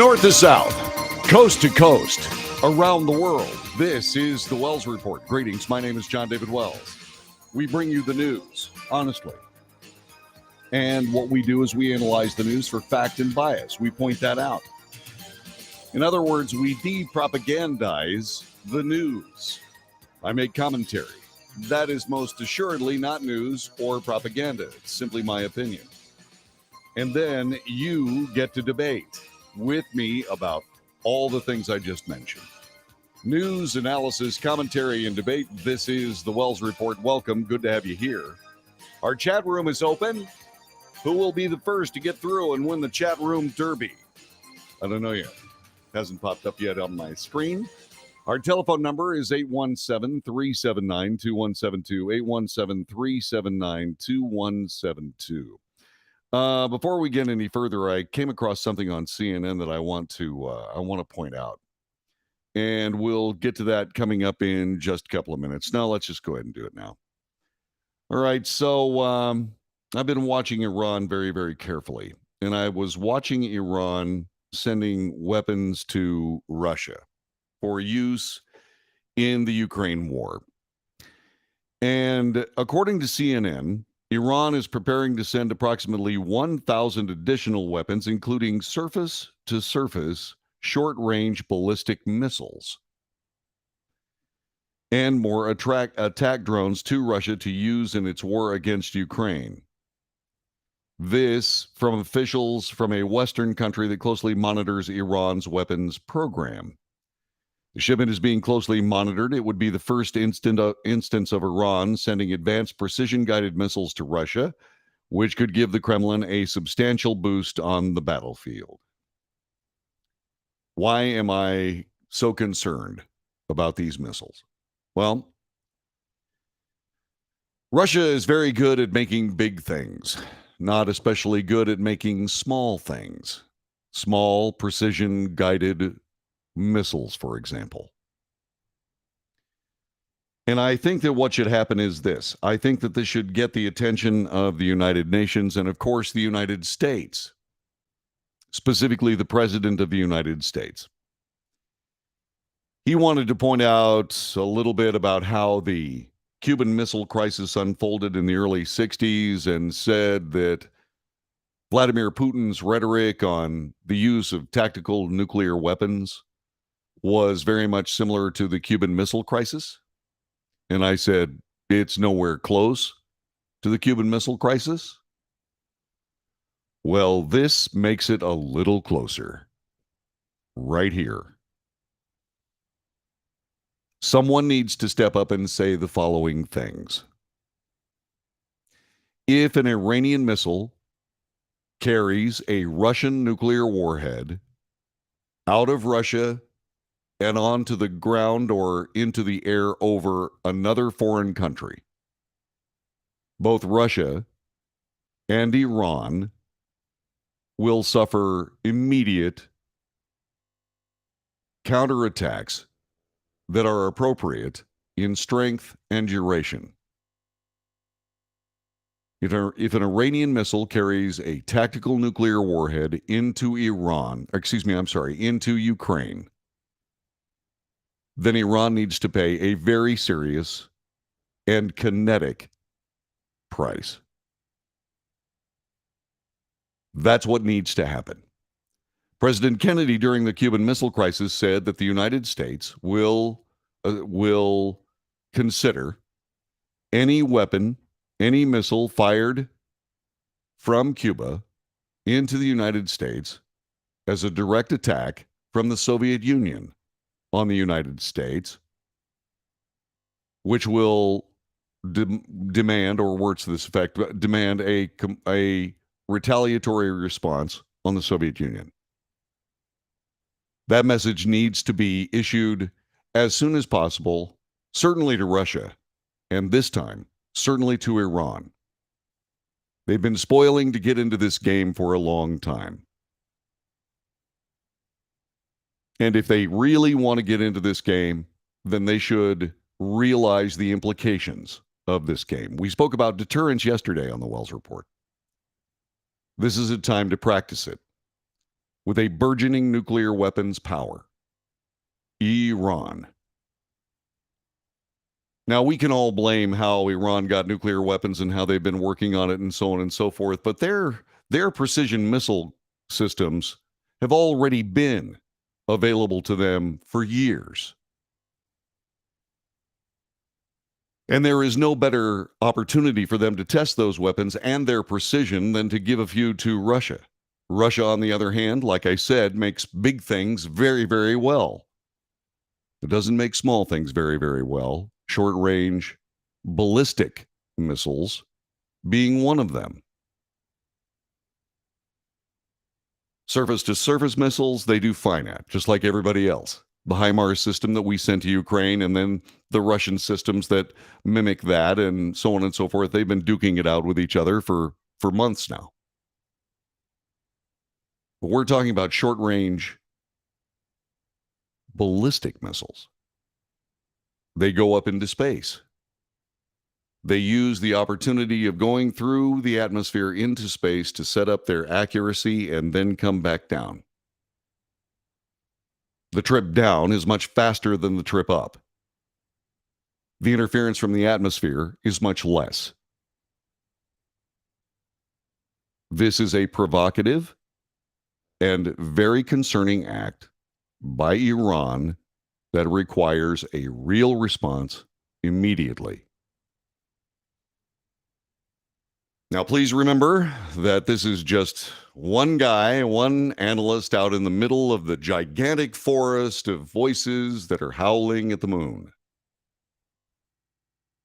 North to south, coast to coast, around the world. This is the Wells Report. Greetings. My name is John David Wells. We bring you the news, honestly. And what we do is we analyze the news for fact and bias. We point that out. In other words, we de-propagandize the news. I make commentary. That is most assuredly not news or propaganda. It's simply my opinion. And then you get to debate with me about all the things I just mentioned. News, analysis, commentary, and debate. This is the Wells Report. Welcome. Good to have you here. Our chat room is open. Who will be the first to get through and win the chat room derby? I don't know yet. Hasn't popped up yet on my screen. Our telephone number is 817-379-2172, 817-379-2172. Before we get any further, I came across something on CNN that I want to point out. And we'll get to that coming up in just a couple of minutes. Now, let's just go ahead and do it now. All right, so I've been watching Iran very, very carefully. And I was watching Iran sending weapons to Russia for use in the Ukraine war. And according to CNN, Iran is preparing to send approximately 1,000 additional weapons, including surface-to-surface short-range ballistic missiles and more attack drones to Russia to use in its war against Ukraine. This from officials from a Western country that closely monitors Iran's weapons program. The shipment is being closely monitored. It would be the first instance of Iran sending advanced precision-guided missiles to Russia, which could give the Kremlin a substantial boost on the battlefield. Why am I so concerned about these missiles? Well, Russia is very good at making big things, not especially good at making small things. Small, precision-guided missiles, for example. And I think that what should happen is this. I think that this should get the attention of the United Nations and, of course, the United States, specifically the President of the United States. He wanted to point out a little bit about how the Cuban Missile Crisis unfolded in the early 60s and said that Vladimir Putin's rhetoric on the use of tactical nuclear weapons was very much similar to the Cuban Missile Crisis. And I said, it's nowhere close to the Cuban Missile Crisis. Well, this makes it a little closer. Right here. Someone needs to step up and say the following things. If an Iranian missile carries a Russian nuclear warhead out of Russia and onto the ground or into the air over another foreign country, both Russia and Iran will suffer immediate counterattacks that are appropriate in strength and duration. If an Iranian missile carries a tactical nuclear warhead into into Ukraine, then Iran needs to pay a very serious and kinetic price. That's what needs to happen. President Kennedy, during the Cuban Missile Crisis, said that the United States will consider any weapon, any missile fired from Cuba into the United States as a direct attack from the Soviet Union on the United States, which will demand, or words to this effect, demand a retaliatory response on the Soviet Union. That message needs to be issued as soon as possible, certainly to Russia, and this time, certainly to Iran. They've been spoiling to get into this game for a long time. And if they really want to get into this game, then they should realize the implications of this game. We spoke about deterrence yesterday on the Wells Report. This is a time to practice it. with a burgeoning nuclear weapons power, Iran. Now, we can all blame how Iran got nuclear weapons and how they've been working on it and so on and so forth, but their precision missile systems have already been available to them for years. And there is no better opportunity for them to test those weapons and their precision than to give a few to Russia. Russia, on the other hand, like I said, makes big things very, very well. It doesn't make small things very, very well. Short-range ballistic missiles being one of them. Surface-to-surface missiles, they do fine at, just like everybody else. The HIMARS system that we sent to Ukraine, and then the Russian systems that mimic that, and so on and so forth. They've been duking it out with each other for months now. But we're talking about short-range ballistic missiles. They go up into space. They use the opportunity of going through the atmosphere into space to set up their accuracy and then come back down. The trip down is much faster than the trip up. The interference from the atmosphere is much less. This is a provocative and very concerning act by Iran that requires a real response immediately. Now, please remember that this is just one guy, one analyst out in the middle of the gigantic forest of voices that are howling at the moon.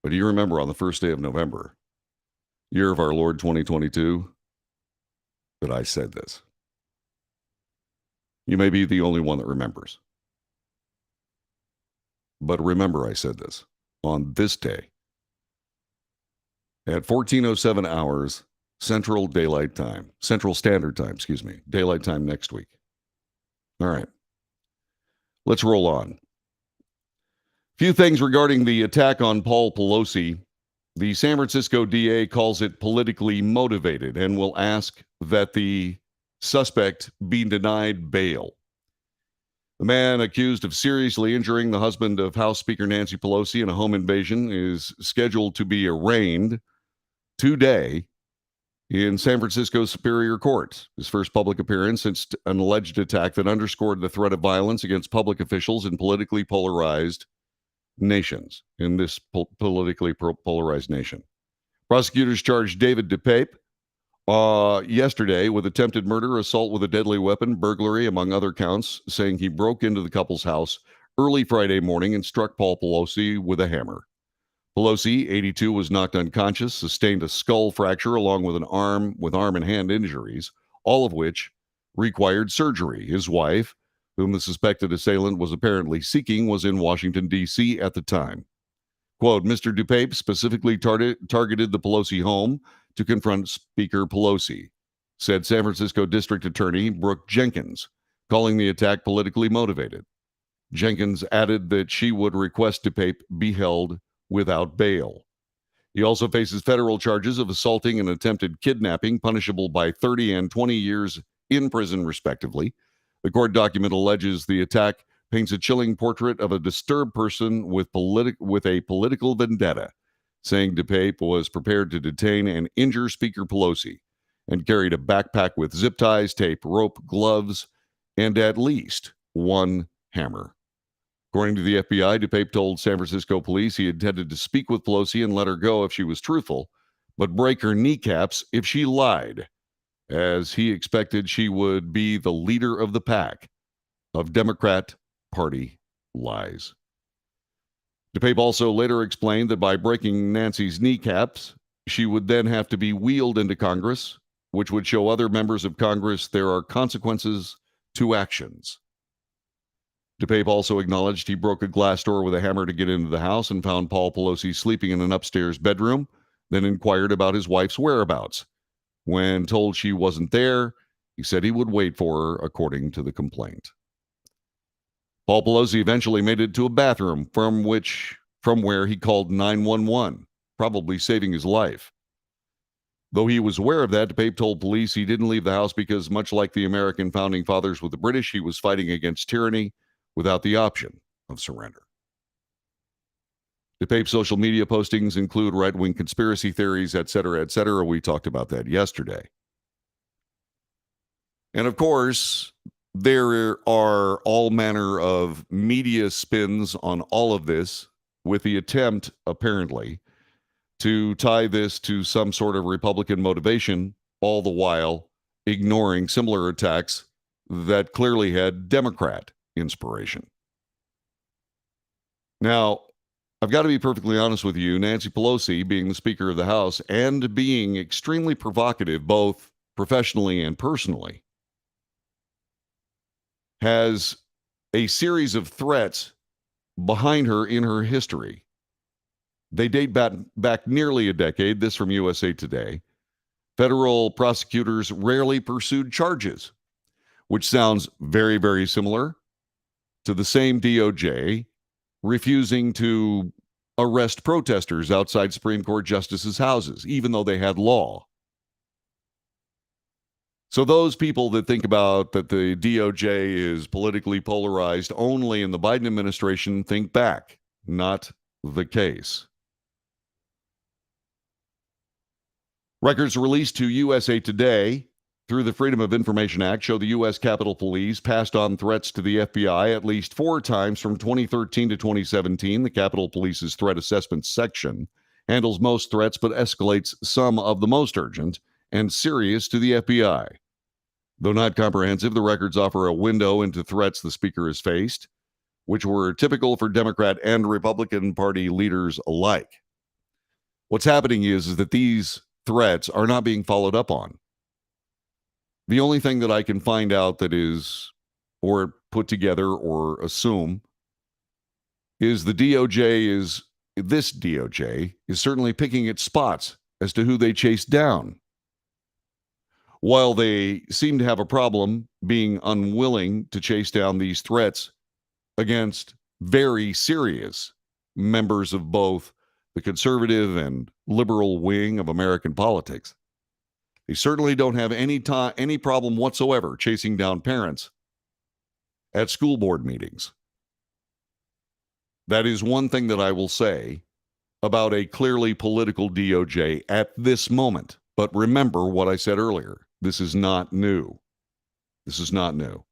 But do you remember on the first day of November, year of our Lord 2022, that I said this? You may be the only one that remembers. But remember I said this on this day at 14:07 hours Central Standard Time, daylight time next week. All right. Let's roll on. A few things regarding the attack on Paul Pelosi. The San Francisco DA calls it politically motivated and will ask that the suspect be denied bail. The man accused of seriously injuring the husband of House Speaker Nancy Pelosi in a home invasion is scheduled to be arraigned today in San Francisco Superior Court. His first public appearance since an alleged attack that underscored the threat of violence against public officials in politically polarized nations, in this politically polarized nation. Prosecutors charged David DePape yesterday with attempted murder, assault with a deadly weapon, burglary, among other counts, saying he broke into the couple's house early Friday morning and struck Paul Pelosi with a hammer. Pelosi, 82, was knocked unconscious, sustained a skull fracture along with arm and hand injuries, all of which required surgery. His wife, whom the suspected assailant was apparently seeking, was in Washington, D.C. at the time. Quote, Mr. DePape specifically targeted the Pelosi home to confront Speaker Pelosi, said San Francisco District Attorney Brooke Jenkins, calling the attack politically motivated. Jenkins added that she would request DePape be held without bail. He also faces federal charges of assaulting and attempted kidnapping, punishable by 30 and 20 years in prison, respectively. The court document alleges the attack paints a chilling portrait of a disturbed person with a political vendetta, saying DePape was prepared to detain and injure Speaker Pelosi and carried a backpack with zip ties, tape, rope, gloves, and at least one hammer. According to the FBI, DePape told San Francisco police he intended to speak with Pelosi and let her go if she was truthful, but break her kneecaps if she lied, as he expected she would be the leader of the pack of Democrat Party lies. DePape also later explained that by breaking Nancy's kneecaps, she would then have to be wheeled into Congress, which would show other members of Congress there are consequences to actions. DePape also acknowledged he broke a glass door with a hammer to get into the house and found Paul Pelosi sleeping in an upstairs bedroom, then inquired about his wife's whereabouts. When told she wasn't there, he said he would wait for her, according to the complaint. Paul Pelosi eventually made it to a bathroom from where he called 911, probably saving his life. Though he was aware of that, DePape told police he didn't leave the house because, much like the American founding fathers with the British, he was fighting against tyranny without the option of surrender. DePape's social media postings include right-wing conspiracy theories, et cetera, et cetera. We talked about that yesterday. And of course, there are all manner of media spins on all of this with the attempt, apparently, to tie this to some sort of Republican motivation, all the while ignoring similar attacks that clearly had Democrat inspiration. Now, I've got to be perfectly honest with you. Nancy Pelosi, being the Speaker of the House and being extremely provocative, both professionally and personally, has a series of threats behind her in her history. They date back nearly a decade. This from USA Today. Federal prosecutors rarely pursued charges, which sounds very, very similar to the same DOJ refusing to arrest protesters outside Supreme Court justices' houses, even though they had law. So those people that think about that the DOJ is politically polarized only in the Biden administration, think back. Not the case. Records released to USA Today through the Freedom of Information Act show the U.S. Capitol Police passed on threats to the FBI at least 4 times from 2013 to 2017. The Capitol Police's Threat Assessment Section handles most threats but escalates some of the most urgent and serious to the FBI. Though not comprehensive, the records offer a window into threats the Speaker has faced, which were typical for Democrat and Republican Party leaders alike. What's happening is that these threats are not being followed up on. The only thing that I can find out that is, or put together or assume, is this DOJ is certainly picking its spots as to who they chase down. While they seem to have a problem being unwilling to chase down these threats against very serious members of both the conservative and liberal wing of American politics, they certainly don't have any problem whatsoever chasing down parents at school board meetings. That is one thing that I will say about a clearly political DOJ at this moment. But remember what I said earlier. This is not new. This is not new.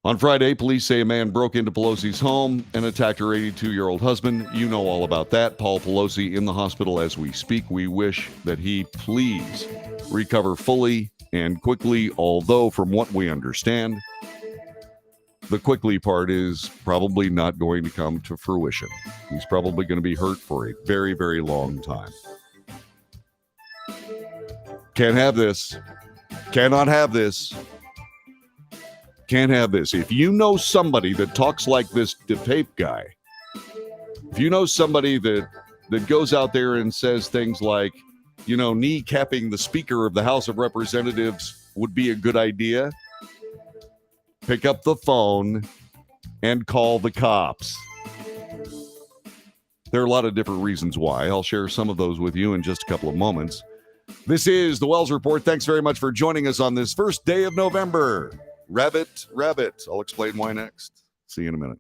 On Friday, police say a man broke into Pelosi's home and attacked her 82-year-old husband. You know all about that. Paul Pelosi in the hospital as we speak. We wish that he please recover fully and quickly, although from what we understand, the quickly part is probably not going to come to fruition. He's probably going to be hurt for a very, very long time. Can't have this. Cannot have this. Can't have this. If you know somebody that talks like this DePape guy, if you know somebody that goes out there and says things like, kneecapping the Speaker of the House of Representatives would be a good idea, pick up the phone and call the cops. There are a lot of different reasons why. I'll share some of those with you in just a couple of moments. This is the Wells Report. Thanks very much for joining us on this first day of November. Rabbit. I'll explain why next. See you in a minute.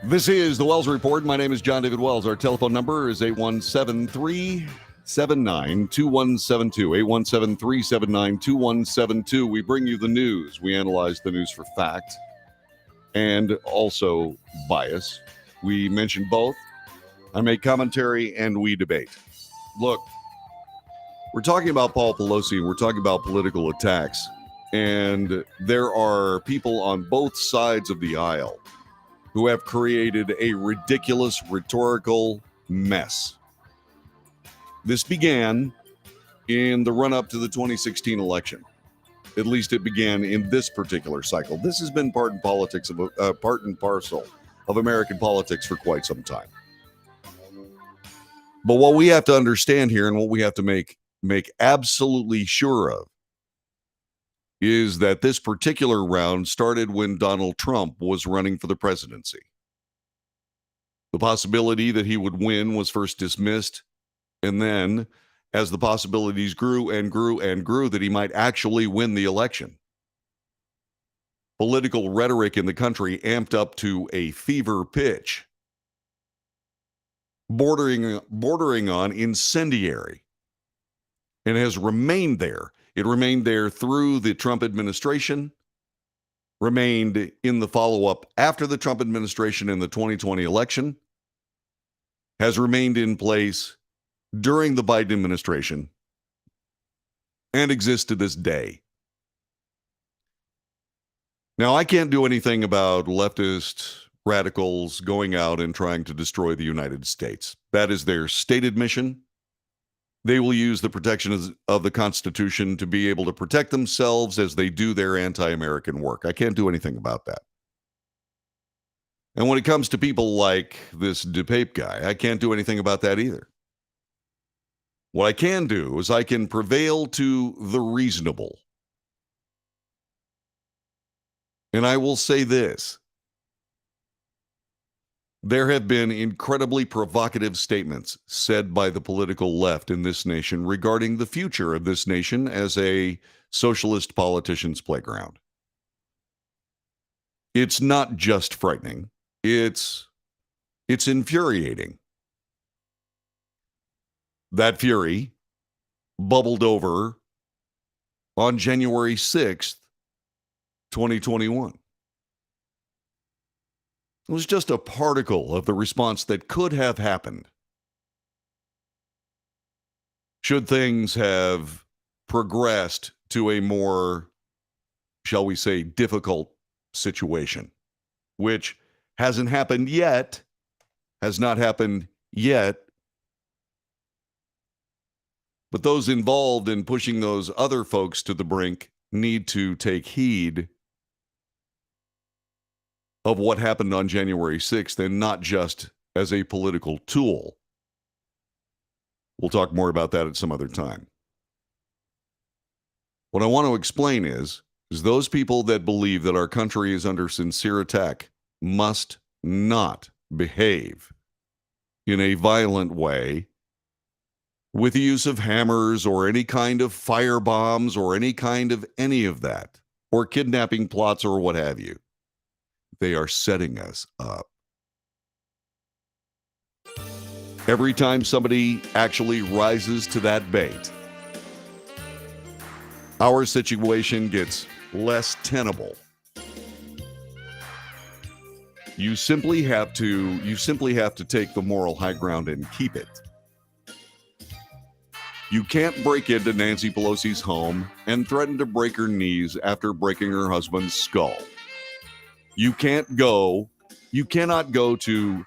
This is the Wells Report. My name is John David Wells. Our telephone number is 817-379-2172. 817-379-2172. We bring you the news. We analyze the news for fact and also bias. We mention both. I make commentary and we debate. Look, we're talking about Paul Pelosi and we're talking about political attacks. And there are people on both sides of the aisle who have created a ridiculous rhetorical mess. This began in the run-up to the 2016 election. At least it began in this particular cycle. This has been part and parcel of American politics for quite some time. But what we have to understand here and what we have to make absolutely sure of is that this particular round started when Donald Trump was running for the presidency. The possibility that he would win was first dismissed, and then, as the possibilities grew and grew and grew, that he might actually win the election, political rhetoric in the country amped up to a fever pitch, bordering on incendiary, and has remained there. It remained there through the Trump administration, remained in the follow-up after the Trump administration in the 2020 election, has remained in place during the Biden administration, and exists to this day. Now, I can't do anything about leftist radicals going out and trying to destroy the United States. That is their stated mission. They will use the protections of the Constitution to be able to protect themselves as they do their anti-American work. I can't do anything about that. And when it comes to people like this DePape guy, I can't do anything about that either. What I can do is I can prevail to the reasonable. And I will say this. There have been incredibly provocative statements said by the political left in this nation regarding the future of this nation as a socialist politician's playground. It's not just frightening. It's infuriating. That fury bubbled over on January 6th, 2021. It was just a particle of the response that could have happened should things have progressed to a more, shall we say, difficult situation, which hasn't happened yet, has not happened yet. But those involved in pushing those other folks to the brink need to take heed of what happened on January 6th and not just as a political tool. We'll talk more about that at some other time. What I want to explain is those people that believe that our country is under sincere attack must not behave in a violent way with the use of hammers or any kind of fire bombs or any kind of any of that, or kidnapping plots or what have you. They are setting us up. Every time somebody actually rises to that bait, our situation gets less tenable. You simply have to take the moral high ground and keep it. You can't break into Nancy Pelosi's home and threaten to break her knees after breaking her husband's skull. You cannot go to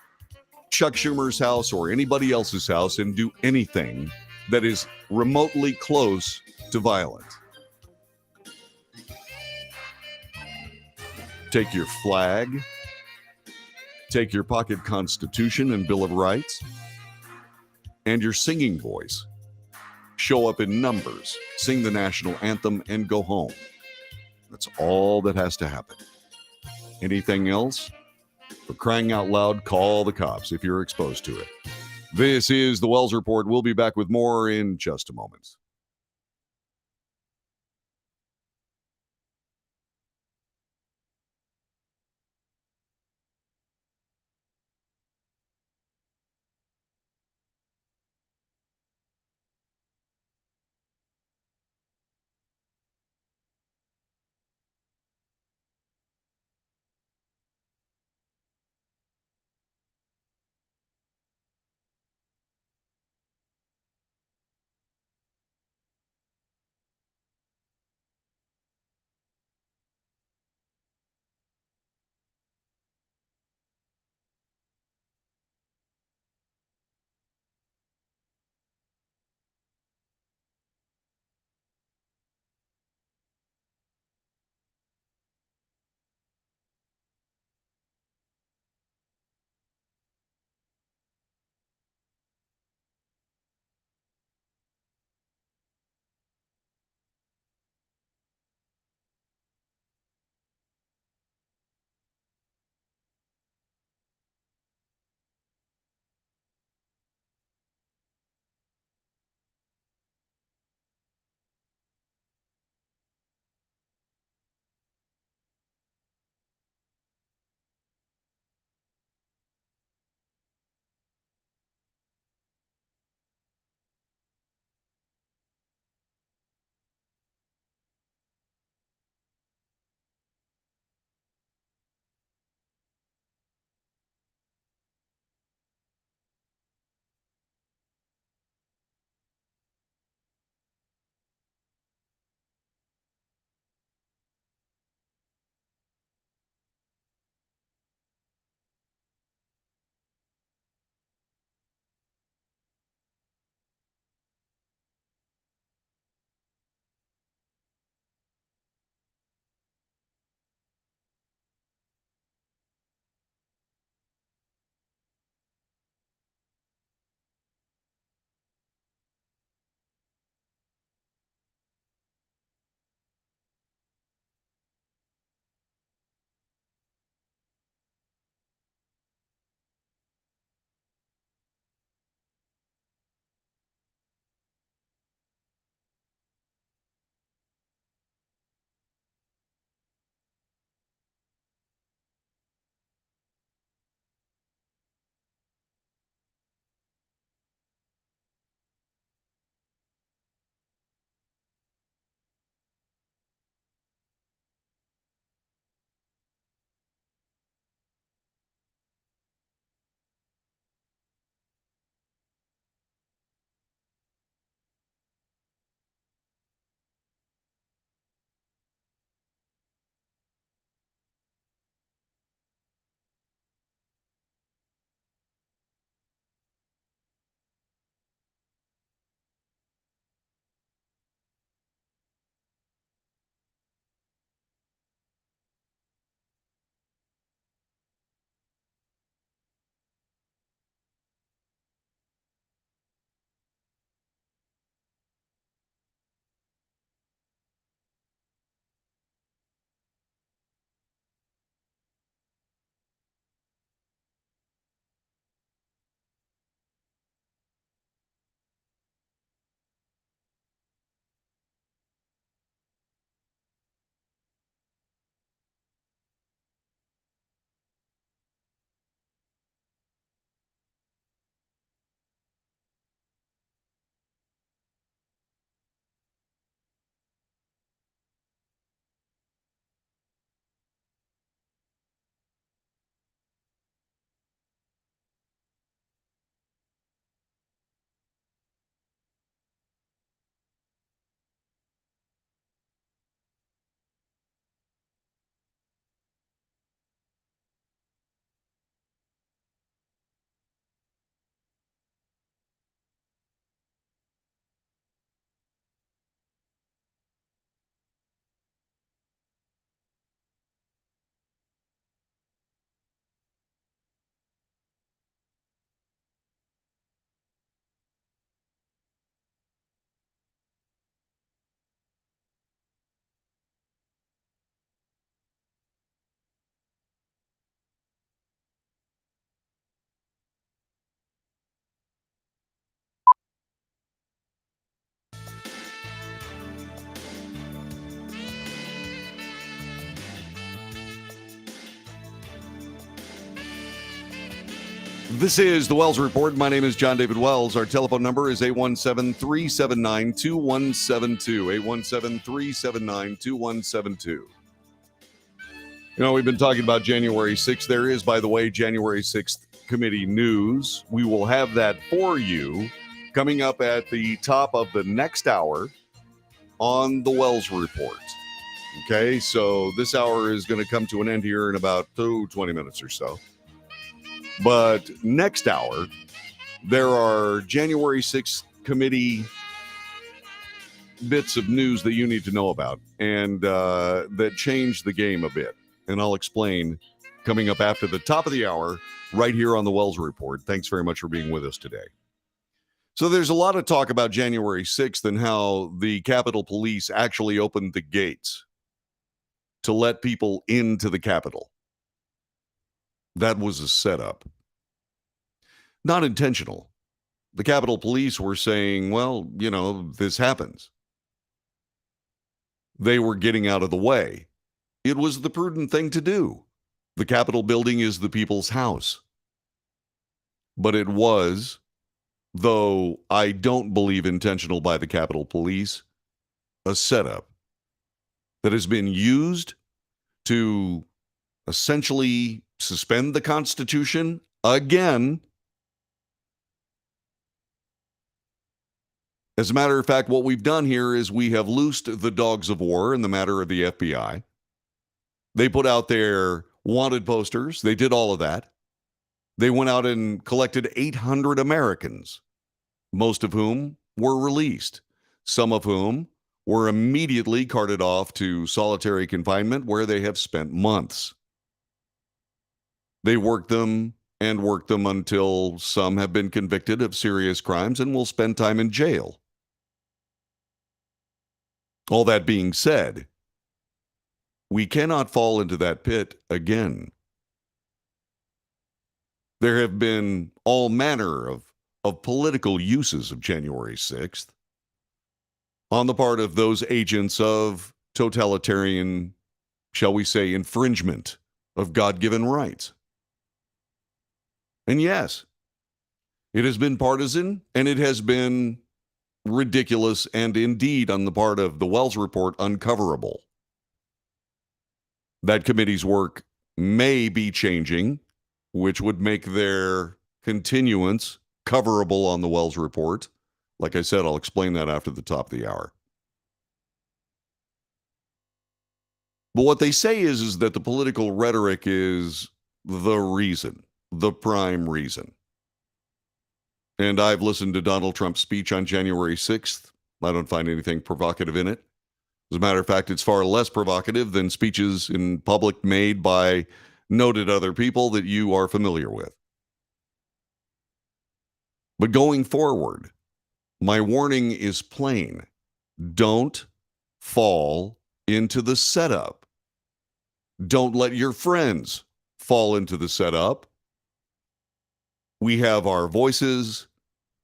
Chuck Schumer's house or anybody else's house and do anything that is remotely close to violent. Take your flag, take your pocket Constitution and Bill of Rights, and your singing voice. Show up in numbers, sing the national anthem, and go home. That's all that has to happen. Anything else? For crying out loud, call the cops if you're exposed to it. This is the Wells Report. We'll be back with more in just a moment. This is the Wells Report. My name is John David Wells. Our telephone number is 817-379-2172. 817-379-2172. You know, we've been talking about January 6th. There is, by the way, January 6th committee news. We will have that for you coming up at the top of the next hour on the Wells Report. Okay, so this hour is going to come to an end here in about 20 minutes or so. But next hour, there are January 6th committee bits of news that you need to know about and that change the game a bit. And I'll explain coming up after the top of the hour right here on the Wells Report. Thanks very much for being with us today. So there's a lot of talk about January 6th and how the Capitol Police actually opened the gates to let people into the Capitol. That was a setup. Not intentional. The Capitol Police were saying, well, you know, this happens. They were getting out of the way. It was the prudent thing to do. The Capitol building is the people's house. But it was, though I don't believe intentional by the Capitol Police, a setup that has been used to essentially suspend the Constitution again. As a matter of fact, what we've done here is we have loosed the dogs of war in the matter of the FBI. They put out their wanted posters. They did all of that. They went out and collected 800 Americans, most of whom were released, some of whom were immediately carted off to solitary confinement where they have spent months. They worked them until some have been convicted of serious crimes and will spend time in jail. All that being said, we cannot fall into that pit again. There have been all manner of political uses of January 6th on the part of those agents of totalitarian, shall we say, infringement of God-given rights. And yes, it has been partisan and it has been ridiculous and indeed, on the part of the Wells Report, uncoverable. That committee's work may be changing, which would make their continuance coverable on the Wells Report. Like I said, I'll explain that after the top of the hour. But what they say is that the political rhetoric is the reason, the prime reason. And I've listened to Donald Trump's speech on January 6th. I don't find anything provocative in it. As a matter of fact, it's far less provocative than speeches in public made by noted other people that you are familiar with. But going forward, my warning is plain. Don't fall into the setup. Don't let your friends fall into the setup. We have our voices.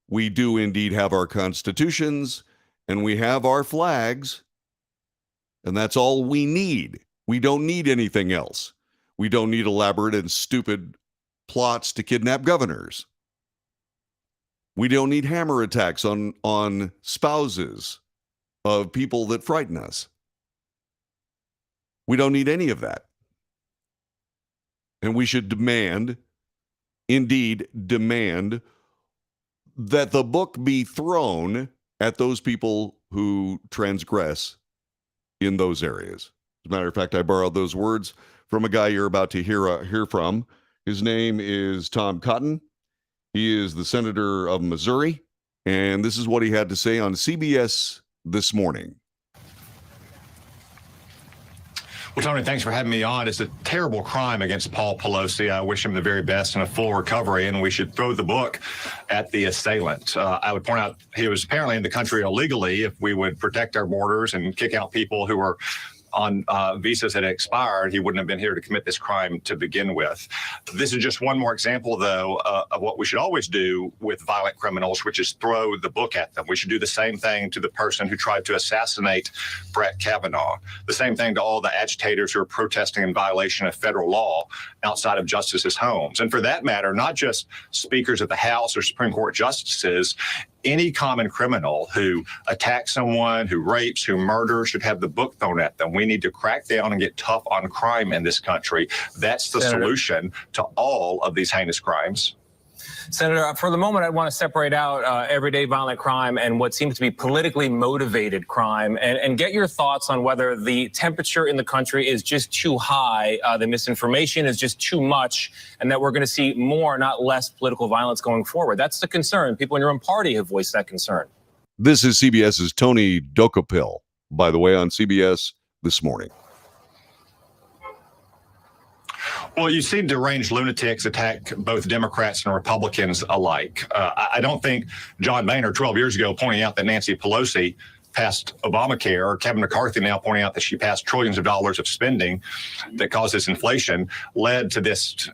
We do indeed have our constitutions, and we have our flags. And that's all we need. We don't need anything else. We don't need elaborate and stupid plots to kidnap governors. We don't need hammer attacks on spouses of people that frighten us. We don't need any of that. And we should demand, indeed demand, that the book be thrown at those people who transgress in those areas. As a matter of fact, I borrowed those words from a guy you're about to hear from. His name is Tom Cotton. He is the senator of Missouri, and this is what he had to say on CBS this morning. Well, Tony, thanks for having me on. It's a terrible crime against Paul Pelosi. I wish him the very best and a full recovery, and we should throw the book at the assailant. I would point out he was apparently in the country illegally. If we would protect our borders and kick out people who are on visas had expired, he wouldn't have been here to commit this crime to begin with. This is just one more example, though, of what we should always do with violent criminals, which is throw the book at them. We should do the same thing to the person who tried to assassinate Brett Kavanaugh, the same thing to all the agitators who are protesting in violation of federal law outside of justices' homes. And for that matter, not just speakers of the House or Supreme Court justices, any common criminal who attacks someone, who rapes, who murders should have the book thrown at them. We need to crack down and get tough on crime in this country. That's the solution to all of these heinous crimes. Senator, for the moment, I want to separate out everyday violent crime and what seems to be politically motivated crime and get your thoughts on whether the temperature in the country is just too high, the misinformation is just too much, and that we're going to see more, not less, political violence going forward. That's the concern. People in your own party have voiced that concern. This is CBS's Tony Dokapil, by the way, on CBS This Morning. Well, you've seen deranged lunatics attack both Democrats and Republicans alike. I don't think John Boehner 12 years ago pointing out that Nancy Pelosi passed Obamacare, or Kevin McCarthy now pointing out that she passed trillions of dollars of spending that causes inflation, led to this,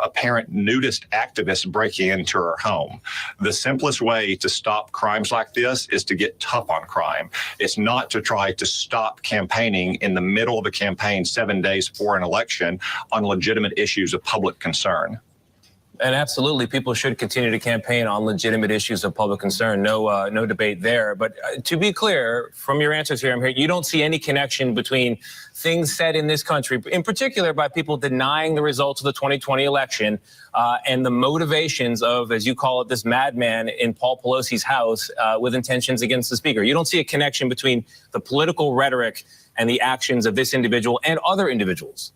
apparent nudist activist breaking into her home. The simplest way to stop crimes like this is to get tough on crime. It's not to try to stop campaigning in the middle of a campaign 7 days before an election on legitimate issues of public concern. And absolutely, people should continue to campaign on legitimate issues of public concern. No debate there. But to be clear, from your answers here, you don't see any connection between things said in this country, in particular by people denying the results of the 2020 election, and the motivations of, as you call it, this madman in Paul Pelosi's house with intentions against the speaker. You don't see a connection between the political rhetoric and the actions of this individual and other individuals.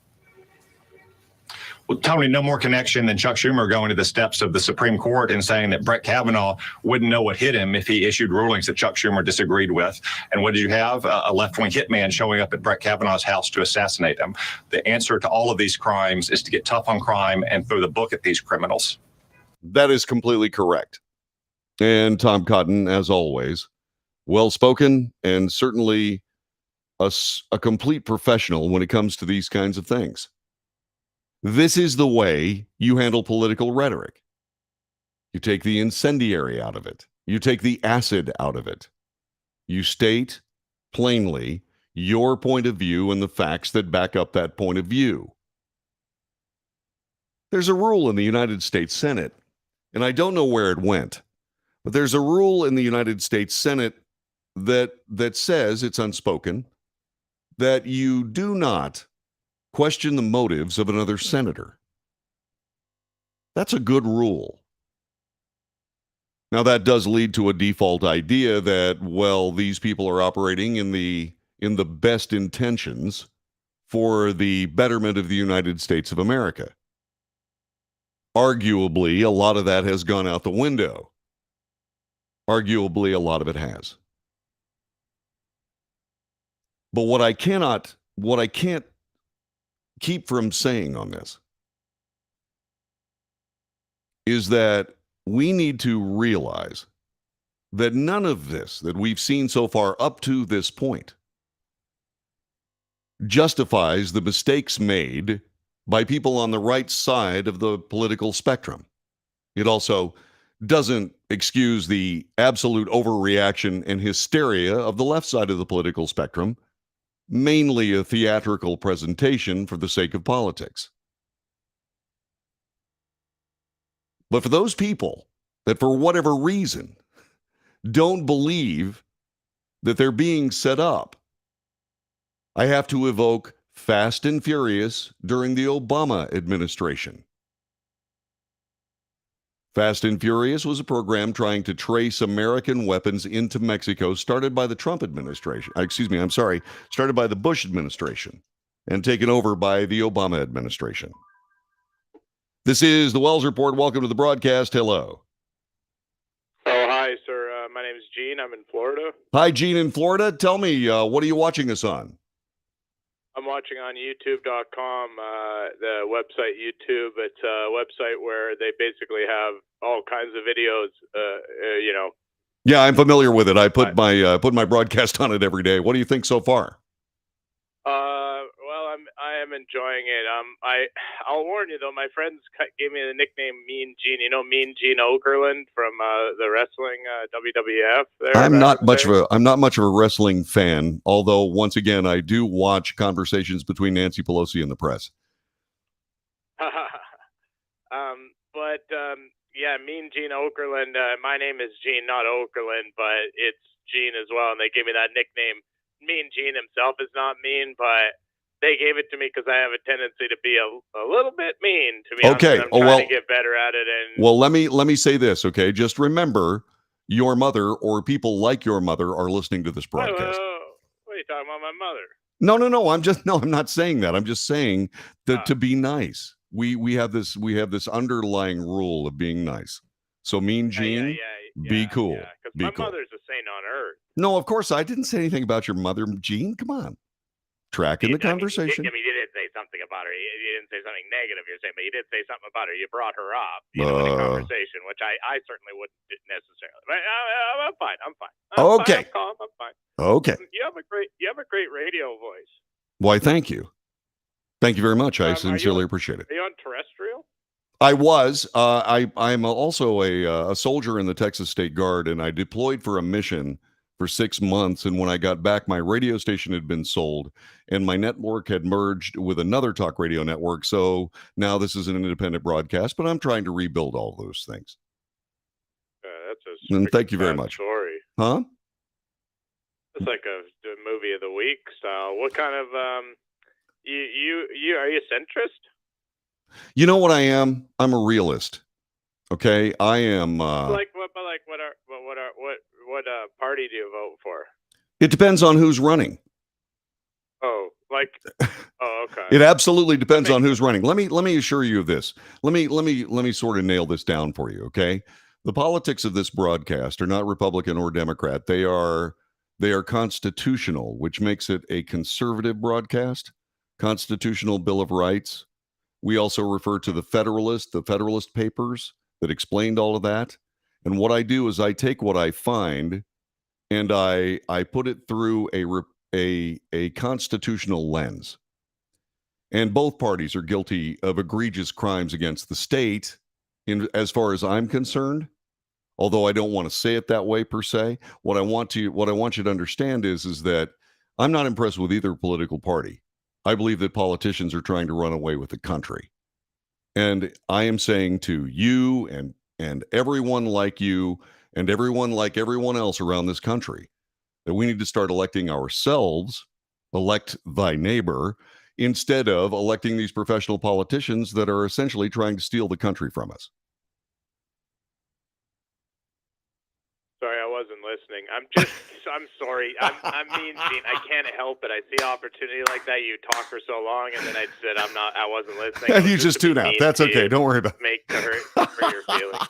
Well, Tony, no more connection than Chuck Schumer going to the steps of the Supreme Court and saying that Brett Kavanaugh wouldn't know what hit him if he issued rulings that Chuck Schumer disagreed with. And what did you have? A left-wing hitman showing up at Brett Kavanaugh's house to assassinate him. The answer to all of these crimes is to get tough on crime and throw the book at these criminals. That is completely correct. And Tom Cotton, as always, well-spoken and certainly a complete professional when it comes to these kinds of things. This is the way you handle political rhetoric. You take the incendiary out of it. You take the acid out of it. You state plainly your point of view and the facts that back up that point of view. There's a rule in the United States Senate, and I don't know where it went, but there's a rule in the United States Senate that says, it's unspoken, that you do not question the motives of another senator. That's a good rule. Now, that does lead to a default idea that, well, these people are operating in the best intentions for the betterment of the United States of America. Arguably, a lot of that has gone out the window. Arguably, a lot of it has. But what I can't keep from saying on this is that we need to realize that none of this that we've seen so far up to this point justifies the mistakes made by people on the right side of the political spectrum. It also doesn't excuse the absolute overreaction and hysteria of the left side of the political spectrum, mainly a theatrical presentation for the sake of politics. But for those people that, for whatever reason, don't believe that they're being set up, I have to evoke Fast and Furious during the Obama administration. Fast and Furious was a program trying to trace American weapons into Mexico, started by the Trump administration. Started by the Bush administration and taken over by the Obama administration. This is the Wells Report. Welcome to the broadcast. Hello. Oh, hi, sir. My name is Gene. I'm in Florida. Hi, Gene in Florida. Tell me, what are you watching us on? I'm watching on YouTube.com, the website YouTube. It's a website where they basically have all kinds of videos, Yeah, I'm familiar with it. I put my broadcast on it every day. What do you think so far? I'm enjoying it. I'll warn you though. My friends gave me the nickname Mean Gene. You know Mean Gene Okerlund from the wrestling WWF. There. I'm not much of a wrestling fan, although once again I do watch conversations between Nancy Pelosi and the press. Yeah, Mean Gene Okerlund. My name is Gene, not Okerlund, but it's Gene as well, and they gave me that nickname. Mean Gene himself is not mean, but they gave it to me because I have a tendency to be a little bit mean. To be honest, I'm trying to get better at it. And well, let me say this, okay? Just remember, your mother or people like your mother are listening to this broadcast. What are you talking about, my mother? No. I'm not saying that. I'm just saying that to be nice. We have this underlying rule of being nice. So Mean Gene, be cool. Yeah, because my mother's a saint on earth. No, of course I didn't say anything about your mother, Gene. Come on, tracking the conversation. You did say something about her. You didn't say something negative. You're saying, but you did say something about her. You brought her up, in a conversation, which I certainly wouldn't necessarily. But I'm fine. I'm fine. Okay. I'm calm. I'm fine. Okay. You have a great radio voice. Why? Thank you. Thank you very much. I sincerely appreciate it. Are you on terrestrial? I was. I'm also a soldier in the Texas State Guard, and I deployed for a mission for 6 months. And when I got back, my radio station had been sold, and my network had merged with another talk radio network. So now this is an independent broadcast, but I'm trying to rebuild all those things. That's and thank you very much. Story. Huh? It's like a movie of the week style. What kind of you are you a centrist? You know what I am? I'm a realist. Okay, I am. What party do you vote for? It depends on who's running. Oh, okay. It absolutely depends on who's running. Let me assure you of this. Let me sort of nail this down for you. Okay, the politics of this broadcast are not Republican or Democrat. They are constitutional, which makes it a conservative broadcast. Constitutional Bill of Rights. We also refer to the Federalist Papers that explained all of that. And what I do is I take what I find and I put it through a constitutional lens. And both parties are guilty of egregious crimes against the state, as far as I'm concerned. Although I don't want to say it that way per se. What I want you to understand is that I'm not impressed with either political party. I believe that politicians are trying to run away with the country. And I am saying to you and everyone like you and everyone like everyone else around this country that we need to start electing ourselves, elect thy neighbor, instead of electing these professional politicians that are essentially trying to steal the country from us. Sorry, I wasn't listening. I'm sorry. I'm Mean Gene. I can't help it. I see opportunity like that. You talk for so long, and then I said I wasn't listening. And you just tune out. That's okay. Don't worry about it. To hurt your feelings.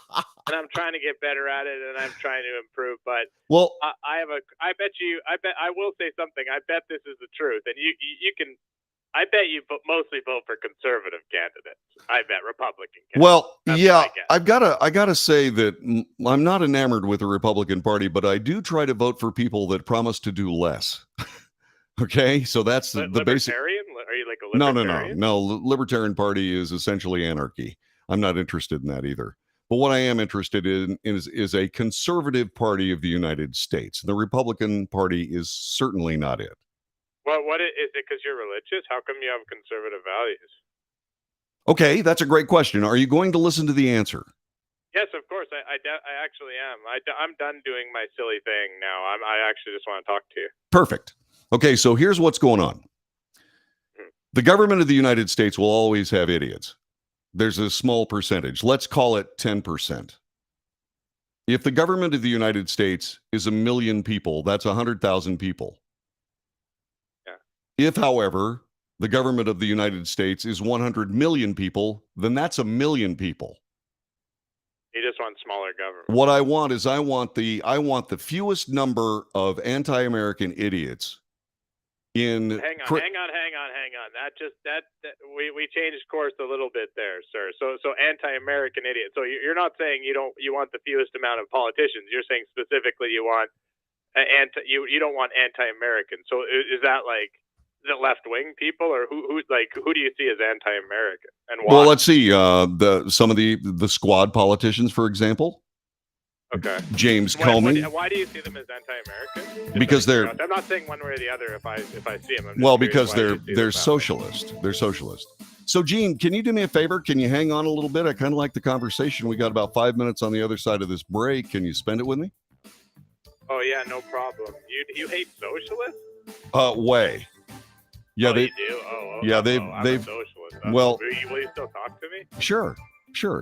And I'm trying to get better at it, and I'm trying to improve. But well, I will say something. I bet this is the truth, and you can. I bet you mostly vote for conservative candidates. I bet Republican candidates. Well, yeah, I gotta say that I'm not enamored with the Republican Party, but I do try to vote for people that promise to do less. Okay, so that's the basic. Libertarian? Are you like a libertarian? No. Libertarian Party is essentially anarchy. I'm not interested in that either. But what I am interested in is a conservative party of the United States. The Republican Party is certainly not it. Well, what is it? Because you're religious? How come you have conservative values? Okay, that's a great question. Are you going to listen to the answer? Yes, of course. I actually am. I'm done doing my silly thing now. I actually just want to talk to you. Perfect. Okay, so here's what's going on. The government of the United States will always have idiots. There's a small percentage. Let's call it 10%. If the government of the United States is 1 million people, that's 100,000 people. If, however, the government of the United States is 100 million people, then that's 1 million people. You just want smaller government. What I want is I want the fewest number of anti-American idiots in. Hang on. That we changed course a little bit there, sir. So anti-American idiots. So you're not saying you want the fewest amount of politicians. You're saying specifically you want you don't want anti-American. So is that like? Is it left-wing people, or who do you see as anti-American, and why? Well, let's see. Some of the squad politicians, for example, Okay. James Comey. Why do you see them as anti-American? Because they're. I'm not saying one way or the other. If I see them, I'm just Well, curious because why you see them they're that way. socialist. They're socialist. So, Gene, can you do me a favor? Can you hang on a little bit? I kind of like the conversation. We got about 5 minutes on the other side of this break. Can you spend it with me? Oh yeah, no problem. You hate socialists? Way. Yeah, you do. Oh, yeah, I'm they've. a socialist. Well, will you still talk to me? Sure.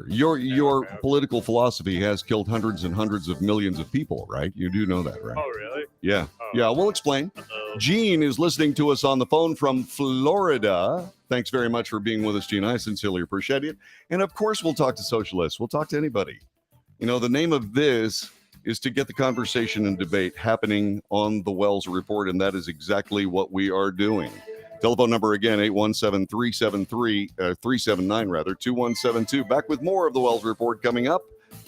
Your okay. political philosophy has killed hundreds and hundreds of millions of people, right? You do know that, right? Oh really? Yeah. Oh, Yeah, we'll explain. Uh-oh. Gene is listening to us on the phone from Florida. Thanks very much for being with us, Gene. I sincerely appreciate it. And of course, we'll talk to socialists. We'll talk to anybody. You know, the name of this is to get the conversation and debate happening on the Wells Report, and that is exactly what we are doing. Telephone number again, 817-373-379-2172. Back with more of the Wells Report coming up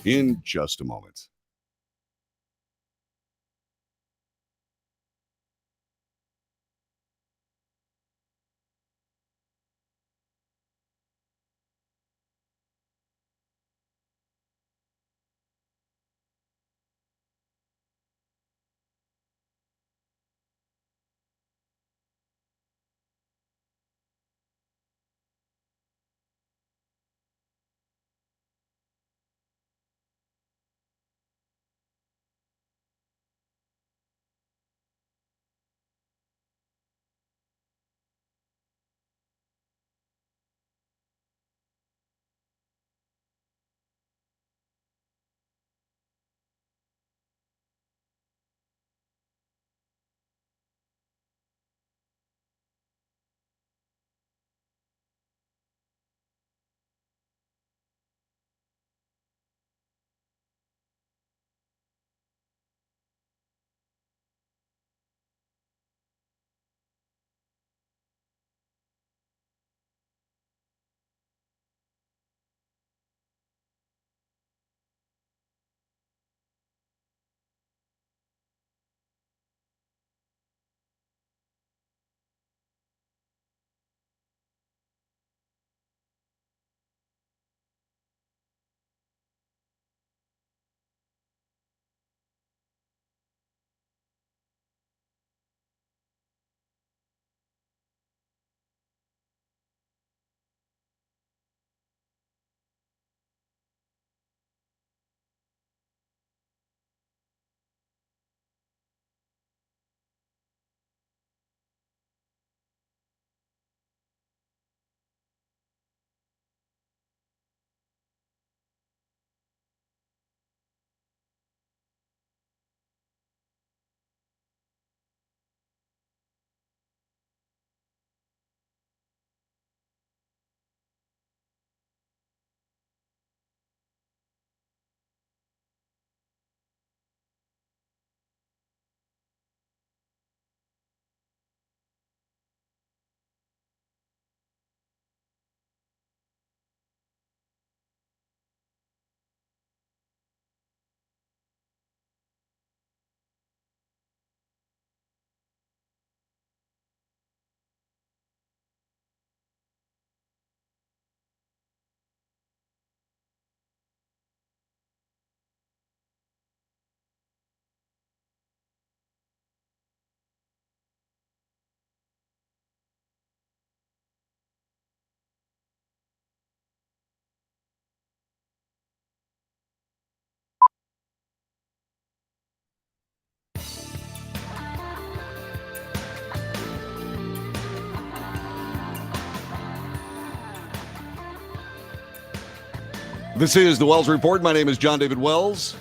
in just a moment. This is the Wells Report. My name is John David Wells.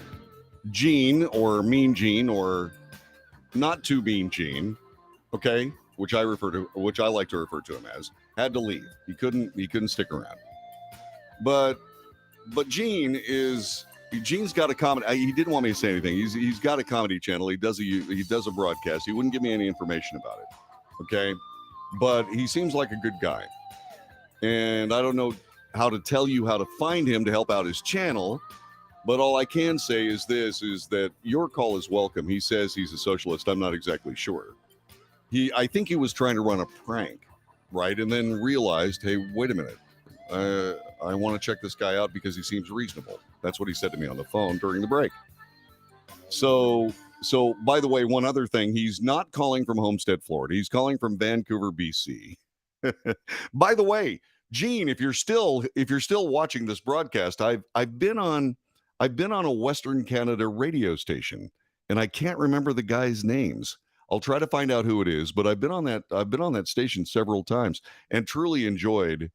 Gene, or Mean Gene, or Not Too Mean Gene, okay, which I like to refer to him as, had to leave. He couldn't stick around. But Gene's got a comedy. He didn't want me to say anything. He's got a comedy channel. He does a broadcast. He wouldn't give me any information about it. Okay, but he seems like a good guy, and I don't know how to tell you how to find him to help out his channel. But all I can say is that your call is welcome. He says he's a socialist. I'm not exactly sure. I think he was trying to run a prank, right? And then realized, hey, wait a minute. I want to check this guy out because he seems reasonable. That's what he said to me on the phone during the break. So by the way, one other thing, he's not calling from Homestead, Florida. He's calling from Vancouver, BC. By the way, Gene, if you're still watching this broadcast, I've been on a Western Canada radio station, and I can't remember the guys' names. I'll try to find out who it is, but I've been on that station several times and truly enjoyed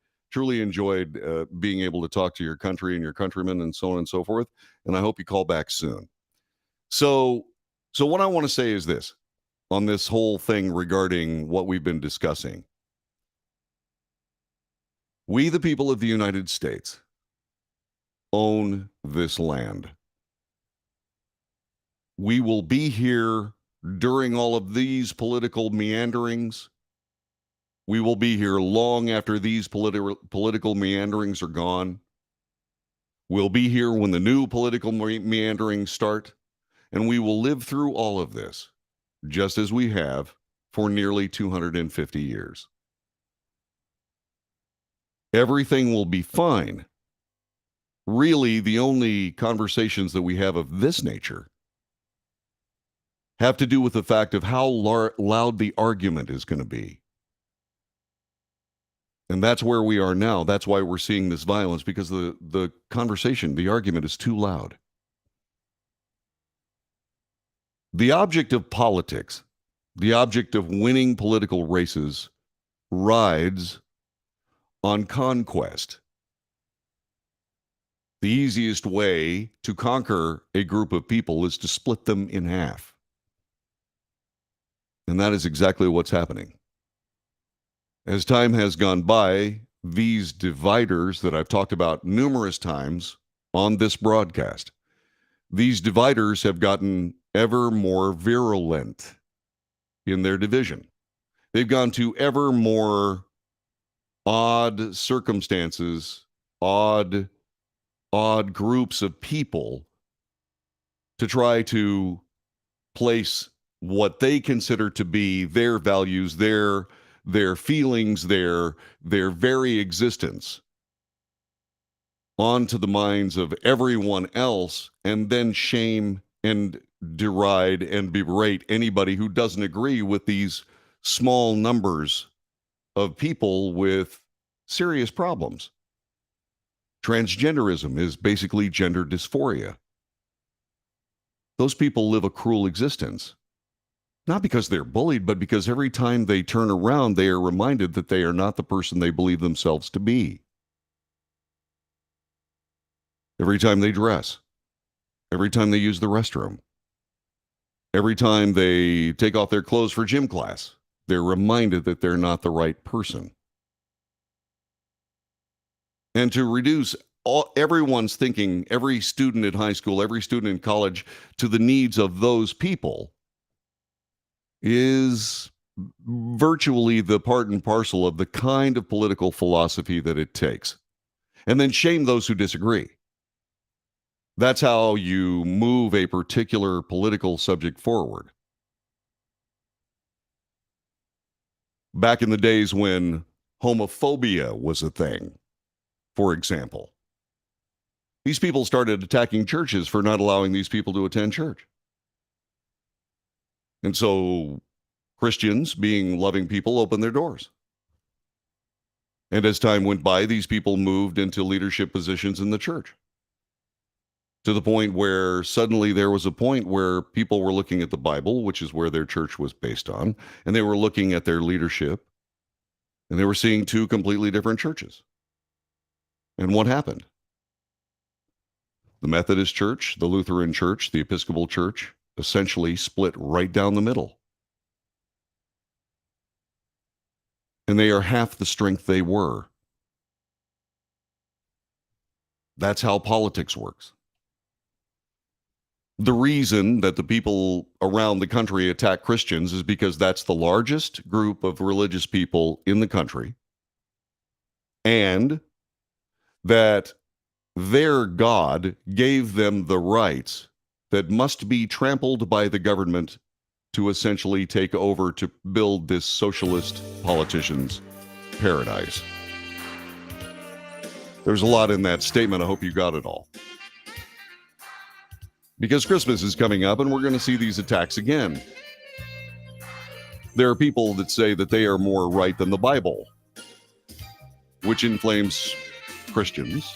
being able to talk to your country and your countrymen and so on and so forth. And I hope you call back soon. So what I want to say is this on this whole thing regarding what we've been discussing. We, the people of the United States, own this land. We will be here during all of these political meanderings. We will be here long after these political meanderings are gone. We'll be here when the new political meanderings start, and we will live through all of this, just as we have for nearly 250 years. Everything will be fine. Really, the only conversations that we have of this nature have to do with the fact of how loud the argument is going to be. And that's where we are now. That's why we're seeing this violence, because the conversation, the argument is too loud. The object of politics, the object of winning political races, rides on conquest. The easiest way to conquer a group of people is to split them in half. And that is exactly what's happening. As time has gone by, these dividers that I've talked about numerous times on this broadcast, these dividers have gotten ever more virulent in their division. They've gone to ever more odd circumstances, odd groups of people to try to place what they consider to be their values, their feelings, their very existence onto the minds of everyone else, and then shame and deride and berate anybody who doesn't agree with these small numbers of people with serious problems. Transgenderism is basically gender dysphoria. Those people live a cruel existence. Not because they're bullied, but because every time they turn around, they are reminded that they are not the person they believe themselves to be. Every time they dress, every time they use the restroom, every time they take off their clothes for gym class, they're reminded that they're not the right person. And to reduce everyone's thinking, every student at high school, every student in college, to the needs of those people is virtually the part and parcel of the kind of political philosophy that it takes. And then shame those who disagree. That's how you move a particular political subject forward. Back in the days when homophobia was a thing, for example, these people started attacking churches for not allowing these people to attend church. And so Christians, being loving people, opened their doors. And as time went by, these people moved into leadership positions in the church, to the point where suddenly there was a point where people were looking at the Bible, which is where their church was based on, and they were looking at their leadership, and they were seeing two completely different churches. And what happened? The Methodist Church, the Lutheran Church, the Episcopal Church essentially split right down the middle. And they are half the strength they were. That's how politics works. The reason that the people around the country attack Christians is because that's the largest group of religious people in the country, and that their God gave them the rights that must be trampled by the government to essentially take over to build this socialist politician's paradise. There's a lot in that statement. I hope you got it all. Because Christmas is coming up and we're going to see these attacks again. There are people that say that they are more right than the Bible, which inflames Christians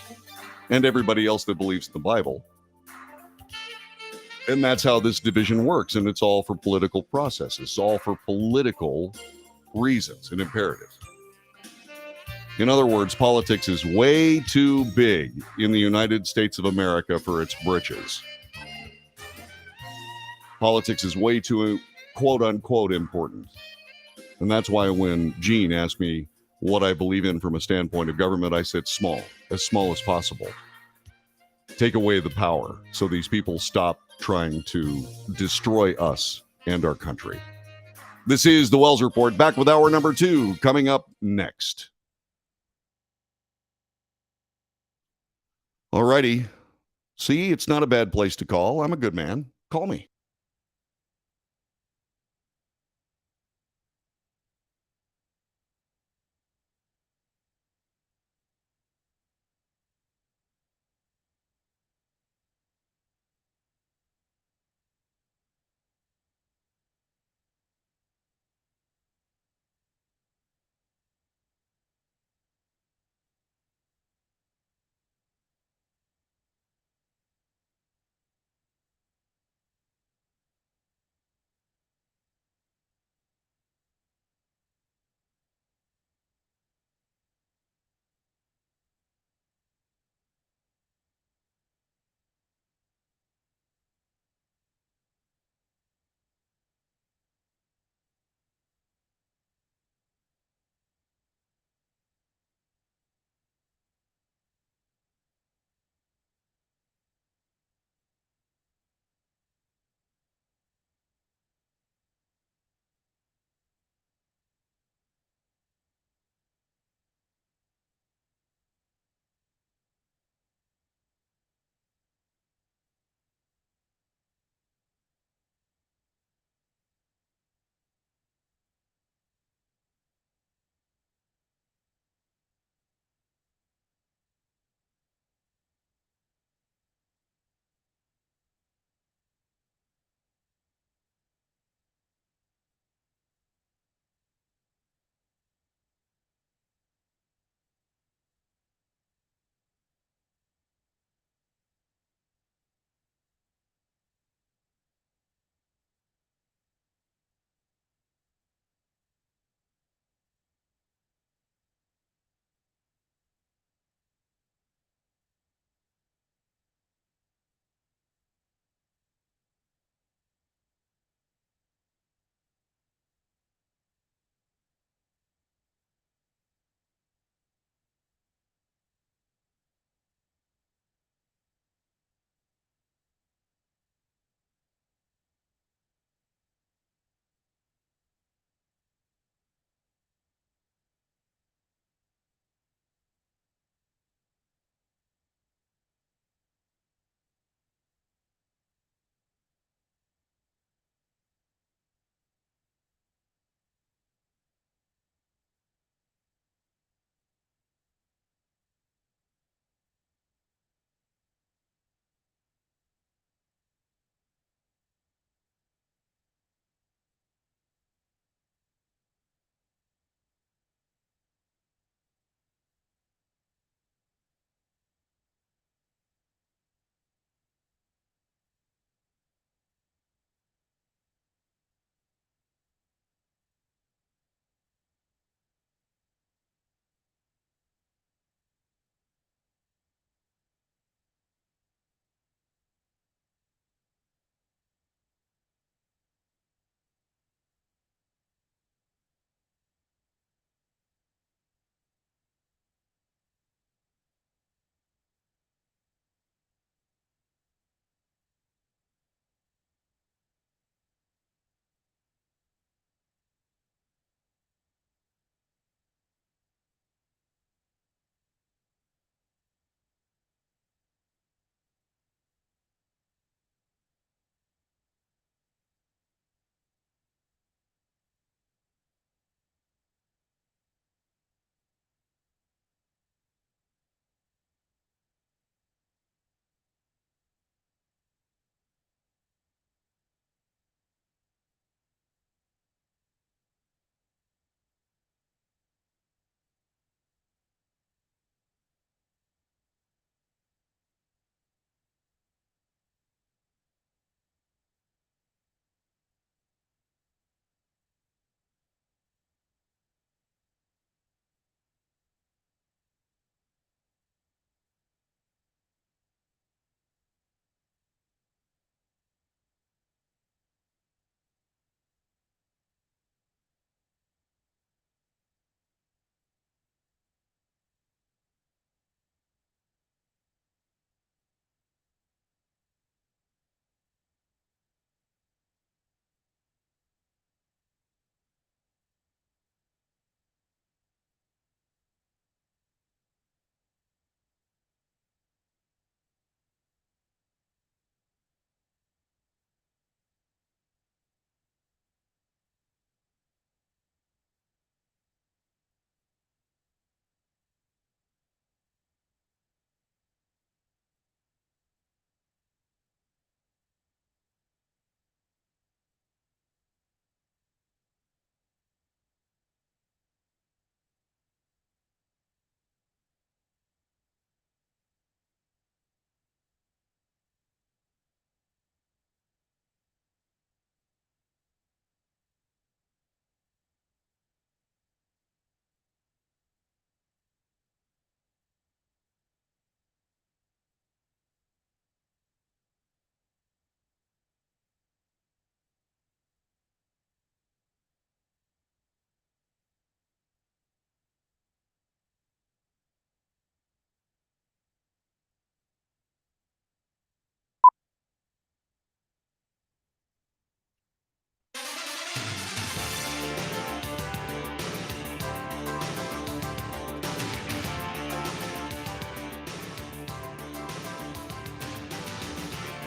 and everybody else that believes in the Bible. And that's how this division works. And it's all for political processes. It's all for political reasons and imperatives. In other words, politics is way too big in the United States of America for its britches. Politics is way too, quote unquote, important. And that's why when Gene asked me what I believe in from a standpoint of government, I said small as possible. Take away the power so these people stop trying to destroy us and our country. This is the Wells Report, back with hour number 2, coming up next. Alrighty. See, it's not a bad place to call. I'm a good man. Call me.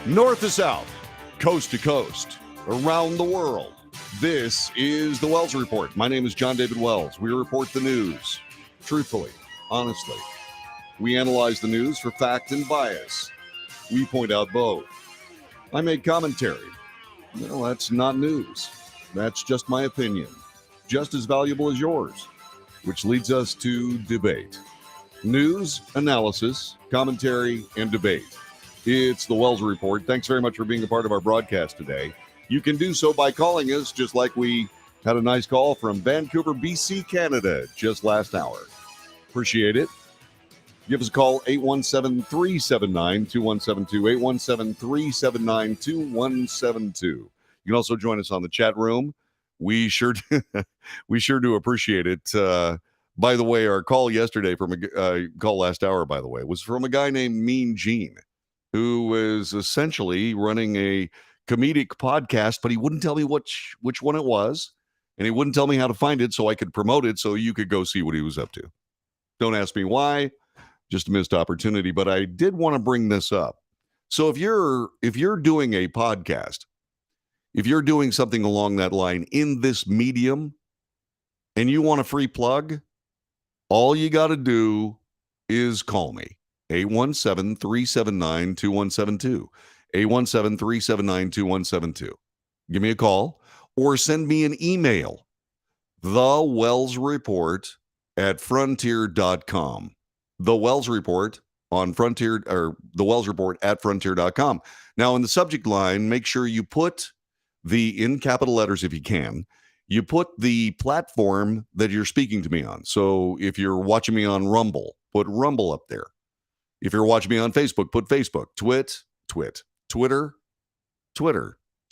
North to south, coast to coast, around the world. This is the Wells Report. My name is John David Wells. We report the news truthfully, honestly. We analyze the news for fact and bias. We point out both. I make commentary. Well, that's not news. That's just my opinion, just as valuable as yours, which leads us to debate. News, analysis, commentary, and debate. It's the Wells Report. Thanks very much for being a part of our broadcast today. You can do so by calling us, just like we had a nice call from Vancouver, BC, Canada, just last hour. Appreciate it. Give us a call, 817-379-2172, 817-379-2172. You can also join us on the chat room. We sure do appreciate it. By the way, our call yesterday from call last hour, by the way, was from a guy named Mean Gene, who is essentially running a comedic podcast, but he wouldn't tell me which one it was, and he wouldn't tell me how to find it so I could promote it so you could go see what he was up to. Don't ask me why, just a missed opportunity, but I did want to bring this up. So if you're doing a podcast, if you're doing something along that line in this medium and you want a free plug, all you got to do is call me, 817-379-2172, 817-379-2172. Give me a call or send me an email, thewellsreport@frontier.com. The Wells Report on Frontier, or the Wells Report at frontier.com. Now, in the subject line, make sure you put in capital letters, if you can, you put the platform that you're speaking to me on. So if you're watching me on Rumble, put Rumble up there. If you're watching me on Facebook, put Facebook, Twitter,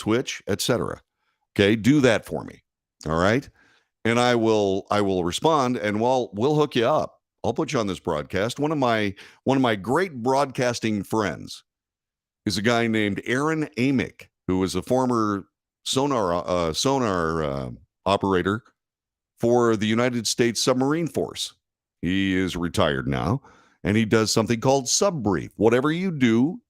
Twitch, etc. Okay, do that for me. All right, and I will respond, and we'll hook you up. I'll put you on this broadcast. One of my great broadcasting friends is a guy named Aaron Amick, who is a former sonar operator for the United States Submarine Force. He is retired now, and he does something called Subbrief. Whatever you do,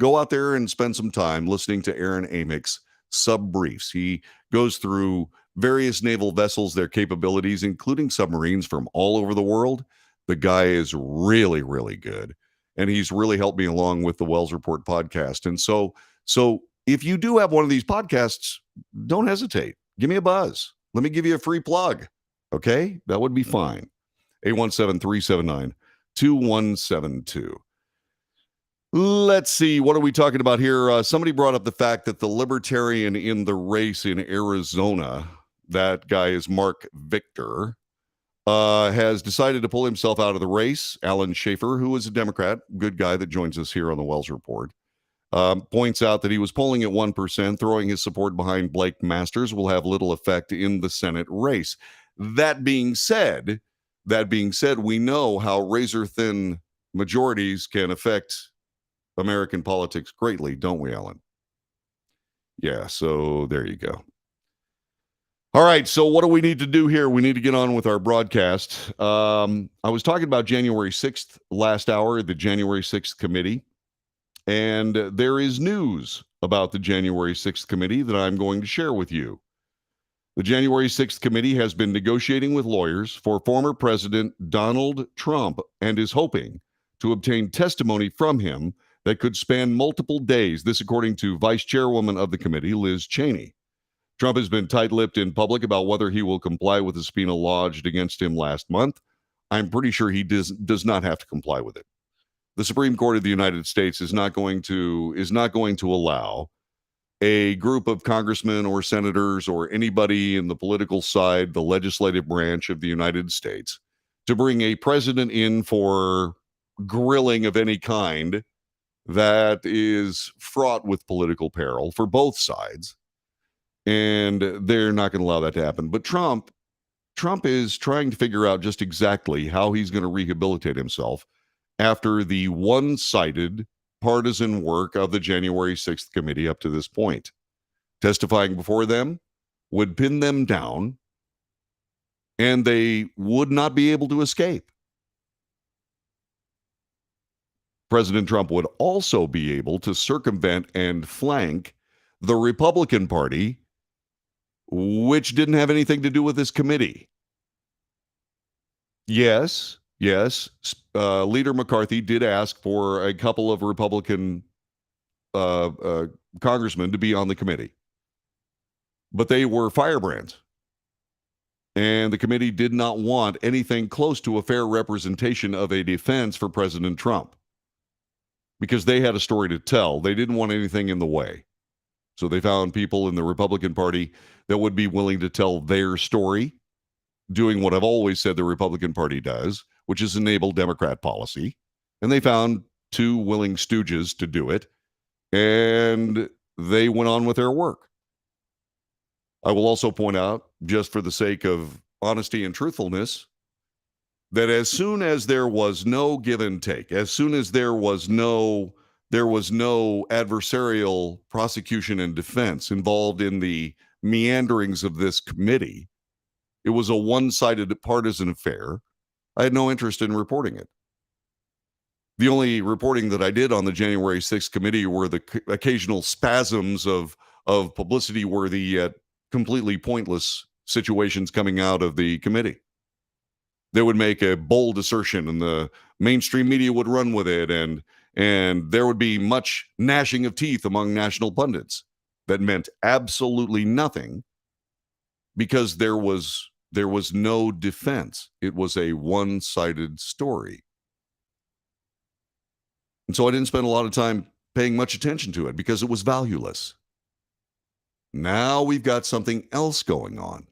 go out there and spend some time listening to Aaron Amick's Subbriefs. He goes through various naval vessels, their capabilities, including submarines from all over the world. The guy is really, really good, and he's really helped me along with the Wells Report podcast. And so if you do have one of these podcasts, don't hesitate. Give me a buzz. Let me give you a free plug. Okay? That would be fine. 817-379-2172. Let's see. What are we talking about here? Somebody brought up the fact that the Libertarian in the race in Arizona, that guy is Mark Victor, has decided to pull himself out of the race. Alan Schaefer, who is a Democrat, good guy that joins us here on the Wells Report, points out that he was polling at 1%, throwing his support behind Blake Masters will have little effect in the Senate race. That being said, we know how razor-thin majorities can affect American politics greatly, don't we, Alan? Yeah, so there you go. All right, so what do we need to do here? We need to get on with our broadcast. I was talking about January 6th last hour, the January 6th committee, and there is news about the January 6th committee that I'm going to share with you. The January 6th committee has been negotiating with lawyers for former President Donald Trump and is hoping to obtain testimony from him that could span multiple days. This according to Vice Chairwoman of the committee, Liz Cheney. Trump has been tight-lipped in public about whether he will comply with the subpoena lodged against him last month. I'm pretty sure he does not have to comply with it. The Supreme Court of the United States is not going to allow a group of congressmen or senators or anybody in the political side, the legislative branch of the United States, to bring a president in for grilling of any kind that is fraught with political peril for both sides. And they're not going to allow that to happen. But Trump is trying to figure out just exactly how he's going to rehabilitate himself after the one-sided partisan work of the January 6th committee up to this point. Testifying before them would pin them down, and they would not be able to escape. President Trump would also be able to circumvent and flank the Republican Party, which didn't have anything to do with this committee. Yes, Leader McCarthy did ask for a couple of Republican congressmen to be on the committee, but they were firebrands. And the committee did not want anything close to a fair representation of a defense for President Trump because they had a story to tell. They didn't want anything in the way. So they found people in the Republican Party that would be willing to tell their story, doing what I've always said the Republican Party does, which is enable Democrat policy. And they found two willing stooges to do it, and they went on with their work. I will also point out, just for the sake of honesty and truthfulness, that as soon as there was no give and take, as soon as there was no adversarial prosecution and defense involved in the meanderings of this committee, it was a one-sided partisan affair. I had no interest in reporting it. The only reporting that I did on the January 6th committee were the occasional spasms of publicity-worthy, completely pointless situations coming out of the committee. They would make a bold assertion and the mainstream media would run with it, and there would be much gnashing of teeth among national pundits that meant absolutely nothing because there was no defense. It was a one-sided story. And so I didn't spend a lot of time paying much attention to it because it was valueless. Now we've got something else going on.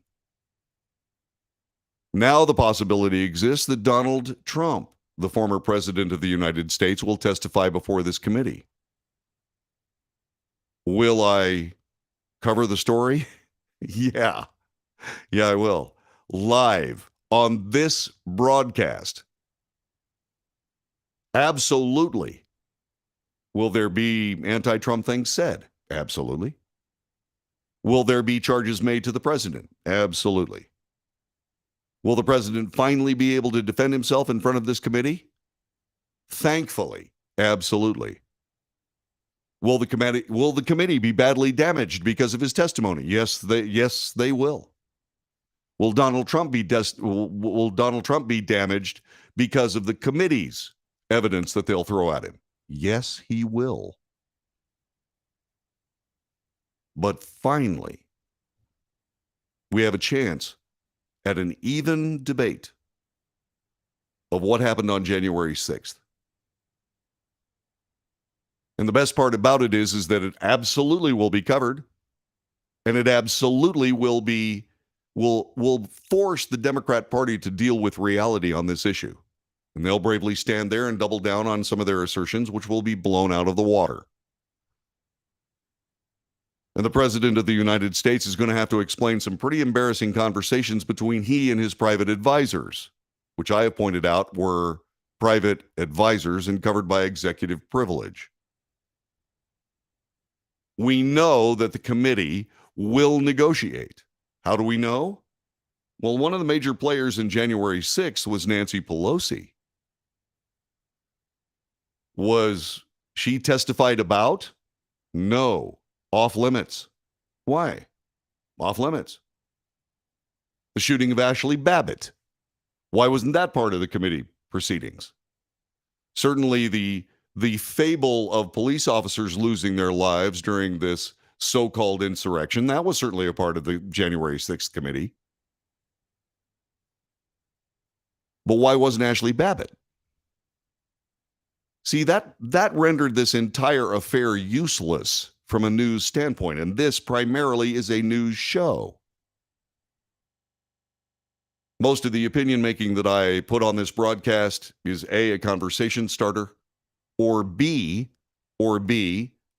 Now the possibility exists that Donald Trump, the former president of the United States, will testify before this committee. Will I cover the story? Yeah, I will. Live on this broadcast. Absolutely. Will there be anti-Trump things said? Absolutely. Will there be charges made to the president? Absolutely. Will the president finally be able to defend himself in front of this committee? Thankfully, absolutely. Will the committee be badly damaged because of his testimony? Yes, they will. Will Donald Trump be damaged because of the committee's evidence that they'll throw at him? Yes, he will. But finally, we have a chance at an even debate of what happened on January 6th. And the best part about it is that it absolutely will be covered, and it absolutely will force the Democrat Party to deal with reality on this issue. And they'll bravely stand there and double down on some of their assertions, which will be blown out of the water. And the president of the United States is going to have to explain some pretty embarrassing conversations between he and his private advisors, which I have pointed out were private advisors and covered by executive privilege. We know that the committee will negotiate. How do we know? Well, one of the major players in January 6th was Nancy Pelosi. Was she testified about? No. Off limits. Why? Off limits. The shooting of Ashley Babbitt. Why wasn't that part of the committee proceedings? Certainly the fable of police officers losing their lives during this so-called insurrection, that was certainly a part of the January 6th committee. But why wasn't Ashley Babbitt? See, that rendered this entire affair useless from a news standpoint, and this primarily is a news show. Most of the opinion making that I put on this broadcast is A, a conversation starter, or B,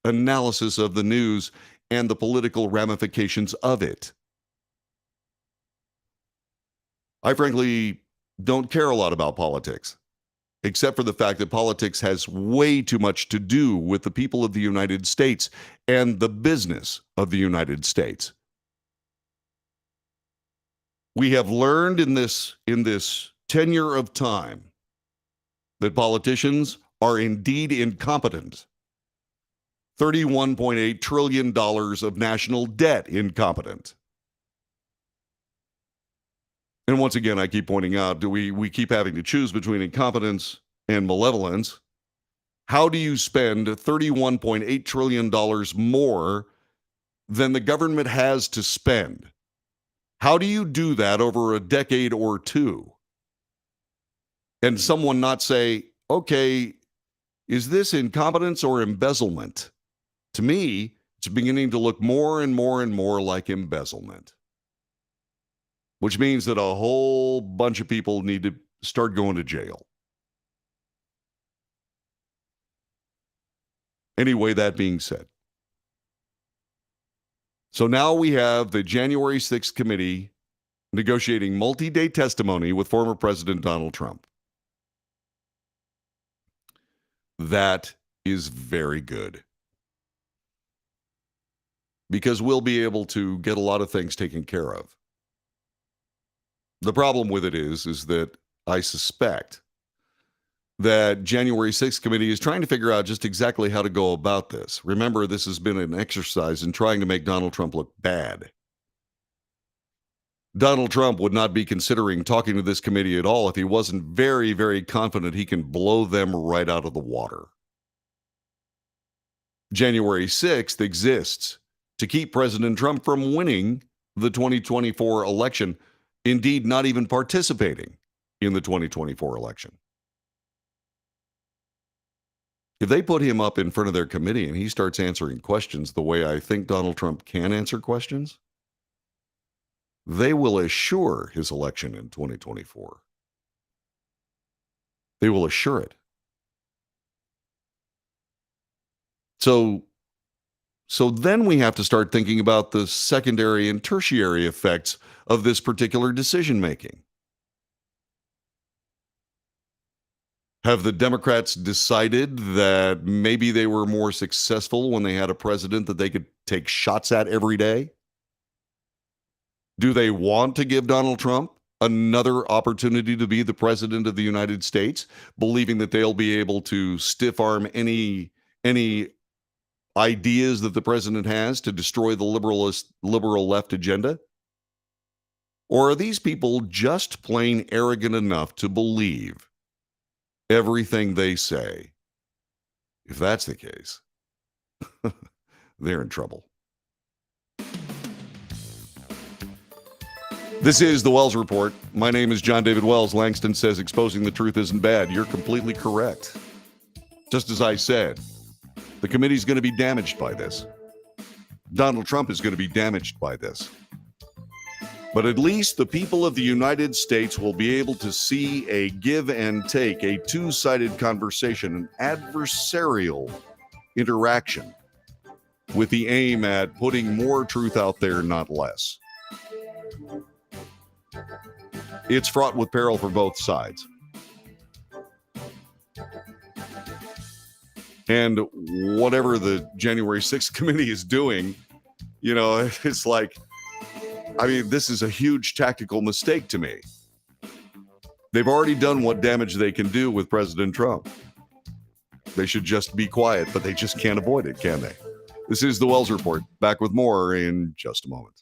analysis of the news and the political ramifications of it. I frankly don't care a lot about politics, except for the fact that politics has way too much to do with the people of the United States and the business of the United States. We have learned in this tenure of time that politicians are indeed incompetent. $31.8 trillion of national debt incompetent. And once again, I keep pointing out, we keep having to choose between incompetence and malevolence. How do you spend $31.8 trillion more than the government has to spend? How do you do that over a decade or two? And someone not say, okay, is this incompetence or embezzlement? To me, it's beginning to look more and more and more like embezzlement, which means that a whole bunch of people need to start going to jail. Anyway, that being said, so now we have the January 6th committee negotiating multi-day testimony with former President Donald Trump. That is very good, because we'll be able to get a lot of things taken care of. The problem with it is that I suspect that January 6th committee is trying to figure out just exactly how to go about this. Remember, this has been an exercise in trying to make Donald Trump look bad. Donald Trump would not be considering talking to this committee at all if he wasn't very, very confident he can blow them right out of the water. January 6th exists to keep President Trump from winning the 2024 election, indeed not even participating in the 2024 election. If they put him up in front of their committee and he starts answering questions the way I think Donald Trump can answer questions, they will assure his election in 2024. They will assure it. So then we have to start thinking about the secondary and tertiary effects of this particular decision making. Have the Democrats decided that maybe they were more successful when they had a president that they could take shots at every day? Do they want to give Donald Trump another opportunity to be the president of the United States, believing that they'll be able to stiff arm any ideas that the president has to destroy the liberal left agenda? Or are these people just plain arrogant enough to believe everything they say? If that's the case, they're in trouble. This is the Wells Report. My name is John David Wells. Langston says exposing the truth isn't bad. You're completely correct. Just as I said, the committee's going to be damaged by this. Donald Trump is going to be damaged by this. But at least the people of the United States will be able to see a give and take, a two-sided conversation, an adversarial interaction with the aim at putting more truth out there, not less. It's fraught with peril for both sides. And whatever the January 6th committee is doing, it's like, this is a huge tactical mistake to me. They've already done what damage they can do with President Trump. They should just be quiet, but they just can't avoid it, can they? This is the Wells Report. Back with more in just a moment.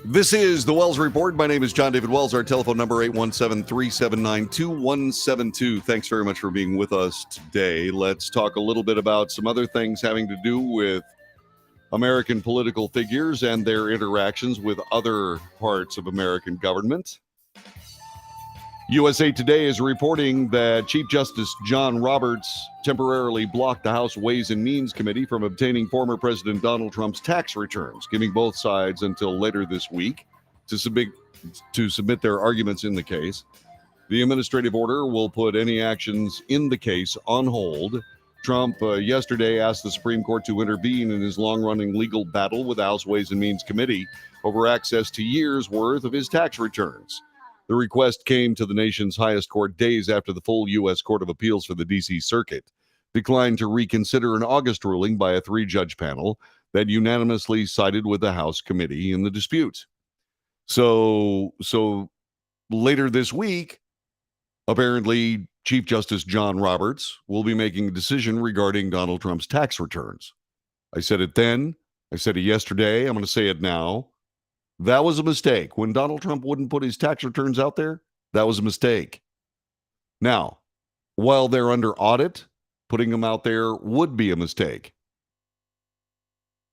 This is the Wells Report. My name is John David Wells. Our telephone number 817-379-2172. Thanks very much for being with us today. Let's talk a little bit about some other things having to do with American political figures and their interactions with other parts of American government. USA Today is reporting that Chief Justice John Roberts temporarily blocked the House Ways and Means Committee from obtaining former President Donald Trump's tax returns, giving both sides until later this week to submit their arguments in the case. The administrative order will put any actions in the case on hold. Trump yesterday asked the Supreme Court to intervene in his long-running legal battle with the House Ways and Means Committee over access to years' worth of his tax returns. The request came to the nation's highest court days after the full U.S. Court of Appeals for the D.C. Circuit declined to reconsider an August ruling by a three-judge panel that unanimously sided with the House committee in the dispute. So later this week, apparently, Chief Justice John Roberts will be making a decision regarding Donald Trump's tax returns. I said it then. I said it yesterday. I'm going to say it now. That was a mistake. When Donald Trump wouldn't put his tax returns out there, that was a mistake. Now, while they're under audit, putting them out there would be a mistake.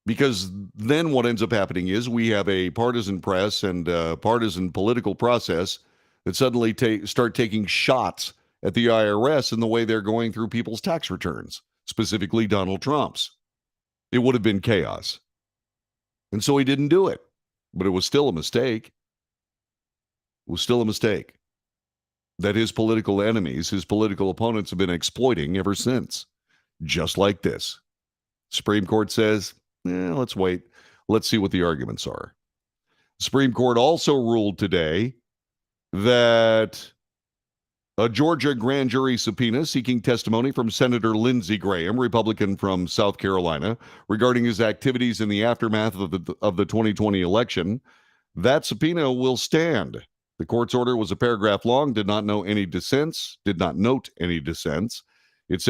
Because then what ends up happening is we have a partisan press and a partisan political process that suddenly start taking shots at the IRS in the way they're going through people's tax returns, specifically Donald Trump's. It would have been chaos. And so he didn't do it. But it was still a mistake. It was still a mistake that his political enemies, his political opponents have been exploiting ever since. Just like this. Supreme Court says, let's wait. Let's see what the arguments are. Supreme Court also ruled today that a Georgia grand jury subpoena seeking testimony from Senator Lindsey Graham, Republican from South Carolina, regarding his activities in the aftermath of the 2020 election, that subpoena will stand. The court's order was a paragraph long, did not note any dissents. It said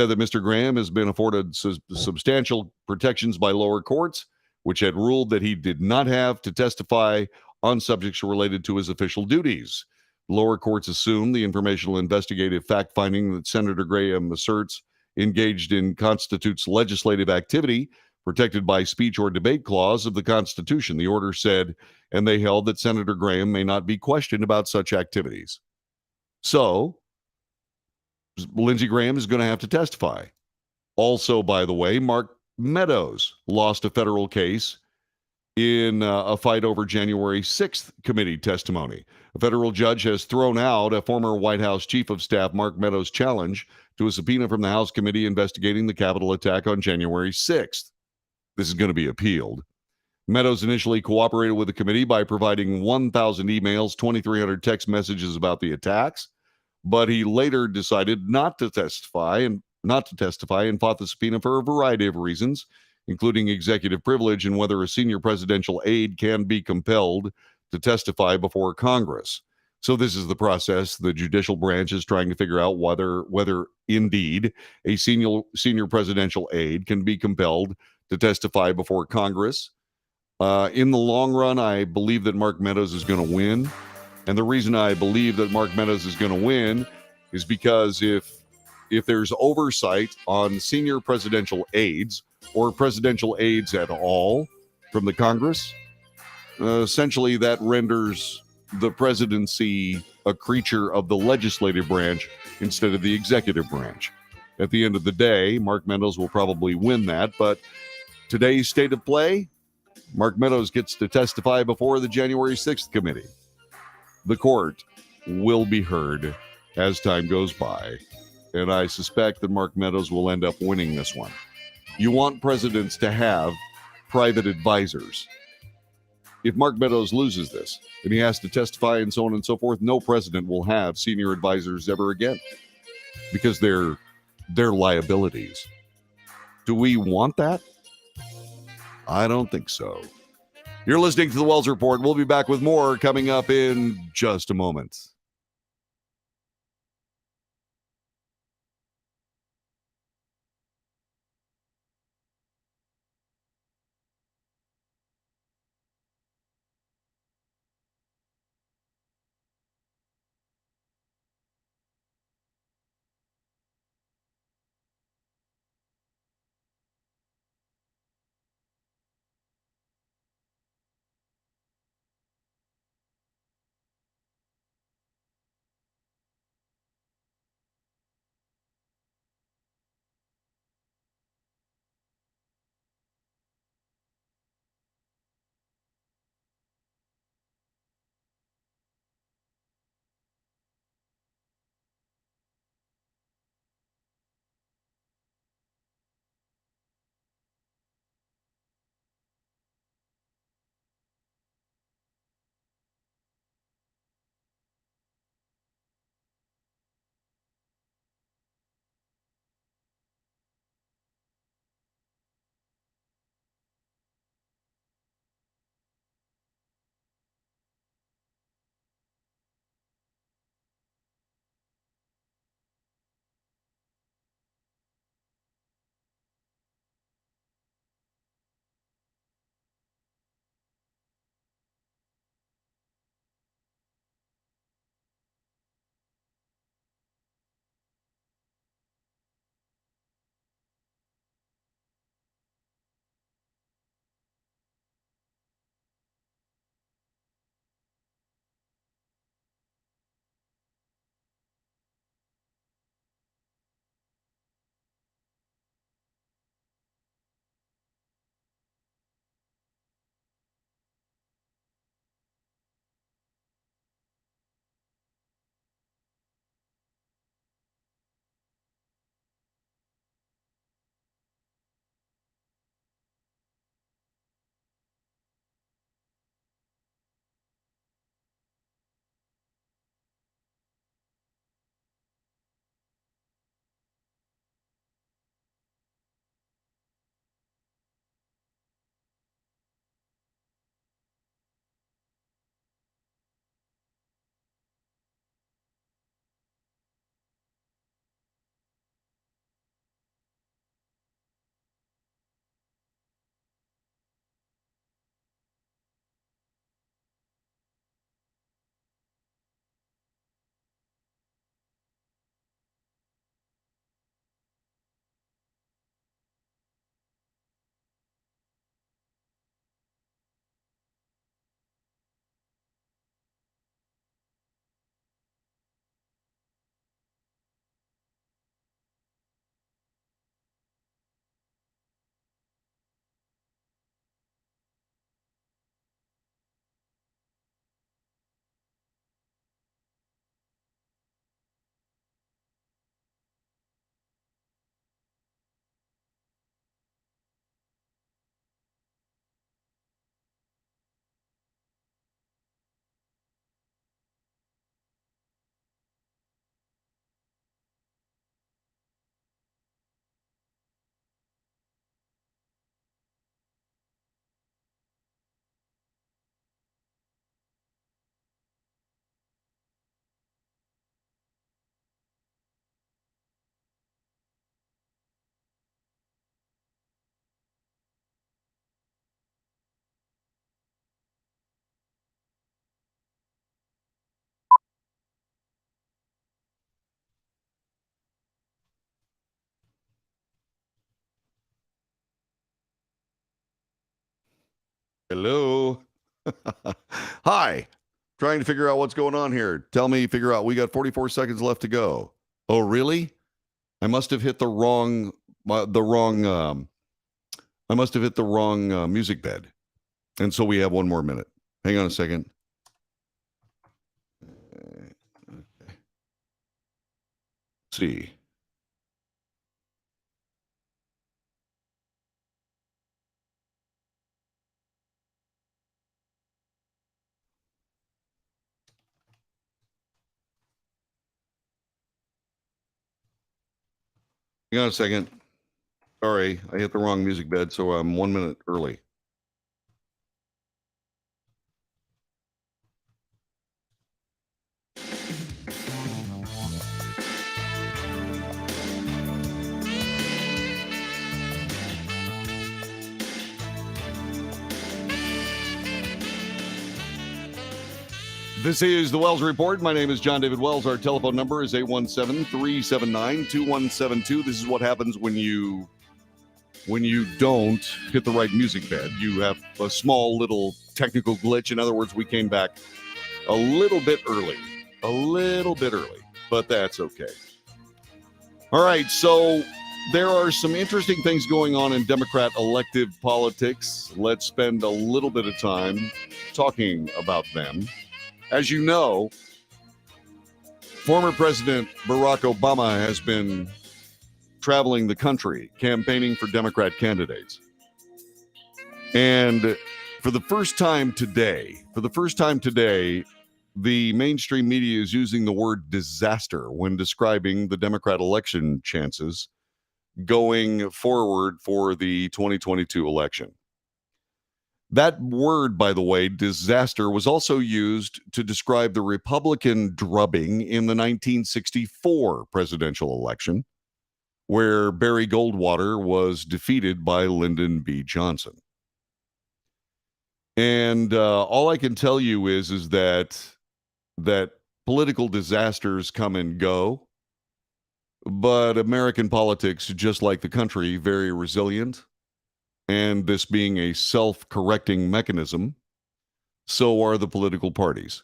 that Mr. Graham has been afforded substantial protections by lower courts, which had ruled that he did not have to testify on subjects related to his official duties. Lower courts assume the informational investigative fact-finding that Senator Graham asserts engaged in constitutes legislative activity protected by speech or debate clause of the Constitution. The order said, and they held that Senator Graham may not be questioned about such activities. So, Lindsey Graham is going to have to testify. Also, by the way, Mark Meadows lost a federal case in a fight over January 6th committee testimony. A federal judge has thrown out a former White House Chief of Staff Mark Meadows' challenge to a subpoena from the House committee investigating the Capitol attack on January 6th. This is going to be appealed. Meadows initially cooperated with the committee by providing 1,000 emails, 2,300 text messages about the attacks, but he later decided not to testify and fought the subpoena for a variety of reasons, including executive privilege and whether a senior presidential aide can be compelled to testify before Congress. So this is the process. The judicial branch is trying to figure out whether indeed a senior presidential aide can be compelled to testify before Congress. In the long run, I believe that Mark Meadows is going to win. And the reason I believe that Mark Meadows is going to win is because if there's oversight on senior presidential aides or presidential aides at all from the Congress, essentially that renders the presidency a creature of the legislative branch instead of the executive branch. At the end of the day, Mark Meadows will probably win that, but today's state of play, Mark Meadows gets to testify before the January 6th committee. The court will be heard as time goes by, and I suspect that Mark Meadows will end up winning this one. You want presidents to have private advisors. If Mark Meadows loses this and he has to testify and so on and so forth, no president will have senior advisors ever again because they're liabilities. Do we want that? I don't think so. You're listening to the Wells Report. We'll be back with more coming up in just a moment. Hello. Hi. Trying to figure out what's going on here. Figure out. We got 44 seconds left to go. Oh, really? I must have hit the wrong music bed. And so we have one more minute. Hang on a second. Okay. See. Hang on a second. Sorry, I hit the wrong music bed, so I'm 1 minute early. This is the Wells Report. My name is John David Wells. Our telephone number is 817-379-2172. This is what happens when you don't hit the right music bed. You have a small little technical glitch. In other words, we came back a little bit early, but that's okay. All right, so there are some interesting things going on in Democrat elective politics. Let's spend a little bit of time talking about them. As you know, former President Barack Obama has been traveling the country campaigning for Democrat candidates. And for the first time today, the mainstream media is using the word disaster when describing the Democrat election chances going forward for the 2022 election. That word, by the way, disaster, was also used to describe the Republican drubbing in the 1964 presidential election, where Barry Goldwater was defeated by Lyndon B. Johnson. And all I can tell you is that political disasters come and go, but American politics, just like the country, very resilient. And this being a self-correcting mechanism, so are the political parties.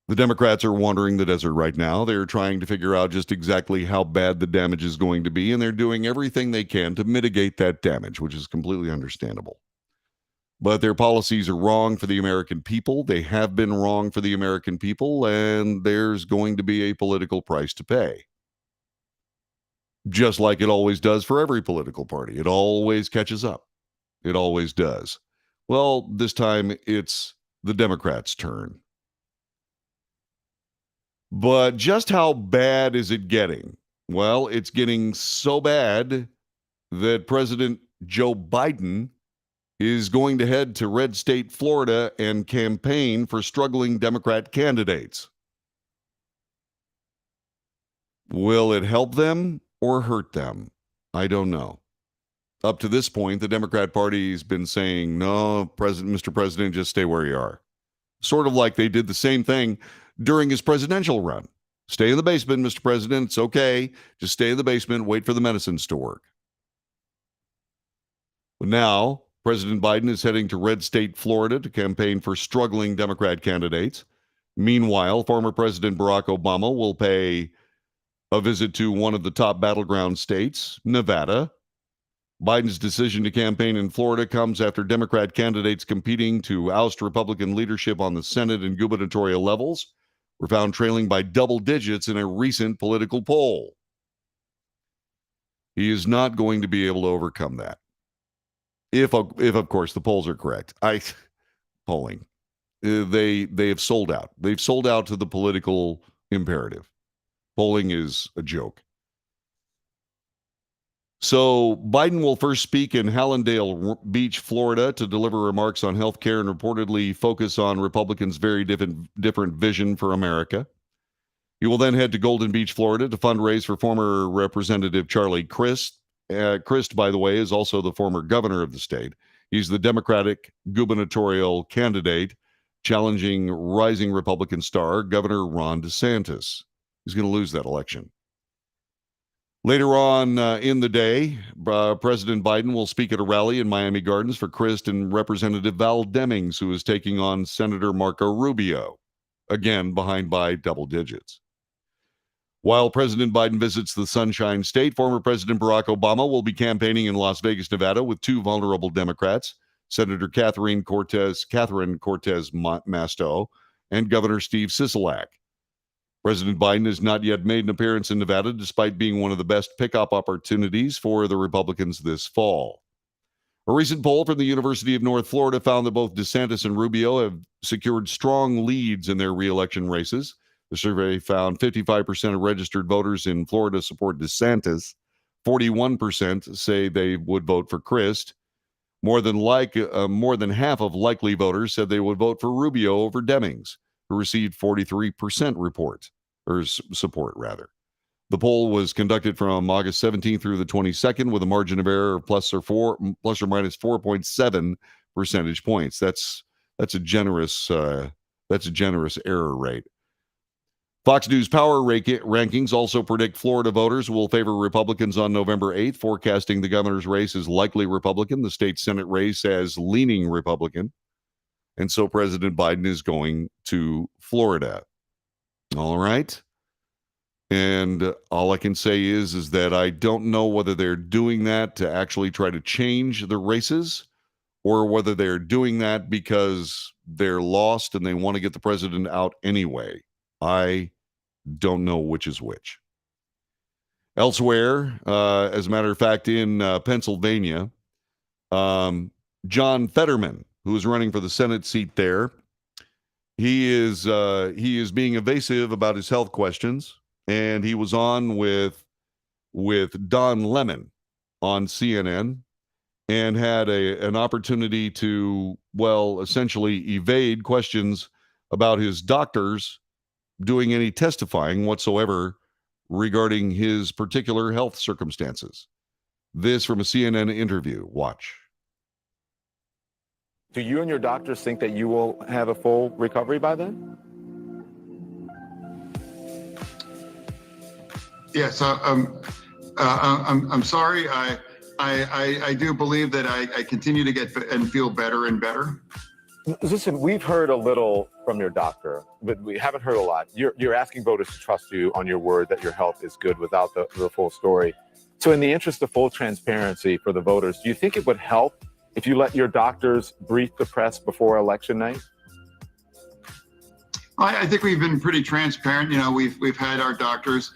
The Democrats are wandering the desert right now. They're trying to figure out just exactly how bad the damage is going to be, and they're doing everything they can to mitigate that damage, which is completely understandable. But their policies are wrong for the American people. They have been wrong for the American people, and there's going to be a political price to pay. Just like it always does for every political party. It always catches up. It always does. Well, this time it's the Democrats' turn. But just how bad is it getting? Well, it's getting so bad that President Joe Biden is going to head to red state Florida and campaign for struggling Democrat candidates. Will it help them or hurt them? I don't know. Up to this point, the Democrat Party has been saying, no, Mr. President, just stay where you are. Sort of like they did the same thing during his presidential run. Stay in the basement, Mr. President. It's okay. Just stay in the basement. Wait for the medicines to work. But now, President Biden is heading to red state Florida to campaign for struggling Democrat candidates. Meanwhile, former President Barack Obama will pay a visit to one of the top battleground states, Nevada. Biden's decision to campaign in Florida comes after Democrat candidates competing to oust Republican leadership on the Senate and gubernatorial levels were found trailing by double digits in a recent political poll. He is not going to be able to overcome that. If of course, the polls are correct. Polling. They have sold out. They've sold out to the political imperative. Polling is a joke. So Biden will first speak in Hallandale Beach, Florida, to deliver remarks on health care and reportedly focus on Republicans' very different vision for America. He will then head to Golden Beach, Florida, to fundraise for former Representative Charlie Crist. Crist, by the way, is also the former governor of the state. He's the Democratic gubernatorial candidate challenging rising Republican star Governor Ron DeSantis. He's going to lose that election. Later on in the day, President Biden will speak at a rally in Miami Gardens for Crist and Representative Val Demings, who is taking on Senator Marco Rubio, again behind by double digits. While President Biden visits the Sunshine State, former President Barack Obama will be campaigning in Las Vegas, Nevada, with two vulnerable Democrats, Senator Catherine Cortez Masto and Governor Steve Sisolak. President Biden has not yet made an appearance in Nevada, despite being one of the best pickup opportunities for the Republicans this fall. A recent poll from the University of North Florida found that both DeSantis and Rubio have secured strong leads in their re-election races. The survey found 55% of registered voters in Florida support DeSantis. 41% say they would vote for Crist. More than half of likely voters said they would vote for Rubio over Demings, who received 43% support. The poll was conducted from August 17th through the 22nd with a margin of error of plus or minus 4.7 percentage points. That's a generous error rate. Fox News Power rankings also predict Florida voters will favor Republicans on November 8th, forecasting the governor's race as likely Republican, the state Senate race as leaning Republican. And so President Biden is going to Florida. All right. And all I can say is that I don't know whether they're doing that to actually try to change the races or whether they're doing that because they're lost and they want to get the president out anyway. I don't know which is which. Elsewhere, as a matter of fact, in Pennsylvania, John Fetterman, who is running for the Senate seat there, he is being evasive about his health questions, and he was on with Don Lemon on CNN and had an opportunity to, essentially evade questions about his doctors doing any testifying whatsoever regarding his particular health circumstances. This from a CNN interview. Watch. Do you and your doctors think that you will have a full recovery by then? Yes, I'm sorry. I do believe that I continue to get and feel better and better. Listen, we've heard a little from your doctor, but we haven't heard a lot. You're asking voters to trust you on your word that your health is good without the full story. So in the interest of full transparency for the voters, do you think it would help if you let your doctors brief the press before election night? I think we've been pretty transparent. You know, we've had our doctors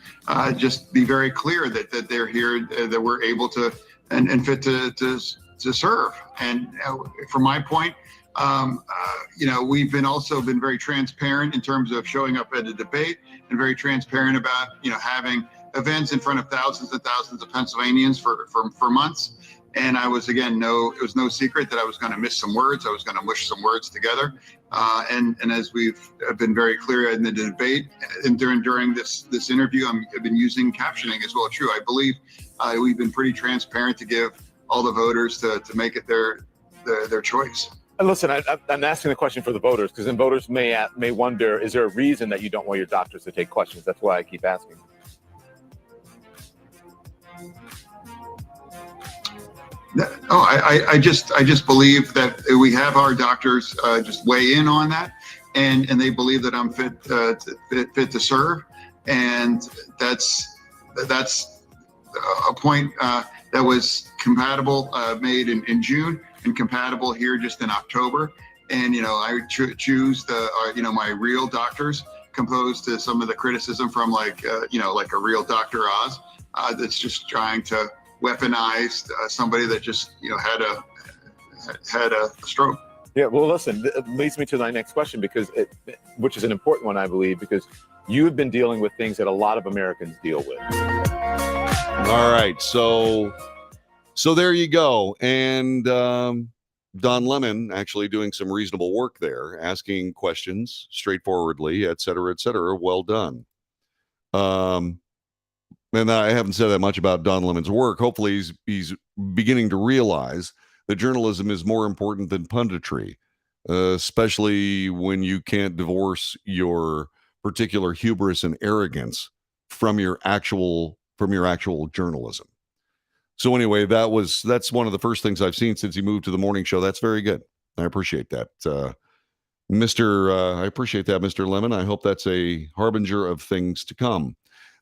just be very clear that they're here, that we're able to and fit to serve. And from my point, we've also been very transparent in terms of showing up at a debate and very transparent about, having events in front of thousands and thousands of Pennsylvanians for months. And I was, it was no secret that I was going to miss some words. I was going to mush some words together. And as we've been very clear in the debate and during this interview, I've been using captioning as well. True. I believe we've been pretty transparent to give all the voters to make it their choice. And listen, I'm asking the question for the voters because then voters may wonder, is there a reason that you don't want your doctors to take questions? That's why I keep asking. I just believe that we have our doctors just weigh in on that, and they believe that I'm fit to serve, and that's a point that was compatible made in June and compatible here just in October. And I choose my real doctors, composed to some of the criticism from like a real Dr. Oz that's just trying to weaponized somebody that just had a stroke. Yeah, well, listen, it leads me to my next question which is an important one, I believe, because you have been dealing with things that a lot of Americans deal with. All right, so there you go, and Don Lemon actually doing some reasonable work there, asking questions straightforwardly, et cetera, et cetera. Well done. And I haven't said that much about Don Lemon's work. Hopefully he's beginning to realize that journalism is more important than punditry, especially when you can't divorce your particular hubris and arrogance from your actual actual journalism. So anyway, that's one of the first things I've seen since he moved to the morning show. That's very good. I appreciate that. I appreciate that, Mr. Lemon. I hope that's a harbinger of things to come.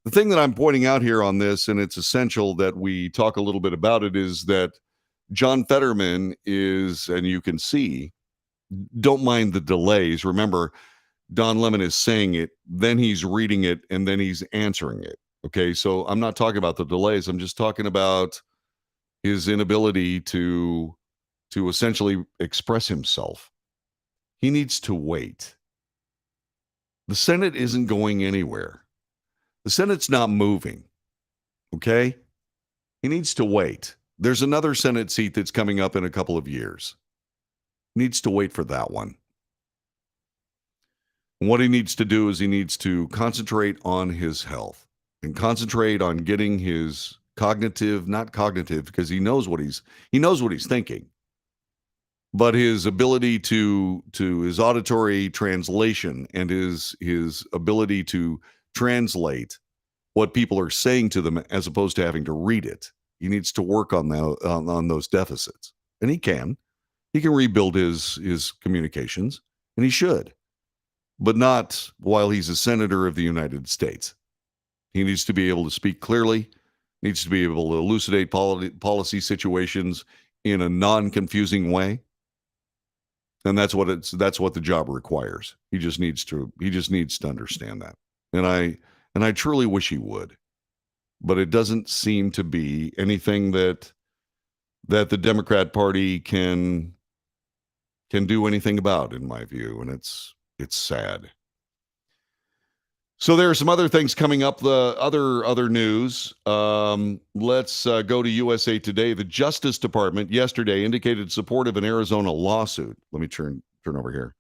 The thing that I'm pointing out here on this, and it's essential that we talk a little bit about it, is that John Fetterman is, and you can see, don't mind the delays. Remember, Don Lemon is saying it, then he's reading it, and then he's answering it. Okay, so I'm not talking about the delays. I'm just talking about his inability to essentially express himself. He needs to wait. The Senate isn't going anywhere. The Senate's not moving. Okay? He needs to wait. There's another Senate seat that's coming up in a couple of years. He needs to wait for that one. And what he needs to do is he needs to concentrate on his health and concentrate on getting his not cognitive, because he knows what he's thinking, but his ability to his auditory translation and his ability to translate what people are saying to them as opposed to having to read it. He needs to work on those deficits, and he can rebuild his communications, and he should, but not while he's a senator of the United States. He needs to be able to speak clearly, needs to be able to elucidate policy situations in a non-confusing way. And that's what the job requires. He just needs to understand that. And I truly wish he would. But it doesn't seem to be anything that the Democrat Party can do anything about, in my view, and it's sad. So there are some other things coming up. The other news. Let's go to USA Today. The Justice Department yesterday indicated support of an Arizona lawsuit. Let me turn over here.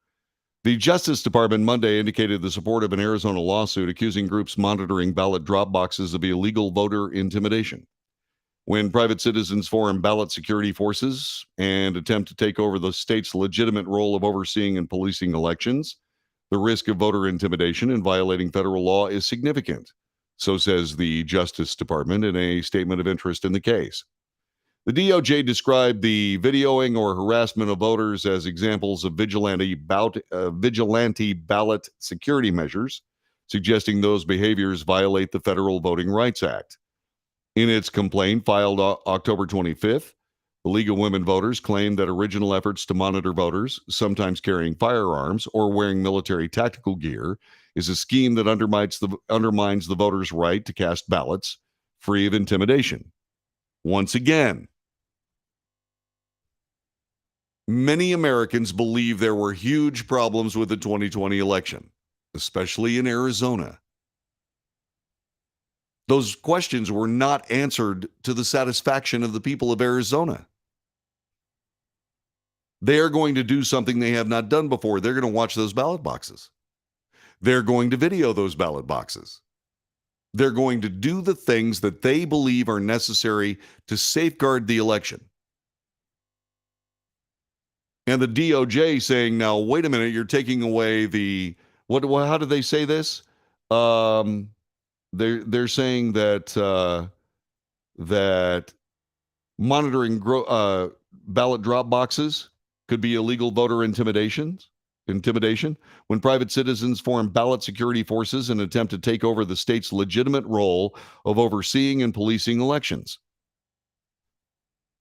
The Justice Department Monday indicated the support of an Arizona lawsuit accusing groups monitoring ballot drop boxes of illegal voter intimidation. When private citizens form ballot security forces and attempt to take over the state's legitimate role of overseeing and policing elections, the risk of voter intimidation and violating federal law is significant, so says the Justice Department in a statement of interest in the case. The DOJ described the videoing or harassment of voters as examples of vigilante ballot security measures, suggesting those behaviors violate the Federal Voting Rights Act. In its complaint filed October 25th, the League of Women Voters claimed that original efforts to monitor voters, sometimes carrying firearms or wearing military tactical gear, is a scheme that undermines the voters' right to cast ballots free of intimidation. Once again, many Americans believe there were huge problems with the 2020 election, especially in Arizona. Those questions were not answered to the satisfaction of the people of Arizona. They are going to do something they have not done before. They're going to watch those ballot boxes. They're going to video those ballot boxes. They're going to do the things that they believe are necessary to safeguard the election. And the DOJ saying, now, wait a minute, you're taking away the, how do they say this? They're saying that that monitoring ballot drop boxes could be illegal voter intimidation when private citizens form ballot security forces and attempt to take over the state's legitimate role of overseeing and policing elections.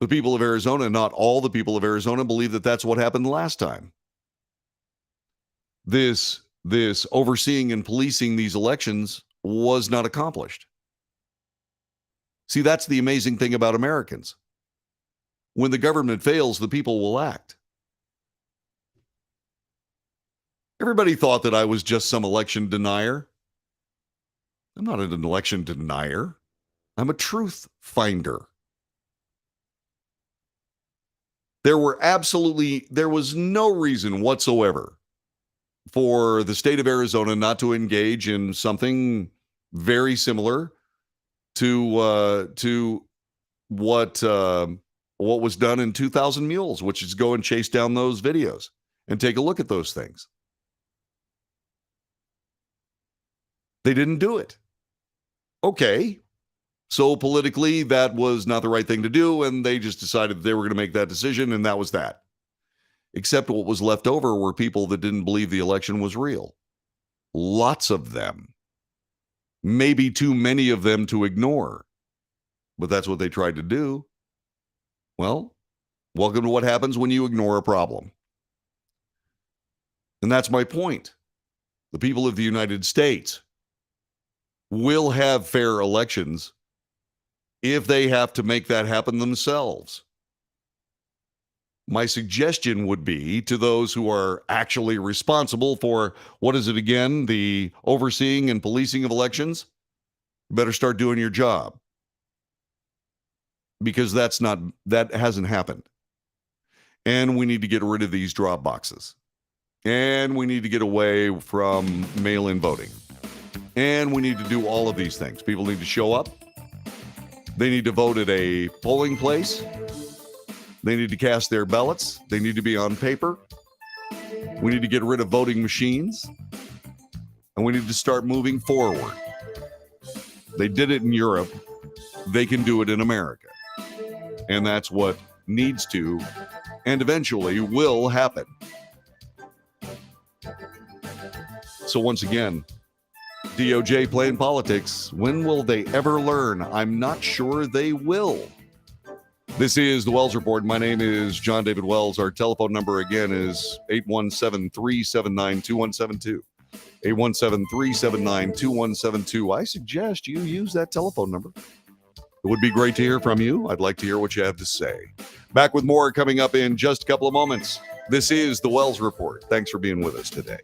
The people of Arizona, not all the people of Arizona, believe that that's what happened last time. This overseeing and policing these elections was not accomplished. See, that's the amazing thing about Americans. When the government fails, the people will act. Everybody thought that I was just some election denier. I'm not an election denier. I'm a truth finder. There was no reason whatsoever for the state of Arizona not to engage in something very similar to what was done in 2000 Mules, which is go and chase down those videos and take a look at those things. They didn't do it. Okay, So politically, that was not the right thing to do, and they just decided they were going to make that decision, and that was that. Except what was left over were people that didn't believe the election was real. Lots of them. Maybe too many of them to ignore. But that's what they tried to do. Well, welcome to what happens when you ignore a problem. And that's my point. The people of the United States will have fair elections if they have to make that happen themselves. My suggestion would be to those who are actually responsible for, what is it again, the overseeing and policing of elections, you better start doing your job. Because that hasn't happened. And we need to get rid of these drop boxes. And we need to get away from mail-in voting. And we need to do all of these things. People need to show up. They need to vote at a polling place. They need to cast their ballots. They need to be on paper. We need to get rid of voting machines. And we need to start moving forward. They did it in Europe. They can do it in America. And that's what needs to and eventually will happen. So once again, DOJ playing politics. When will they ever learn? I'm not sure they will. This is the Wells Report. My name is John David Wells. Our telephone number again is 817-379-2172. 817-379-2172. I suggest you use that telephone number. It would be great to hear from you. I'd like to hear what you have to say. Back with more coming up in just a couple of moments. This is the Wells Report. Thanks for being with us today.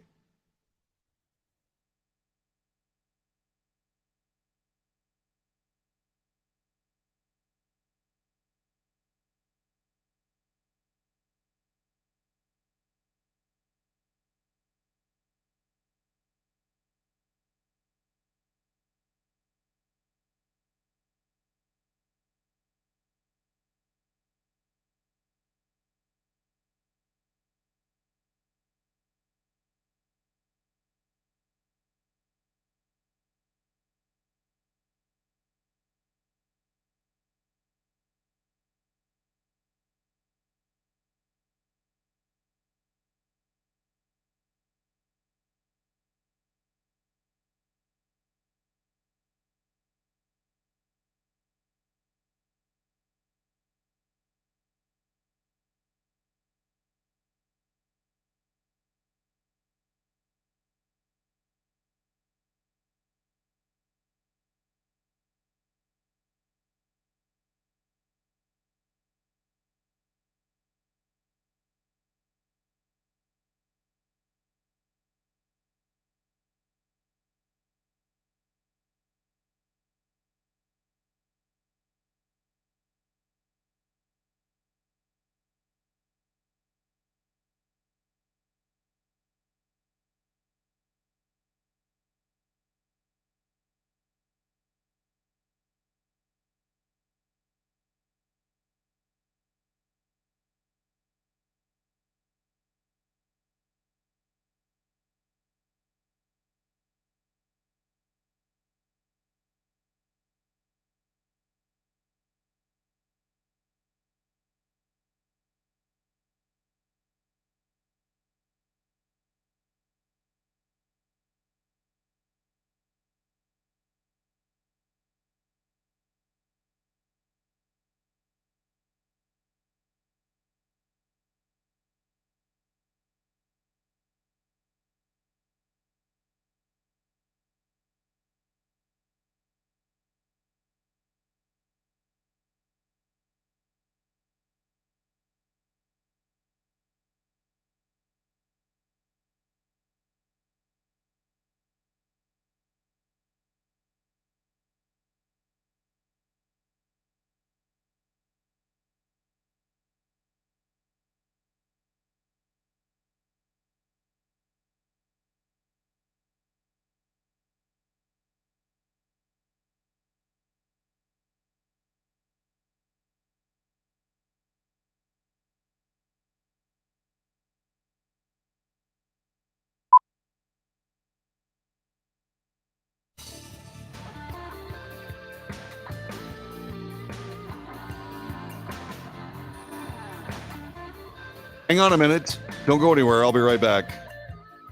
Hang on a minute. Don't go anywhere. I'll be right back.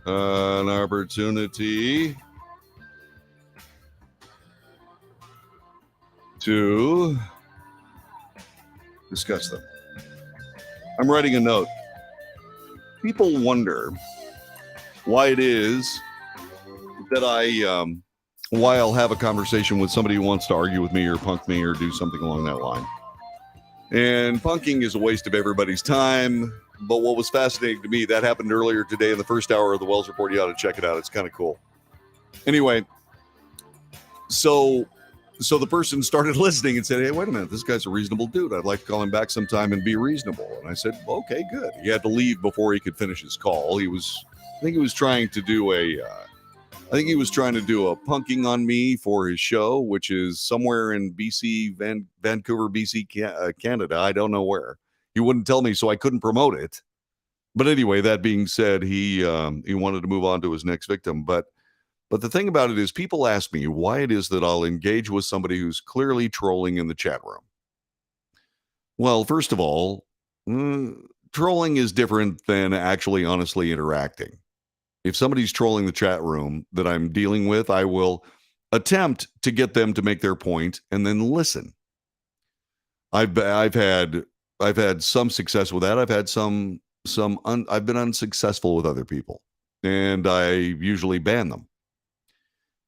An opportunity to discuss them. I'm writing a note. People wonder why it is that why I'll have a conversation with somebody who wants to argue with me or punk me or do something along that line. And punking is a waste of everybody's time. But what was fascinating to me, that happened earlier today in the first hour of the Wells Report. You ought to check it out. It's kind of cool. Anyway, so the person started listening and said, hey, wait a minute, this guy's a reasonable dude. I'd like to call him back sometime and be reasonable. And I said, okay, good. He had to leave before he could finish his call. I think he was trying to do a punking on me for his show, which is somewhere in BC, Vancouver, BC, Canada. I don't know where. He wouldn't tell me, so I couldn't promote it. But anyway, that being said, he wanted to move on to his next victim. But the thing about it is, people ask me why it is that I'll engage with somebody who's clearly trolling in the chat room. Well, first of all, trolling is different than actually honestly interacting. If somebody's trolling the chat room that I'm dealing with, I will attempt to get them to make their point and then listen. I've had some success with that. I've had I've been unsuccessful with other people, and I usually ban them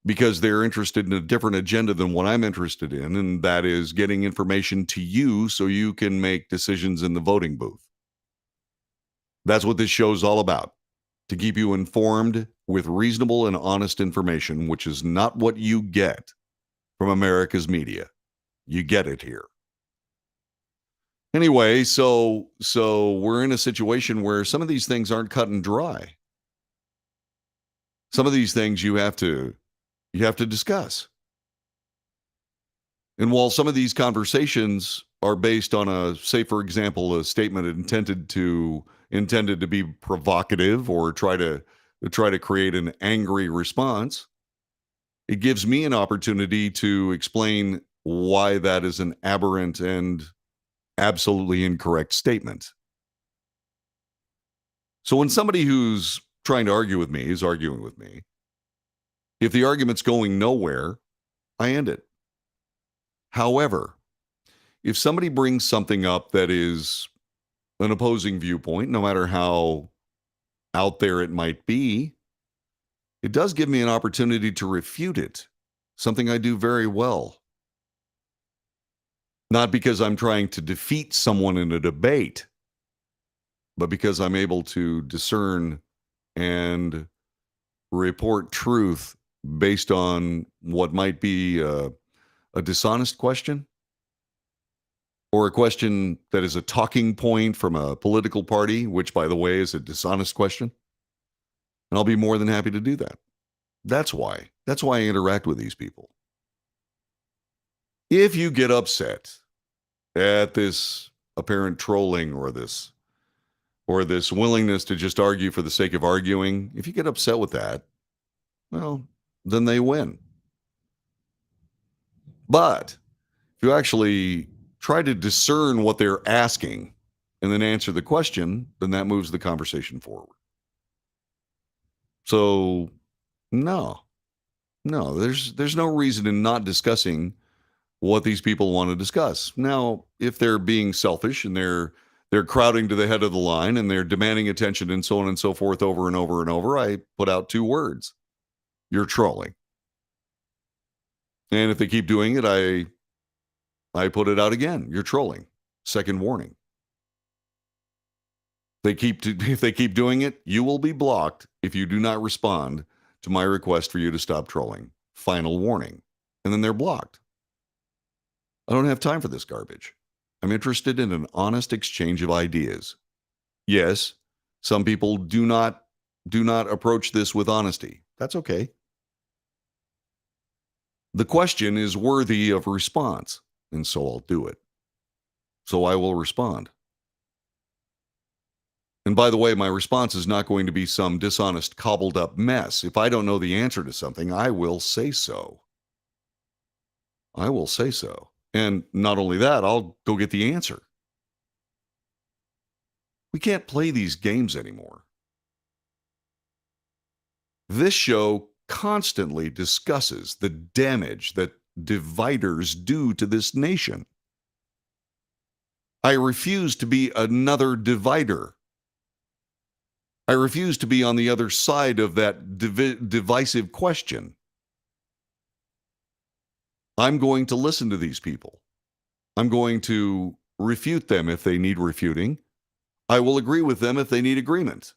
because they're interested in a different agenda than what I'm interested in, and that is getting information to you so you can make decisions in the voting booth. That's what this show is all about, to keep you informed with reasonable and honest information, which is not what you get from America's media. You get it here. Anyway, so we're in a situation where some of these things aren't cut and dry. Some of these things you have to discuss. And while some of these conversations are based on say for example, a statement intended to be provocative or try to create an angry response, it gives me an opportunity to explain why that is an aberrant and absolutely incorrect statement. So when somebody who's trying to argue with me is arguing with me, if the argument's going nowhere, I end it. However, if somebody brings something up that is an opposing viewpoint, no matter how out there it might be, it does give me an opportunity to refute it, something I do very well. Not because I'm trying to defeat someone in a debate, but because I'm able to discern and report truth based on what might be a dishonest question or a question that is a talking point from a political party, which, by the way, is a dishonest question. And I'll be more than happy to do that. That's why I interact with these people. If you get upset at this apparent trolling or this willingness to just argue for the sake of arguing, if you get upset with that, well, then they win. But if you actually try to discern what they're asking and then answer the question, then that moves the conversation forward. So no, there's no reason in not discussing what these people want to discuss. Now, if they're being selfish and they're crowding to the head of the line and they're demanding attention and so on and so forth over and over and over, I put out 2 words. You're trolling. And if they keep doing it, I put it out again. You're trolling. Second warning. If they keep doing it, you will be blocked if you do not respond to my request for you to stop trolling. Final warning. And then they're blocked. I don't have time for this garbage. I'm interested in an honest exchange of ideas. Yes, some people do not approach this with honesty. That's okay. The question is worthy of response, and so I'll do it. So I will respond. And by the way, my response is not going to be some dishonest, cobbled up mess. If I don't know the answer to something, I will say so. I will say so. And not only that, I'll go get the answer. We can't play these games anymore. This show constantly discusses the damage that dividers do to this nation. I refuse to be another divider. I refuse to be on the other side of that divisive question. I'm going to listen to these people. I'm going to refute them if they need refuting. I will agree with them if they need agreement.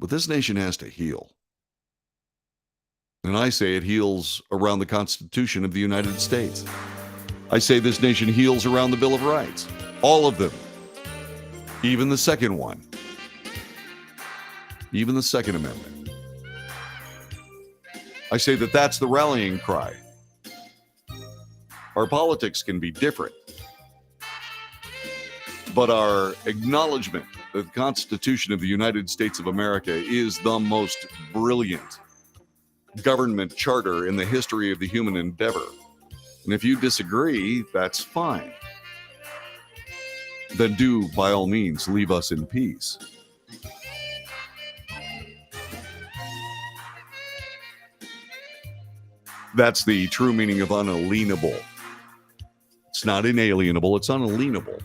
But this nation has to heal. And I say it heals around the Constitution of the United States. I say this nation heals around the Bill of Rights. All of them. Even the second one. Even the Second Amendment. I say that that's the rallying cry. Our politics can be different, but our acknowledgement that the Constitution of the United States of America is the most brilliant government charter in the history of the human endeavor. And if you disagree, that's fine. Then do, by all means, leave us in peace. That's the true meaning of unalienable. It's not inalienable, it's unalienable.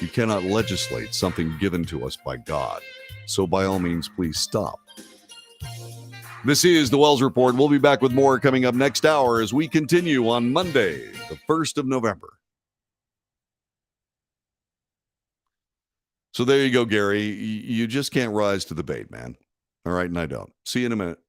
You cannot legislate something given to us by God. So by all means, please stop. This is the Wells Report. We'll be back with more coming up next hour as we continue on Monday, the 1st of November. So there you go, Gary. You just can't rise to the bait, man. All right, and I don't. See you in a minute.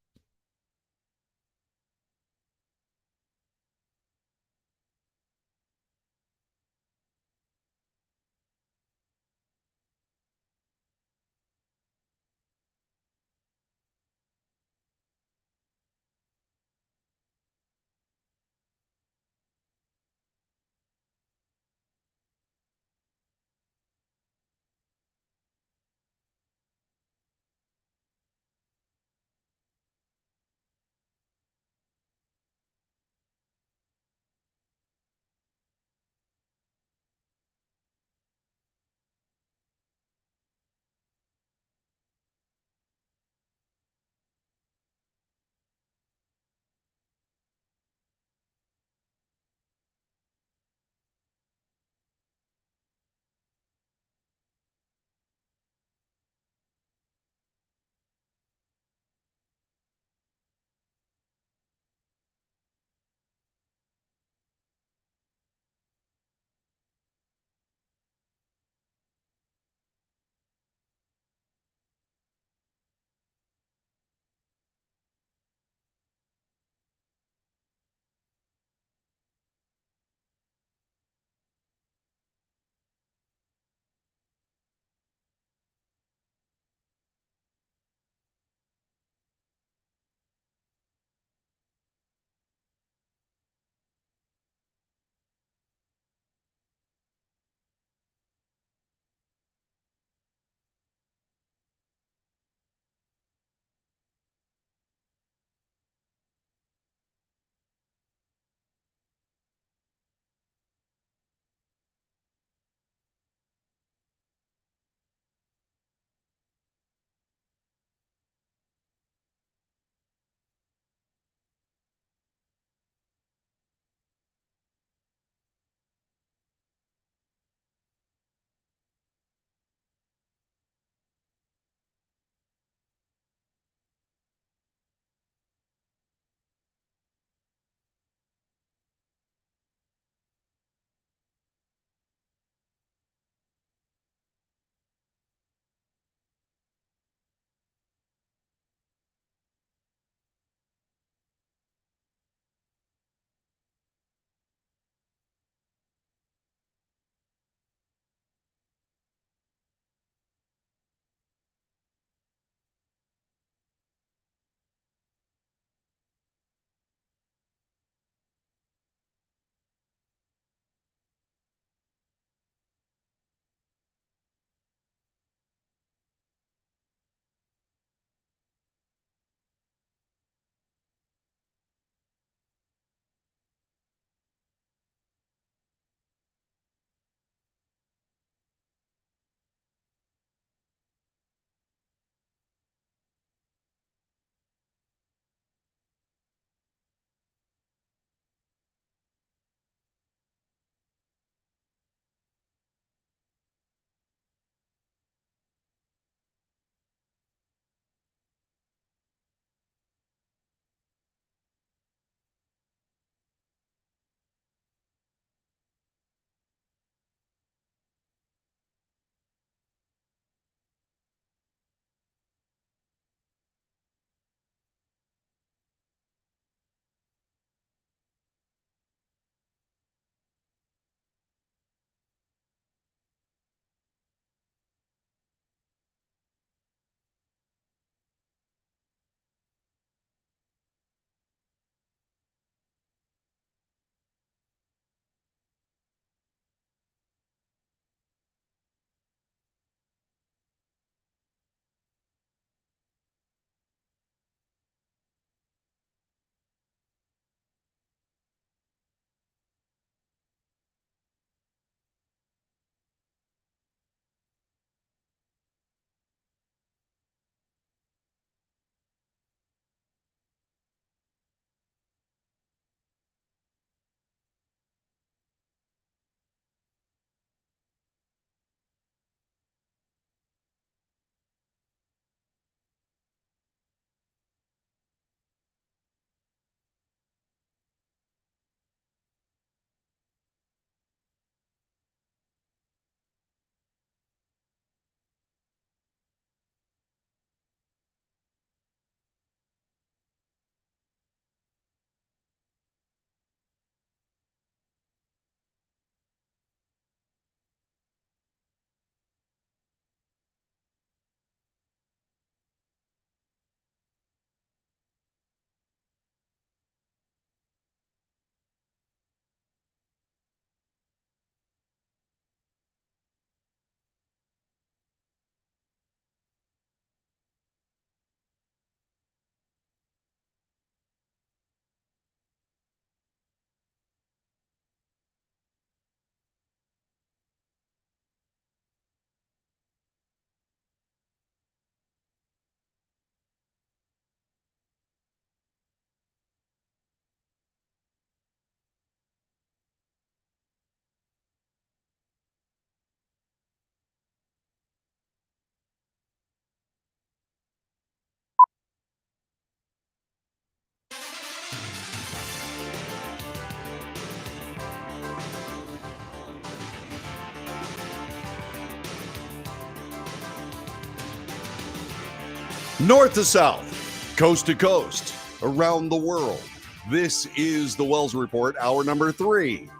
North to south, coast to coast, around the world. This is the Wells Report, hour number 3.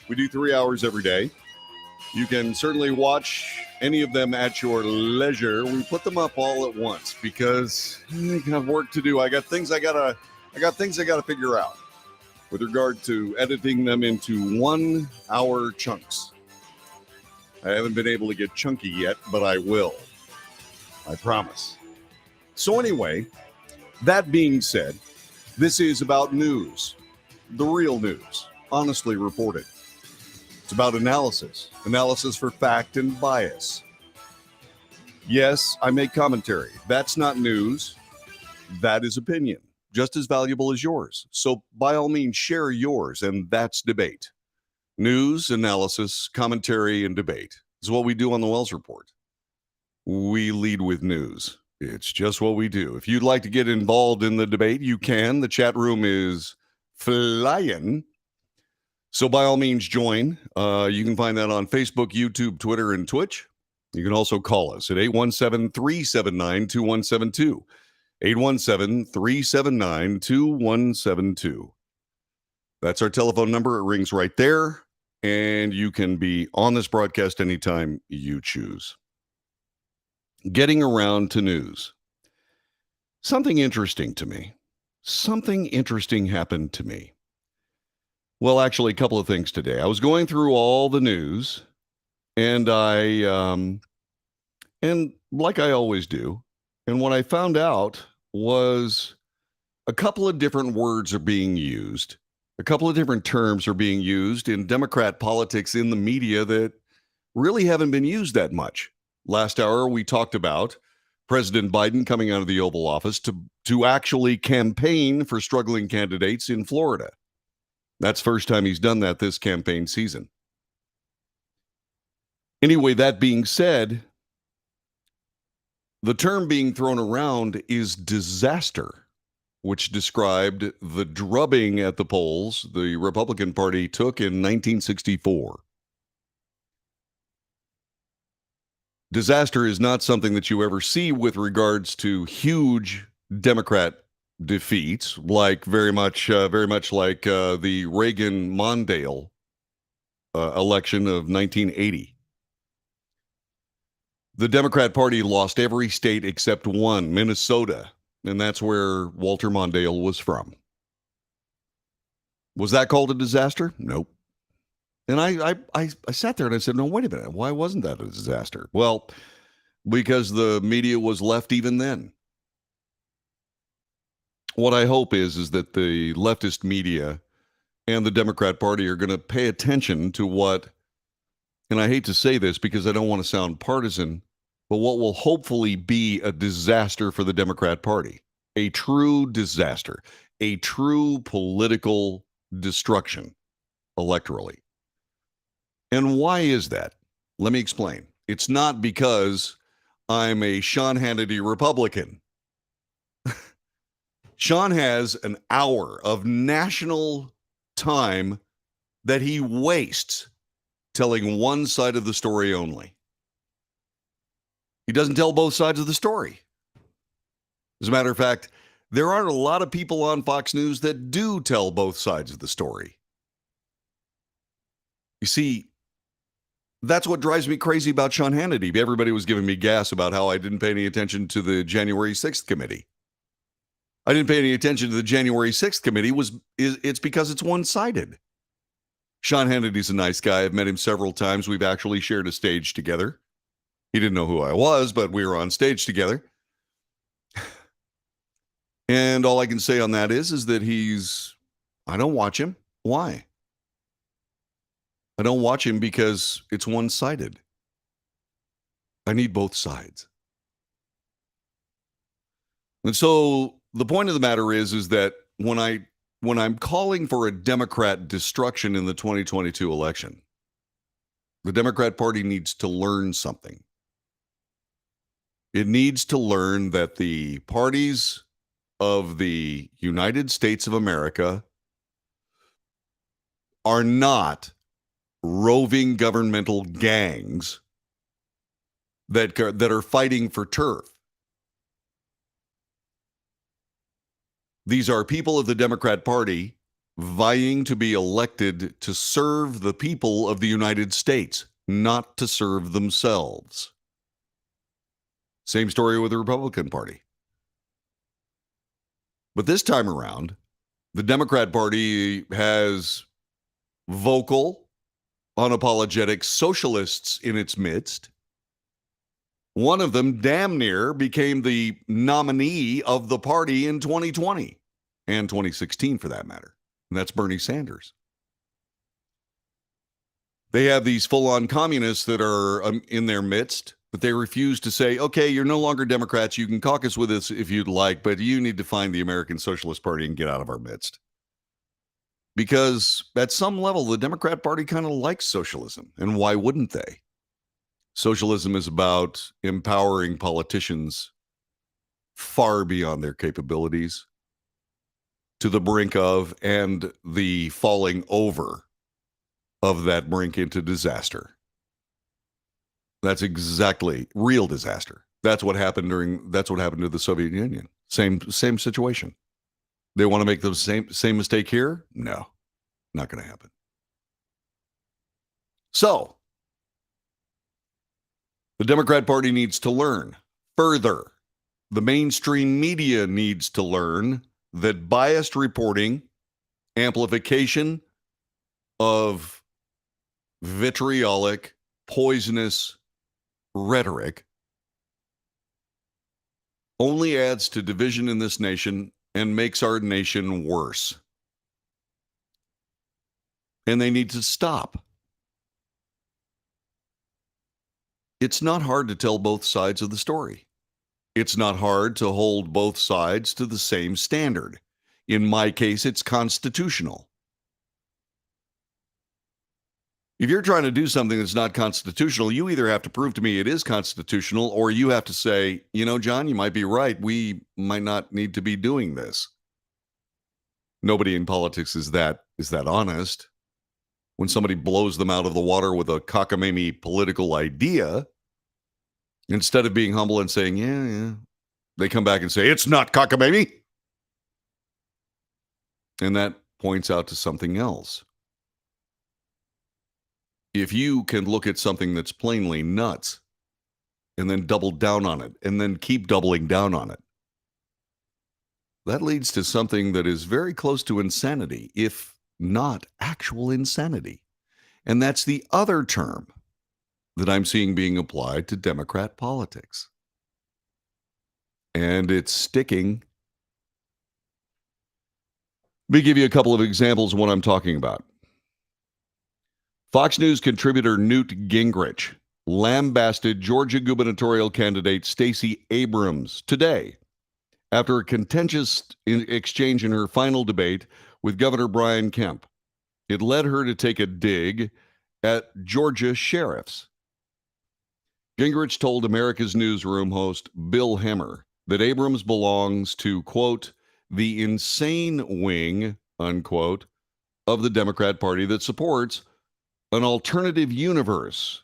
We do 3 hours every day. You can certainly watch any of them at your leisure. We put them up all at once because I have work to do. I got things I gotta figure out with regard to editing them into 1 hour chunks. I haven't been able to get chunky yet, but I will. I promise. So anyway, that being said, this is about news, the real news, honestly reported. It's about analysis for fact and bias. Yes, I make commentary. That's not news. That is opinion, just as valuable as yours. So by all means, share yours, and that's debate. News, analysis, commentary, and debate is what we do on the Wells Report. We lead with news. It's just what we do. If you'd like to get involved in the debate, you can. The chat room is flying. So by all means, join. You can find that on Facebook, YouTube, Twitter, and Twitch. You can also call us at 817-379-2172. 817-379-2172. That's our telephone number. It rings right there. And you can be on this broadcast anytime you choose. Getting around to news. Something interesting to me. Something interesting happened to me. Well, actually, a couple of things today. I was going through all the news, and and like I always do, and what I found out was a couple of different words are being used. A couple of different terms are being used in Democrat politics in the media that really haven't been used that much. Last hour, we talked about President Biden coming out of the Oval Office to actually campaign for struggling candidates in Florida. That's the first time he's done that this campaign season. Anyway, that being said, the term being thrown around is disaster, which described the drubbing at the polls the Republican Party took in 1964. Disaster is not something that you ever see with regards to huge Democrat defeats, like very much like the Reagan-Mondale election of 1980. The Democrat Party lost every state except one, Minnesota, and that's where Walter Mondale was from. Was that called a disaster? Nope. And I sat there and I said, no, wait a minute. Why wasn't that a disaster? Well, because the media was left even then. What I hope is that the leftist media and the Democrat Party are going to pay attention to what, and I hate to say this because I don't want to sound partisan, but what will hopefully be a disaster for the Democrat Party. A true disaster. A true political destruction electorally. And why is that? Let me explain. It's not because I'm a Sean Hannity Republican. Sean has an hour of national time that he wastes telling one side of the story only. He doesn't tell both sides of the story. As a matter of fact, there aren't a lot of people on Fox News that do tell both sides of the story. You see, that's what drives me crazy about Sean Hannity. Everybody was giving me gas about how I didn't pay any attention to the January 6th committee. I didn't pay any attention to the January 6th committee. It's because it's one-sided. Sean Hannity's a nice guy. I've met him several times. We've actually shared a stage together. He didn't know who I was, but we were on stage together. And all I can say on that is that I don't watch him. Why? I don't watch him because it's one-sided. I need both sides. And so the point of the matter is that when I'm calling for a Democrat destruction in the 2022 election, the Democrat Party needs to learn something. It needs to learn that the parties of the United States of America are not roving governmental gangs that are fighting for turf. These are people of the Democrat Party vying to be elected to serve the people of the United States, not to serve themselves. Same story with the Republican Party. But this time around, the Democrat Party has vocal, unapologetic socialists in its midst. One of them damn near became the nominee of the party in 2020 and 2016 for that matter. And that's Bernie Sanders. They have these full-on communists that are in their midst, but they refuse to say, okay, you're no longer Democrats. You can caucus with us if you'd like, but you need to find the American Socialist Party and get out of our midst. Because at some level, the Democrat Party kind of likes socialism. And why wouldn't they? Socialism is about empowering politicians far beyond their capabilities to the brink of and the falling over of that brink into disaster. That's exactly real disaster. That's what happened to the Soviet Union. Same situation. They want to make the same mistake here? No, not going to happen. So, the Democrat Party needs to learn further. The mainstream media needs to learn that biased reporting, amplification of vitriolic, poisonous rhetoric only adds to division in this nation and makes our nation worse. And they need to stop. It's not hard to tell both sides of the story. It's not hard to hold both sides to the same standard. In my case, it's constitutional. If you're trying to do something that's not constitutional, you either have to prove to me it is constitutional, or you have to say, you know, John, you might be right. We might not need to be doing this. Nobody in politics is that honest. When somebody blows them out of the water with a cockamamie political idea, instead of being humble and saying, yeah, they come back and say, it's not cockamamie. And that points out to something else. If you can look at something that's plainly nuts and then double down on it and then keep doubling down on it, that leads to something that is very close to insanity, if not actual insanity. And that's the other term that I'm seeing being applied to Democrat politics. And it's sticking. Let me give you a couple of examples of what I'm talking about. Fox News contributor Newt Gingrich lambasted Georgia gubernatorial candidate Stacey Abrams today after a contentious exchange in her final debate with Governor Brian Kemp. It led her to take a dig at Georgia sheriffs. Gingrich told America's Newsroom host Bill Hemmer that Abrams belongs to, quote, the insane wing, unquote, of the Democrat Party that supports an alternative universe.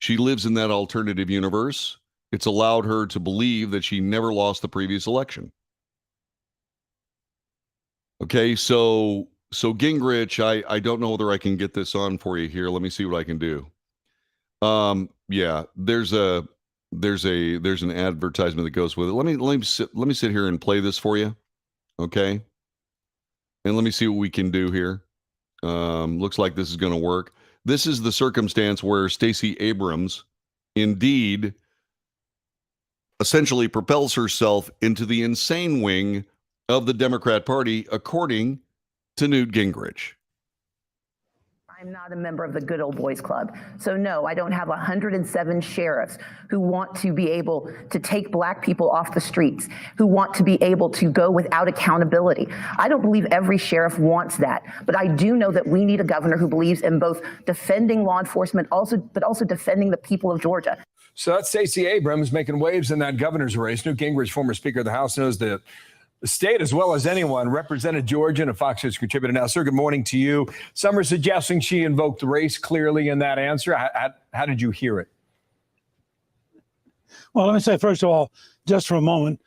She lives in that alternative universe. It's allowed her to believe that she never lost the previous election. Okay, so Gingrich, I don't know whether I can get this on for you here. Let me see what I can do. Yeah, there's an advertisement that goes with it. Let me sit here and play this for you. Okay? And let me see what we can do here. Looks like this is going to work. This is the circumstance where Stacey Abrams indeed essentially propels herself into the insane wing of the Democrat Party, according to Newt Gingrich. I'm not a member of the Good Old Boys Club. So no, I don't have 107 sheriffs who want to be able to take black people off the streets, who want to be able to go without accountability. I don't believe every sheriff wants that, but I do know that we need a governor who believes in both defending law enforcement, but also defending the people of Georgia. So that's Stacey Abrams making waves in that governor's race. Newt Gingrich, former Speaker of the House, knows the state as well as anyone, represented Georgia and a Fox News contributor. Now, sir, good morning to you. Some are suggesting she invoked race clearly in that answer. How did you hear it? Well, let me say, first of all, just for a moment,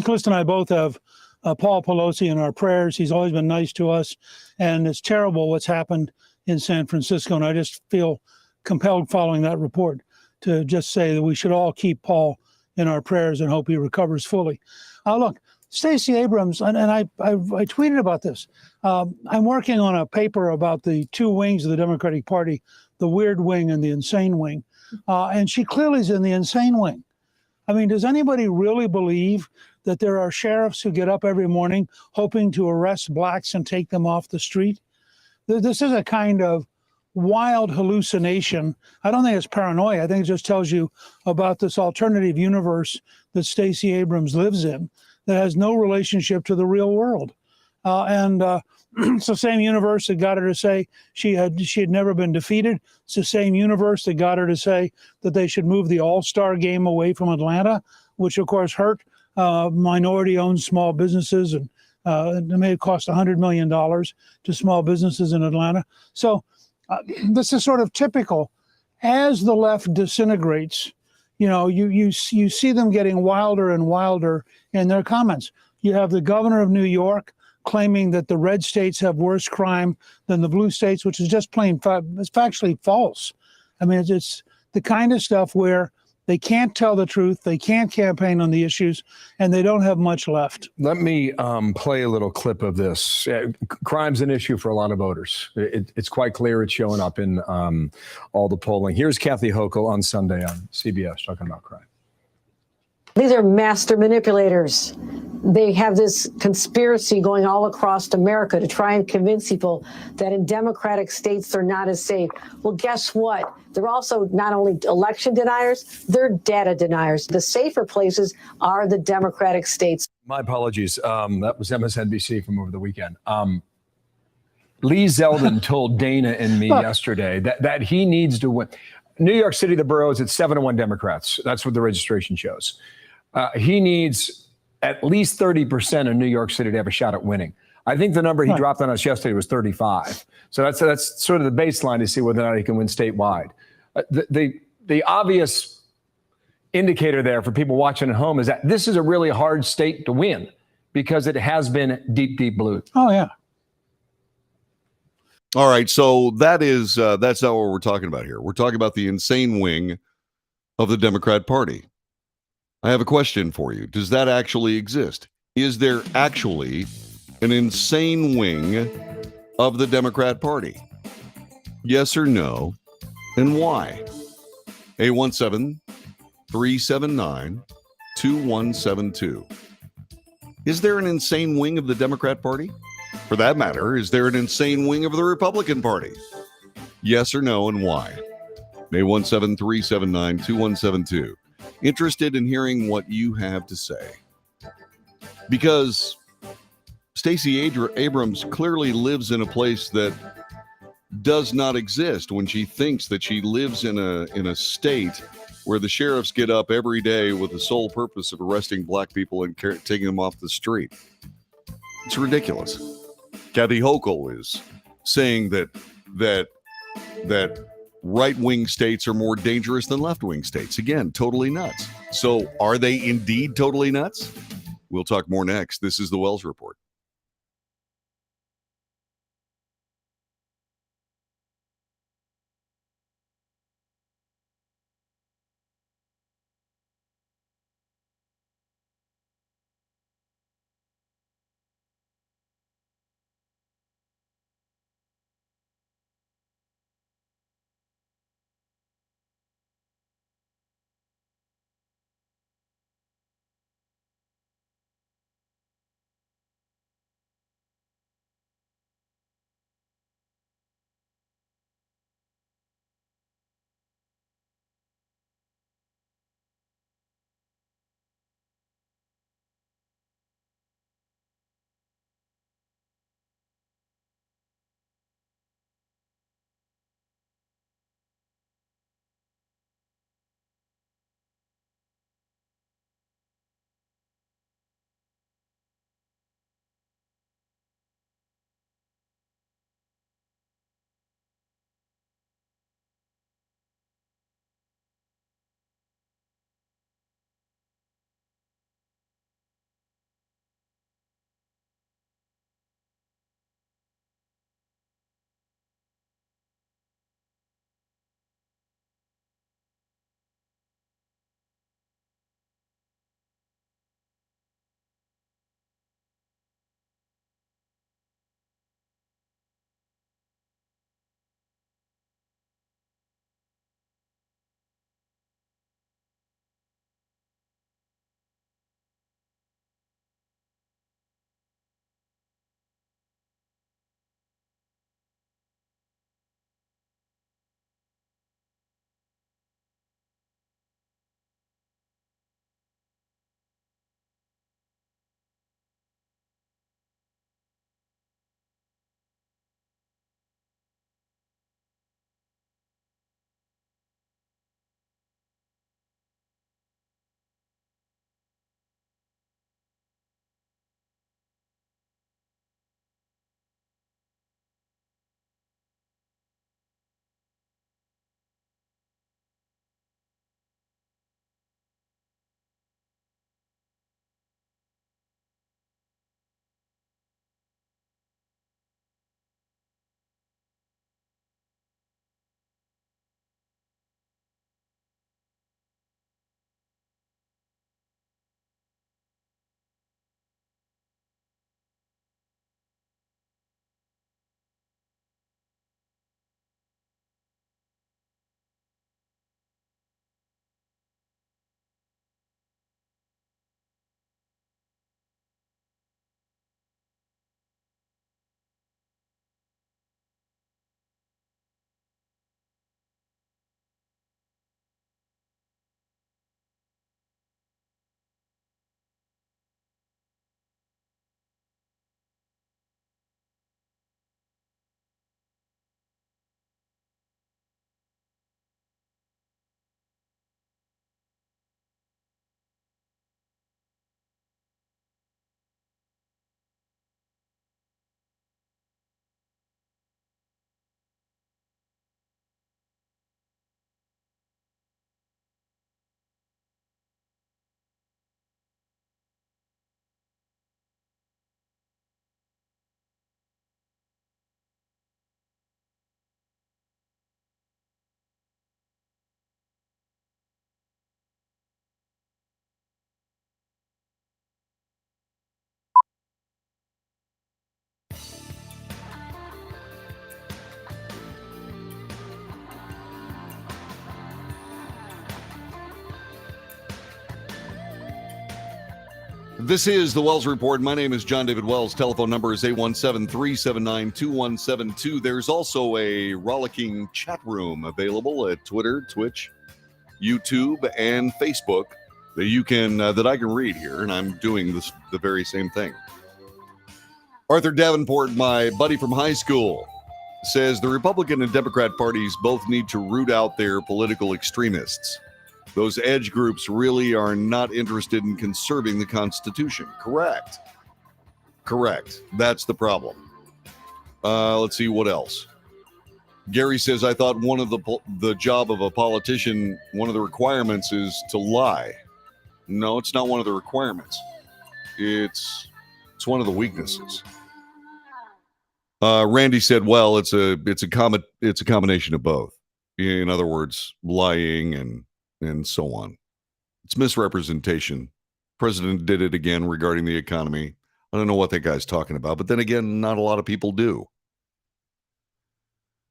Chris and I both have Paul Pelosi in our prayers. He's always been nice to us, and it's terrible what's happened in San Francisco. And I just feel compelled, following that report, to just say that we should all keep Paul in our prayers and hope he recovers fully. Look, Stacey Abrams, and I tweeted about this. I'm working on a paper about the two wings of the Democratic Party, the weird wing and the insane wing. And she clearly is in the insane wing. I mean, does anybody really believe that there are sheriffs who get up every morning hoping to arrest blacks and take them off the street? This is a kind of wild hallucination. I don't think it's paranoia. I think it just tells you about this alternative universe that Stacey Abrams lives in that has no relationship to the real world. It's the same universe that got her to say she had never been defeated. It's the same universe that got her to say that they should move the All-Star game away from Atlanta, which of course hurt minority-owned small businesses, and it may have cost $100 million to small businesses in Atlanta. So this is sort of typical. As the left disintegrates, you see them getting wilder and wilder in their comments. You have the governor of New York claiming that the red states have worse crime than the blue states, which is just it's factually false. I mean, it's the kind of stuff where they can't tell the truth, they can't campaign on the issues, and they don't have much left. Let me play a little clip of this. Crime's an issue for a lot of voters. It's quite clear it's showing up in all the polling. Here's Kathy Hochul on Sunday on CBS talking about crime. These are master manipulators. They have this conspiracy going all across America to try and convince people that in democratic states they're not as safe. Well, guess what? They're also not only election deniers, they're data deniers. The safer places are the democratic states. My apologies. That was MSNBC from over the weekend. Lee Zeldin told Dana and me yesterday that he needs to win. New York City, the boroughs, it's 7-1 Democrats. That's what the registration shows. He needs at least 30% of New York City to have a shot at winning. I think the number he dropped on us yesterday was 35. So that's sort of the baseline to see whether or not he can win statewide. The obvious indicator there for people watching at home is that this is a really hard state to win because it has been deep, deep blue. Oh, yeah. All right, so that's not what we're talking about here. We're talking about the insane wing of the Democrat Party. I have a question for you. Does that actually exist? Is there actually an insane wing of the Democrat Party? Yes or no, and why? 817-379-2172. Is there an insane wing of the Democrat Party? For that matter, is there an insane wing of the Republican Party? Yes or no, and why? 817-379-2172. Interested in hearing what you have to say. Because Stacey Abrams clearly lives in a place that does not exist when she thinks that she lives in a state where the sheriffs get up every day with the sole purpose of arresting black people and taking them off the street. It's ridiculous. Kathy Hochul is saying that right-wing states are more dangerous than left-wing states. Again, totally nuts. So are they indeed totally nuts? We'll talk more next. This is the Wells Report. This is the Wells Report. My name is John David Wells. Telephone number is 817-379-2172. There's also a rollicking chat room available at Twitter, Twitch, YouTube, and Facebook that you can that I can read here, and I'm doing the very same thing. Arthur Davenport, my buddy from high school, says the Republican and Democrat parties both need to root out their political extremists. Those edge groups really are not interested in conserving the Constitution. Correct. That's the problem. Let's see what else. Gary says, I thought one of the job of a politician, one of the requirements is to lie. No, it's not one of the requirements. It's one of the weaknesses. Randy said, well, it's a combination of both. In other words, lying and so on. It's misrepresentation. President did it again regarding the economy. I don't know what that guy's talking about, but then again, not a lot of people do.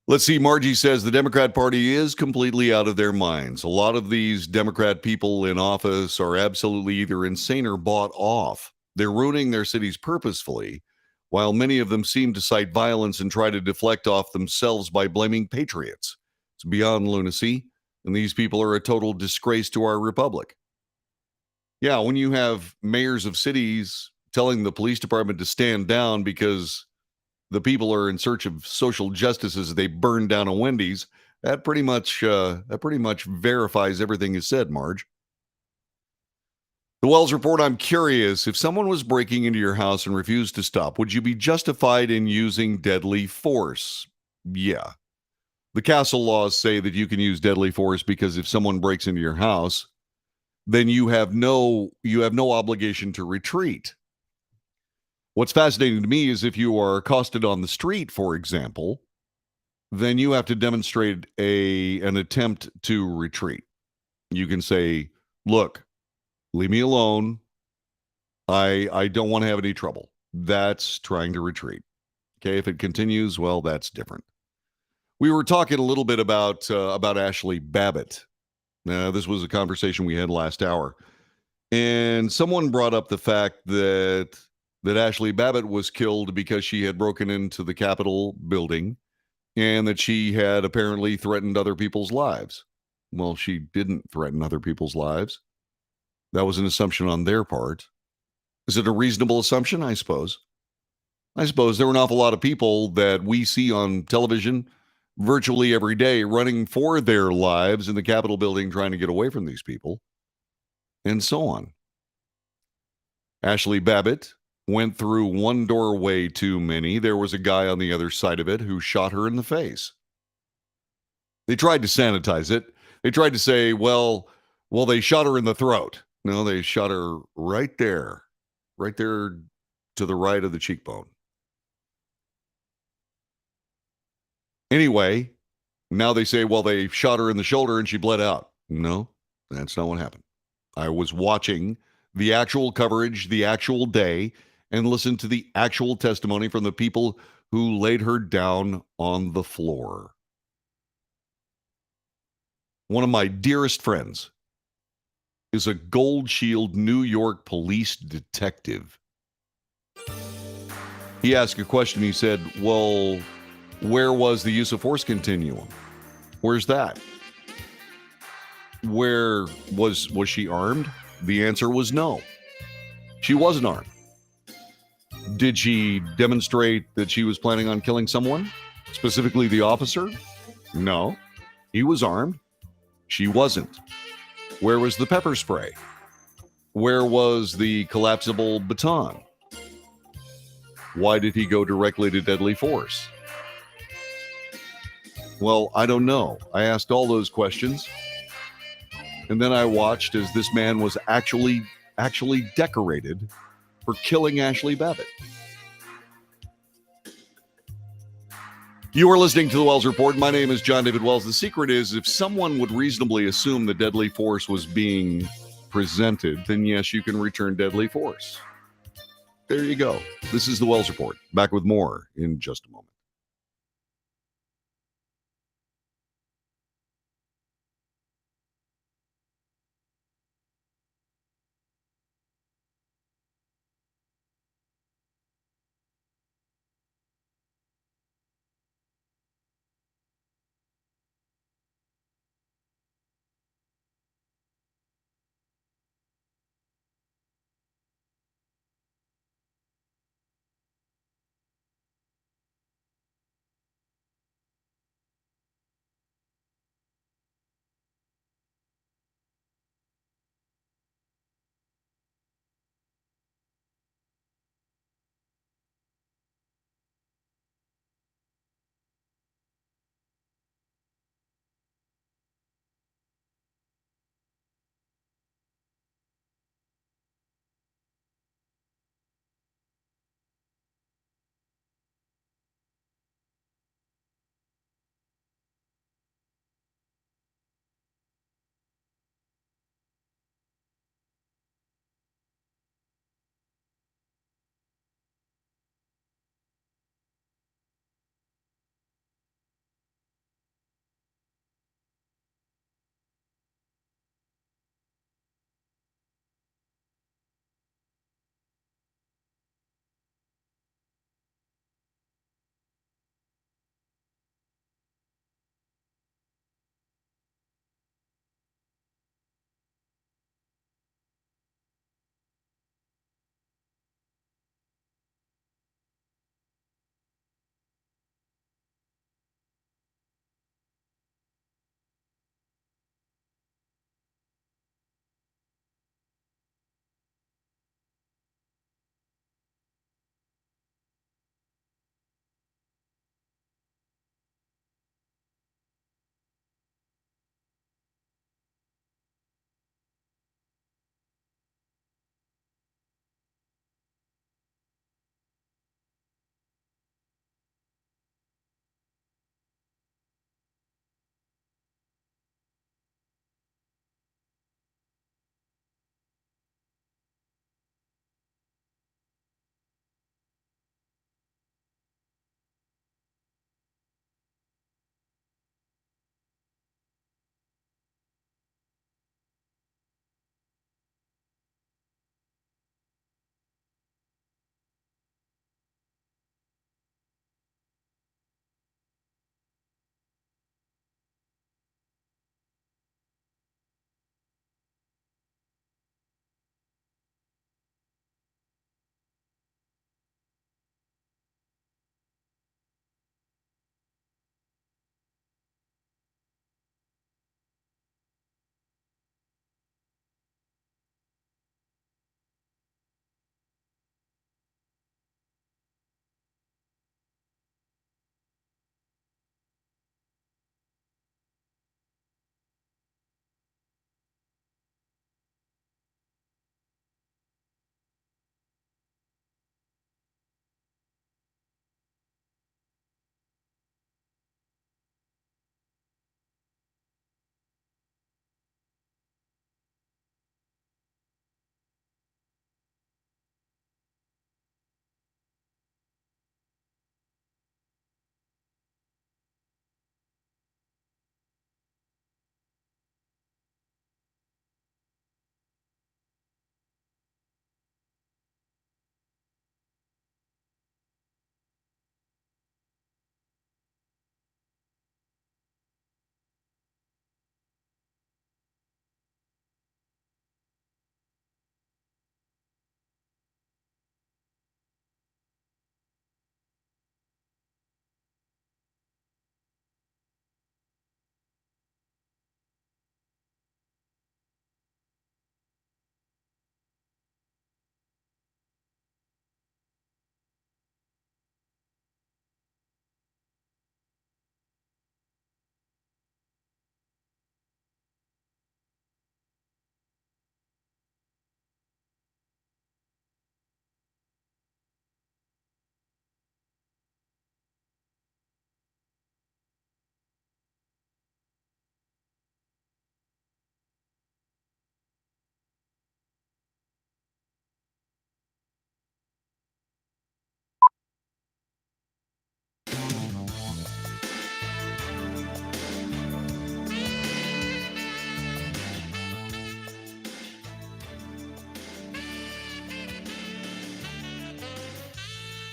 Let's see. Margie says the Democrat Party is completely out of their minds. A lot of these Democrat people in office are absolutely either insane or bought off. They're ruining their cities purposefully, while many of them seem to cite violence and try to deflect off themselves by blaming patriots. It's beyond lunacy. And these people are a total disgrace to our republic. Yeah, when you have mayors of cities telling the police department to stand down because the people are in search of social justice as they burn down a Wendy's, that pretty much verifies everything you said, Marge. The Wells Report, I'm curious, if someone was breaking into your house and refused to stop, would you be justified in using deadly force? Yeah. The castle laws say that you can use deadly force because if someone breaks into your house, then you have no obligation to retreat. What's fascinating to me is if you are accosted on the street, for example, then you have to demonstrate an attempt to retreat. You can say, look, leave me alone. I don't want to have any trouble. That's trying to retreat. Okay, if it continues, well, that's different. We were talking a little bit about Ashley Babbitt. This was a conversation we had last hour. And someone brought up the fact that Ashley Babbitt was killed because she had broken into the Capitol building and that she had apparently threatened other people's lives. Well, she didn't threaten other people's lives. That was an assumption on their part. Is it a reasonable assumption? I suppose. There were an awful lot of people that we see on television virtually every day running for their lives in the Capitol building trying to get away from these people, and so on. Ashley Babbitt went through one doorway too many. There was a guy on the other side of it who shot her in the face. They tried to sanitize it. They tried to say, well, they shot her in the throat. No, they shot her right there to the right of the cheekbone. Anyway, now they say, well, they shot her in the shoulder and she bled out. No, that's not what happened. I was watching the actual coverage, the actual day, and listened to the actual testimony from the people who laid her down on the floor. One of my dearest friends is a Gold Shield New York police detective. He asked a question. He said, well, where was the use of force continuum? Where's that? Where was she armed? The answer was no. She wasn't armed. Did she demonstrate that she was planning on killing someone? Specifically the officer? No. He was armed. She wasn't. Where was the pepper spray? Where was the collapsible baton? Why did he go directly to deadly force? Well, I don't know. I asked all those questions. And then I watched as this man was actually decorated for killing Ashley Babbitt. You are listening to the Wells Report. My name is John David Wells. The secret is if someone would reasonably assume that deadly force was being presented, then yes, you can return deadly force. There you go. This is the Wells Report. Back with more in just a moment.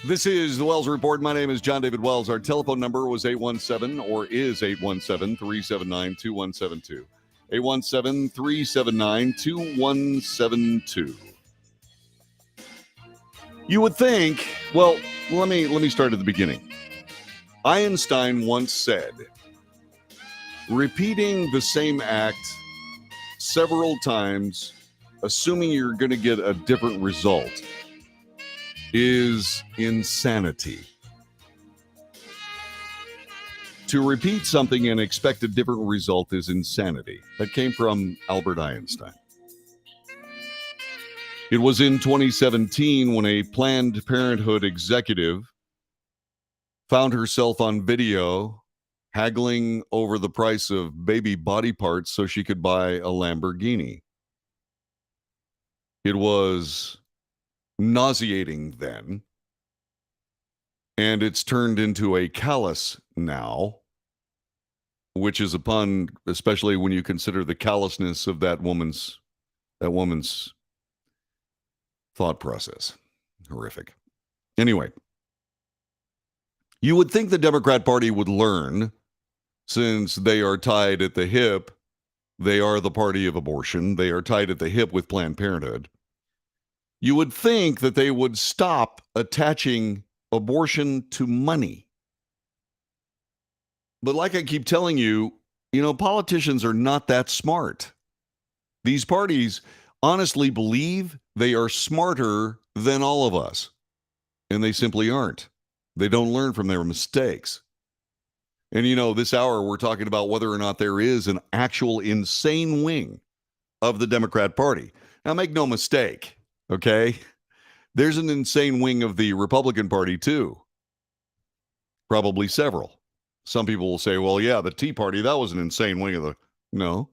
This is the Wells Report. My name is John David Wells. Our telephone number was 817 or is 817-379-2172. 817-379-2172. You would think, well, let me start at the beginning. Einstein once said, repeating the same act several times, assuming you're going to get a different result, is insanity. To repeat something and expect a different result is insanity. That came from Albert Einstein. It was in 2017 when a Planned Parenthood executive found herself on video haggling over the price of baby body parts so she could buy a Lamborghini. It was nauseating then, and it's turned into a callous now, which is a pun, especially when you consider the callousness of that woman's thought process. Horrific. Anyway, you would think the Democrat Party would learn, since they are tied at the hip. They are the party of abortion. They are tied at the hip with Planned Parenthood. You would think that they would stop attaching abortion to money. But like I keep telling you, politicians are not that smart. These parties honestly believe they are smarter than all of us, and they simply aren't. They don't learn from their mistakes. And this hour we're talking about whether or not there is an actual insane wing of the Democrat Party. Now, make no mistake. Okay, there's an insane wing of the Republican Party, too. Probably several. Some people will say, well, yeah, the Tea Party, that was an insane wing of the... No.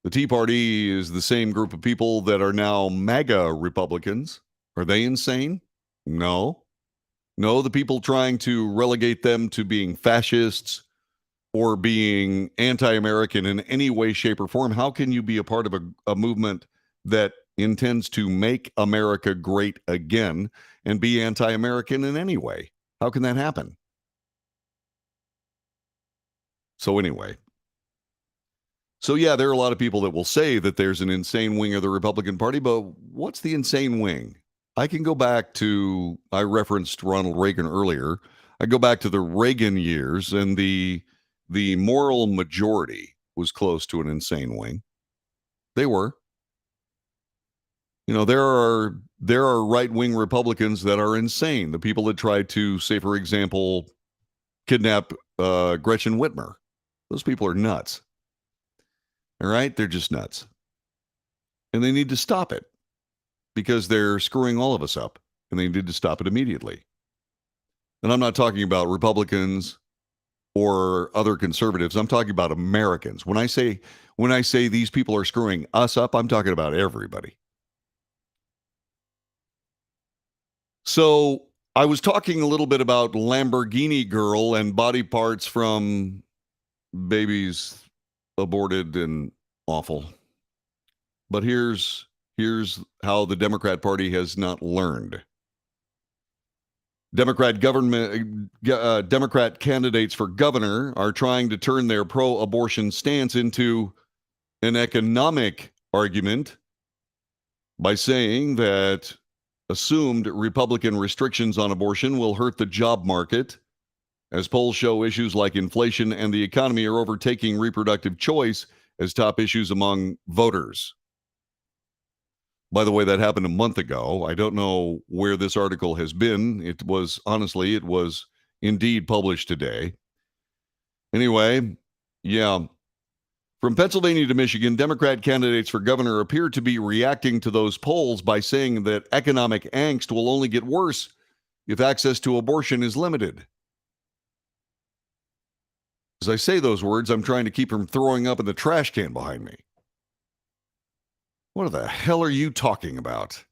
The Tea Party is the same group of people that are now MAGA Republicans. Are they insane? No. No, the people trying to relegate them to being fascists or being anti-American in any way, shape, or form. How can you be a part of a movement that intends to make America great again and be anti-American in any way? How can that happen? So anyway. So yeah, there are a lot of people that will say that there's an insane wing of the Republican Party, but what's the insane wing? I can go back to, I referenced Ronald Reagan earlier. I go back to the Reagan years, and the moral majority was close to an insane wing. They were. There are right-wing Republicans that are insane. The people that tried to, say, for example, kidnap Gretchen Whitmer. Those people are nuts. All right? They're just nuts. And they need to stop it because they're screwing all of us up, and they need to stop it immediately. And I'm not talking about Republicans or other conservatives. I'm talking about Americans. When I say these people are screwing us up, I'm talking about everybody. So I was talking a little bit about Lamborghini girl and body parts from babies aborted and awful. But here's how the Democrat Party has not learned. Democrat candidates for governor are trying to turn their pro-abortion stance into an economic argument by saying that assumed Republican restrictions on abortion will hurt the job market, as polls show issues like inflation and the economy are overtaking reproductive choice as top issues among voters. By the way, that happened a month ago. I don't know where this article has been. It was indeed published today. Anyway, yeah. From Pennsylvania to Michigan, Democrat candidates for governor appear to be reacting to those polls by saying that economic angst will only get worse if access to abortion is limited. As I say those words, I'm trying to keep from throwing up in the trash can behind me. What the hell are you talking about?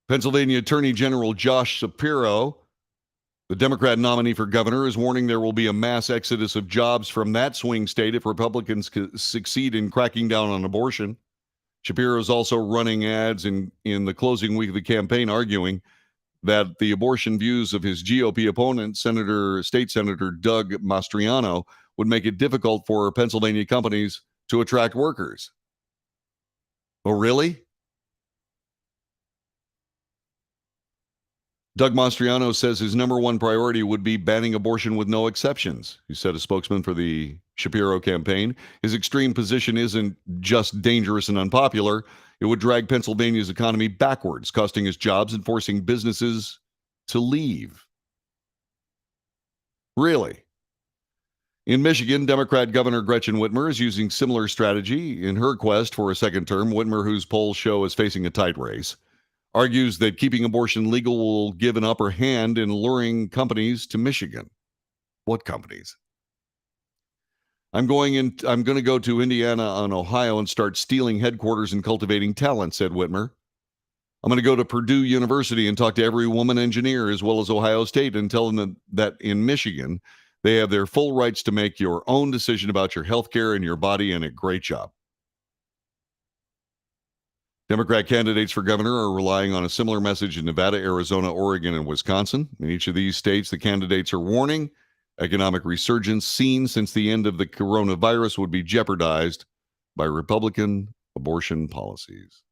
Pennsylvania Attorney General Josh Shapiro, the Democrat nominee for governor, is warning there will be a mass exodus of jobs from that swing state if Republicans succeed in cracking down on abortion. Shapiro is also running ads in the closing week of the campaign arguing that the abortion views of his GOP opponent, State Senator Doug Mastriano, would make it difficult for Pennsylvania companies to attract workers. Oh, really? Doug Mastriano says his number one priority would be banning abortion with no exceptions. He said, a spokesman for the Shapiro campaign. His extreme position isn't just dangerous and unpopular. It would drag Pennsylvania's economy backwards, costing us jobs and forcing businesses to leave. Really? In Michigan, Democrat Governor Gretchen Whitmer is using similar strategy in her quest for a second term. Whitmer, whose polls show is facing a tight race, argues that keeping abortion legal will give an upper hand in luring companies to Michigan. What companies? I'm going to go to Indiana and Ohio and start stealing headquarters and cultivating talent, said Whitmer. I'm going to go to Purdue University and talk to every woman engineer as well as Ohio State and tell them that in Michigan, they have their full rights to make your own decision about your health care and your body, and a great job. Democrat candidates for governor are relying on a similar message in Nevada, Arizona, Oregon, and Wisconsin. In each of these states, the candidates are warning economic resurgence seen since the end of the coronavirus would be jeopardized by Republican abortion policies.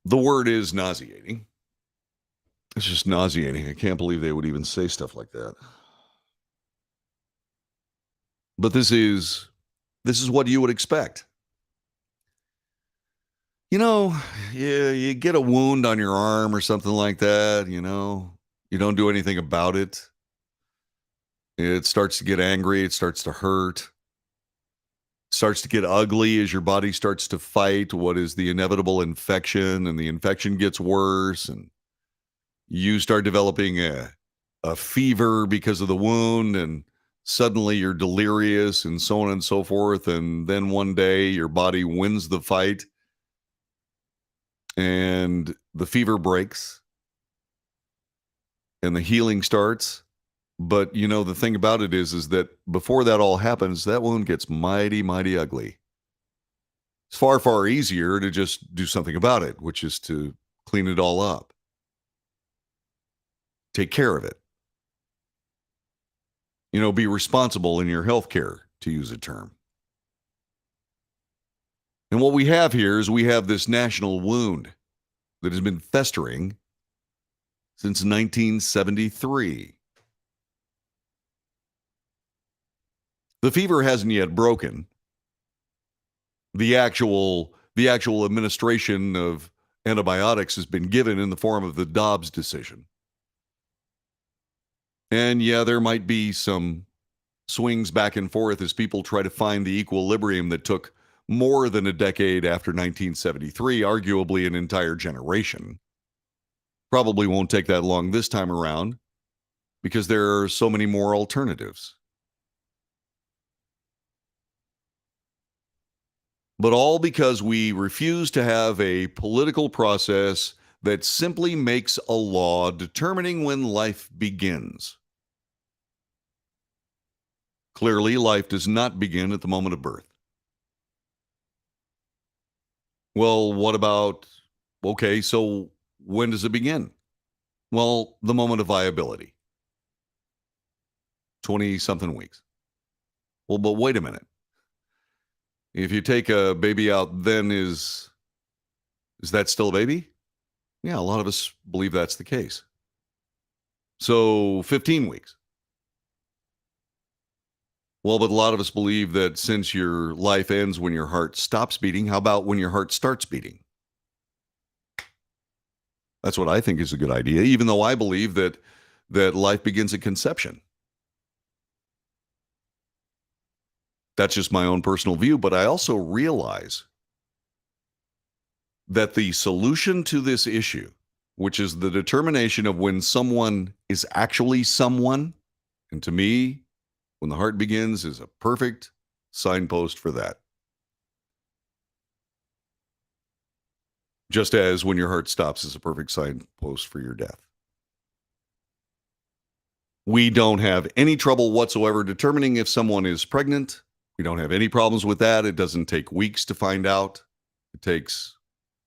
The word is nauseating. It's just nauseating. I can't believe they would even say stuff like that. But this is what you would expect. You know, you get a wound on your arm or something like that, you know, you don't do anything about it. It starts to get angry. It starts to hurt. It starts to get ugly as your body starts to fight what is the inevitable infection, and the infection gets worse, and you start developing a fever because of the wound, and suddenly you're delirious and so on and so forth. And then one day your body wins the fight and the fever breaks and the healing starts. But, you know, the thing about it is that before that all happens, that wound gets mighty, mighty ugly. It's far, far easier to just do something about it, which is to clean it all up. Take care of it. You know, be responsible in your health care, to use a term. And what we have here is we have this national wound that has been festering since 1973. The fever hasn't yet broken. The actual administration of antibiotics has been given in the form of the Dobbs decision. And yeah, there might be some swings back and forth as people try to find the equilibrium that took more than a decade after 1973, arguably an entire generation. Probably won't take that long this time around because there are so many more alternatives. But all because we refuse to have a political process that simply makes a law determining when life begins. Clearly, life does not begin at the moment of birth. Well, what about, okay, so when does it begin? Well, the moment of viability. 20-something weeks. Well, but wait a minute. If you take a baby out, then is that still a baby? Yeah, a lot of us believe that's the case. So 15 weeks. Well, but a lot of us believe that since your life ends when your heart stops beating, how about when your heart starts beating? That's what I think is a good idea, even though I believe that life begins at conception. That's just my own personal view, but I also realize that the solution to this issue, which is the determination of when someone is actually someone, and to me, when the heart begins is a perfect signpost for that. Just as when your heart stops is a perfect signpost for your death. We don't have any trouble whatsoever determining if someone is pregnant. We don't have any problems with that. It doesn't take weeks to find out. It takes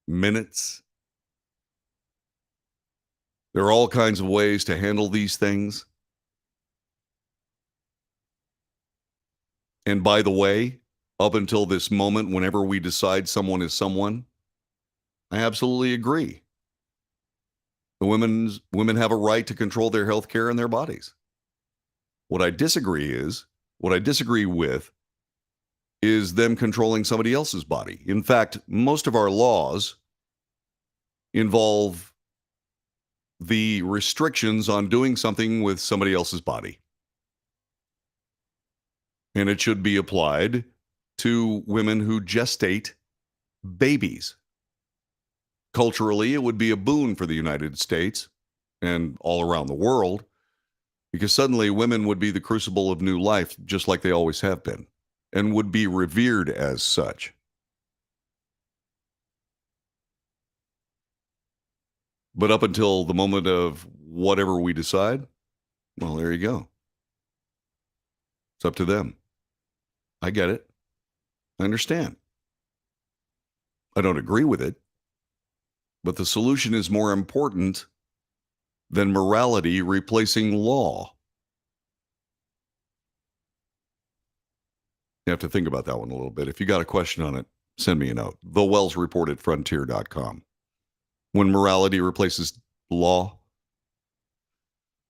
minutes. There are all kinds of ways to handle these things. And by the way, up until this moment, whenever we decide someone is someone, I absolutely agree. The women have a right to control their health care and their bodies. What I disagree with is them controlling somebody else's body. In fact, most of our laws involve the restrictions on doing something with somebody else's body. And it should be applied to women who gestate babies. Culturally, it would be a boon for the United States and all around the world, because suddenly women would be the crucible of new life, just like they always have been, and would be revered as such. But up until the moment of whatever we decide, well, there you go. It's up to them. I get it. I understand. I don't agree with it. But the solution is more important than morality replacing law. You have to think about that one a little bit. If you got a question on it, send me a note. TheWellsReport@Frontier.com. When morality replaces law,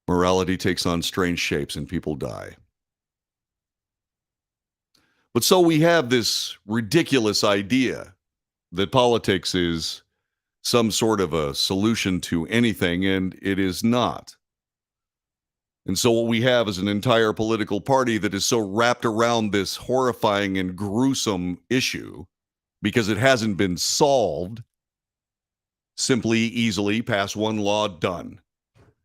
morality takes on strange shapes and people die. But so we have this ridiculous idea that politics is some sort of a solution to anything, and it is not. And so what we have is an entire political party that is so wrapped around this horrifying and gruesome issue because it hasn't been solved. Simply, easily pass one law, done.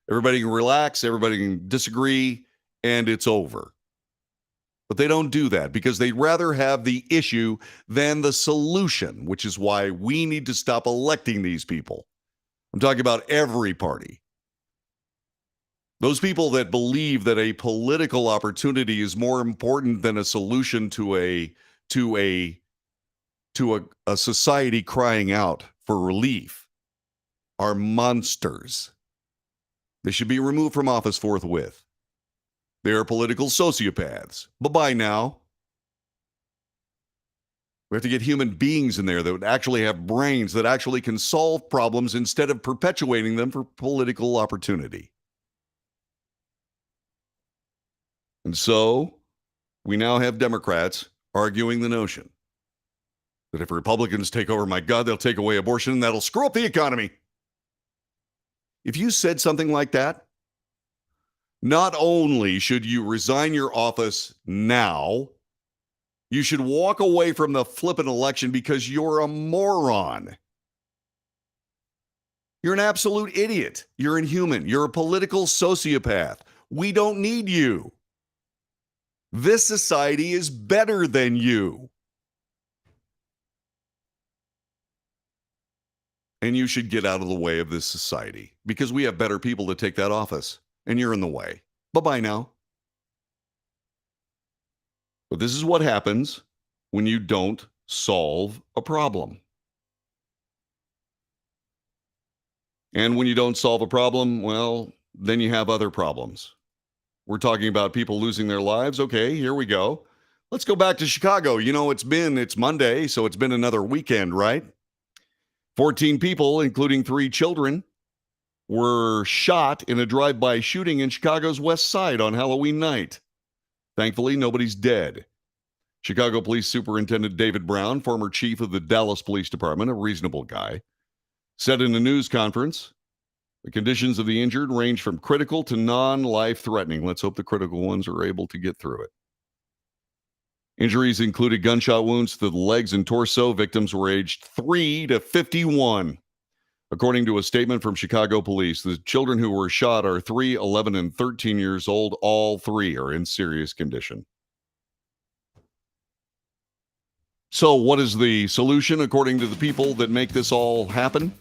Everybody can relax, everybody can disagree, and it's over. But they don't do that because they'd rather have the issue than the solution, which is why we need to stop electing these people. I'm talking about every party. Those people that believe that a political opportunity is more important than a solution to a society crying out for relief are monsters. They should be removed from office forthwith. They are political sociopaths. Bye-bye now. We have to get human beings in there that would actually have brains, that actually can solve problems instead of perpetuating them for political opportunity. And so we now have Democrats arguing the notion that if Republicans take over, my God, they'll take away abortion and that'll screw up the economy. If you said something like that, not only should you resign your office now, you should walk away from the flippant election because you're a moron. You're an absolute idiot. You're inhuman. You're a political sociopath. We don't need you. This society is better than you. And you should get out of the way of this society because we have better people to take that office, and you're in the way. Bye-bye now. But this is what happens when you don't solve a problem. And when you don't solve a problem, well, then you have other problems. We're talking about people losing their lives. Okay, here we go. Let's go back to Chicago. You know, it's Monday, so it's been another weekend, right? 14 people, including 3 children, were shot in a drive-by shooting in Chicago's West Side on Halloween night. Thankfully, nobody's dead. Chicago Police Superintendent David Brown, former chief of the Dallas Police Department, a reasonable guy, said in a news conference, the conditions of the injured range from critical to non-life-threatening. Let's hope the critical ones are able to get through it. Injuries included gunshot wounds to the legs and torso. Victims were aged 3 to 51. According to a statement from Chicago police, the children who were shot are 3, 11, and 13 years old. All 3 are in serious condition. So what is the solution according to the people that make this all happen,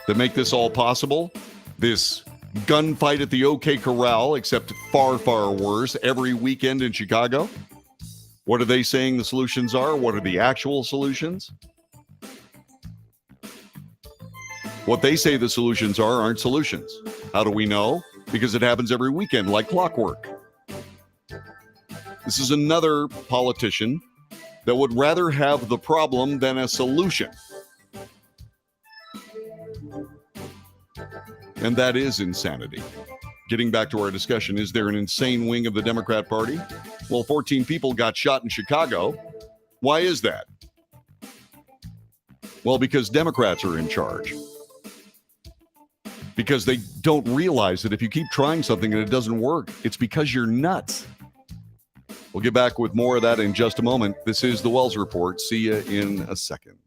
that make this all possible? This gunfight at the OK Corral, except far, far worse, every weekend in Chicago? What are they saying the solutions are? What are the actual solutions? What they say the solutions are aren't solutions. How do we know? Because it happens every weekend like clockwork. This is another politician that would rather have the problem than a solution. And that is insanity. Getting back to our discussion, is there an insane wing of the Democrat Party? Well, 14 people got shot in Chicago. Why is that? Well, because Democrats are in charge. Because they don't realize that if you keep trying something and it doesn't work, it's because you're nuts. We'll get back with more of that in just a moment. This is the Wells Report. See you in a second.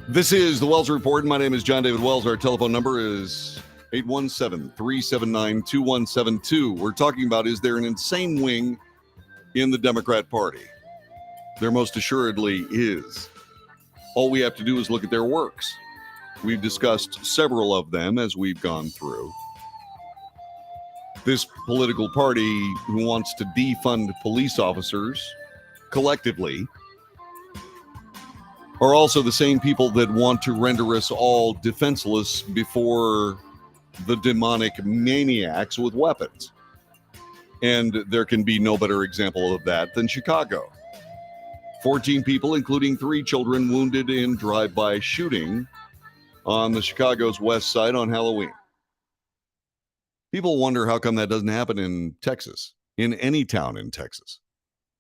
This is the Wells Report. My name is John David Wells. Our telephone number is 817-379-2172. We're talking about, is there an insane wing in the Democrat Party? There most assuredly is. All we have to do is look at their works. We've discussed several of them as we've gone through. This political party who wants to defund police officers collectively are also the same people that want to render us all defenseless before the demonic maniacs with weapons. And there can be no better example of that than Chicago. 14 people, including 3 children, wounded in drive-by shooting on the Chicago's west side on Halloween. People wonder how come that doesn't happen in Texas, in any town in Texas.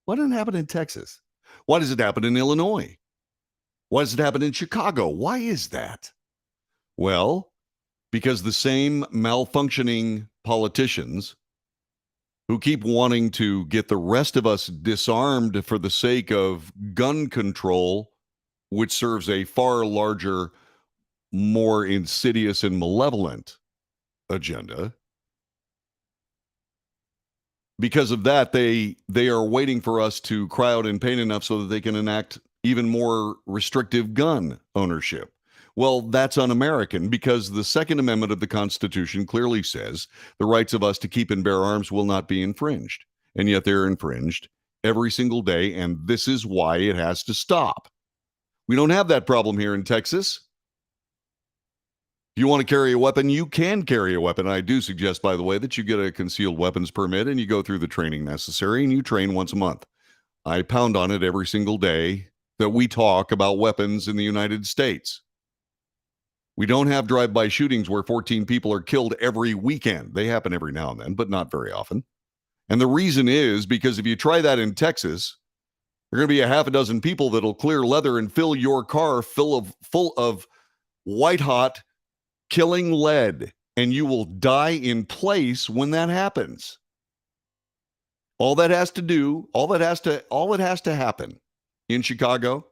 Why doesn't it happen in Texas? Why does it happen in Illinois? Why does it happen in Chicago? Why is that? Well, because the same malfunctioning politicians who keep wanting to get the rest of us disarmed for the sake of gun control, which serves a far larger, more insidious and malevolent agenda. Because of that, they are waiting for us to cry out in pain enough so that they can enact even more restrictive gun ownership. Well, that's un-American, because the Second Amendment of the Constitution clearly says the rights of us to keep and bear arms will not be infringed. And yet they're infringed every single day, and this is why it has to stop. We don't have that problem here in Texas. If you want to carry a weapon, you can carry a weapon. I do suggest, by the way, that you get a concealed weapons permit and you go through the training necessary, and you train once a month. I pound on it every single day that we talk about weapons in the United States. We don't have drive-by shootings where 14 people are killed every weekend. They happen every now and then, but not very often. And the reason is because if you try that in Texas, there are going to be a half a dozen people that'll clear leather and fill your car full of white-hot killing lead, and you will die in place when that happens. All that has to happen in Chicago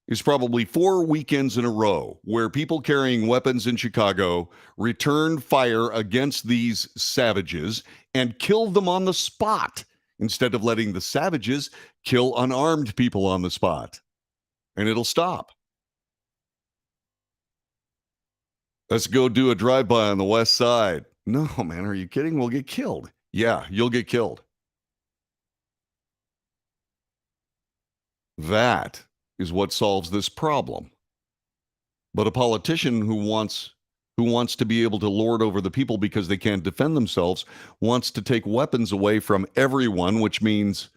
is probably 4 weekends in a row where people carrying weapons in Chicago return fire against these savages and kill them on the spot instead of letting the savages kill unarmed people on the spot. And it'll stop. Let's go do a drive-by on the west side. No, man, are you kidding? We'll get killed. Yeah, you'll get killed. That is what solves this problem. But a politician who wants to be able to lord over the people because they can't defend themselves wants to take weapons away from everyone, which means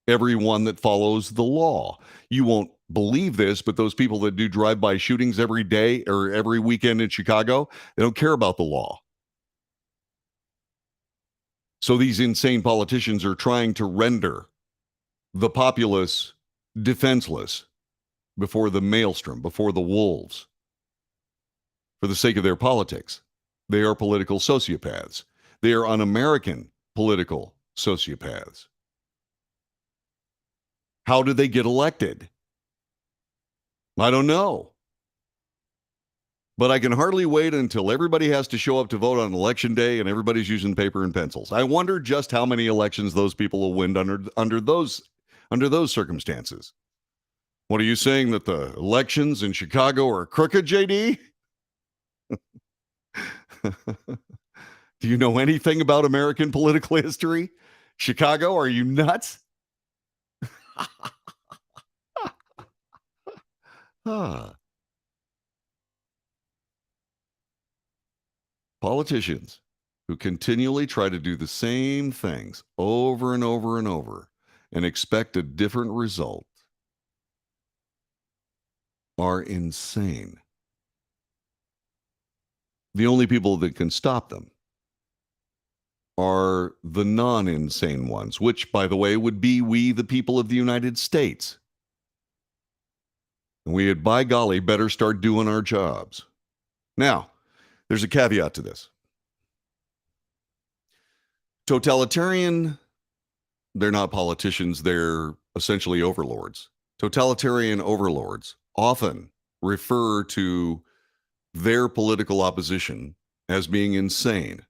everyone that follows the law. You won't believe this, but those people that do drive-by shootings every day or every weekend in Chicago, they don't care about the law. So these insane politicians are trying to render the populace defenseless before the maelstrom, before the wolves, for the sake of their politics. They are political sociopaths. They are un-American political sociopaths. How did they get elected? I don't know. But I can hardly wait until everybody has to show up to vote on election day and everybody's using paper and pencils. I wonder just how many elections those people will win under those circumstances. What are you saying, that the elections in Chicago are crooked, JD? Do you know anything about American political history? Chicago, are you nuts? Politicians who continually try to do the same things over and over and over and expect a different result are insane. The only people that can stop them are the non-insane ones, which, by the way, would be we, the people of the United States. And we had, by golly, better start doing our jobs. Now, there's a caveat to this. Totalitarian, they're not politicians, they're essentially overlords. Totalitarian overlords often refer to their political opposition as being insane.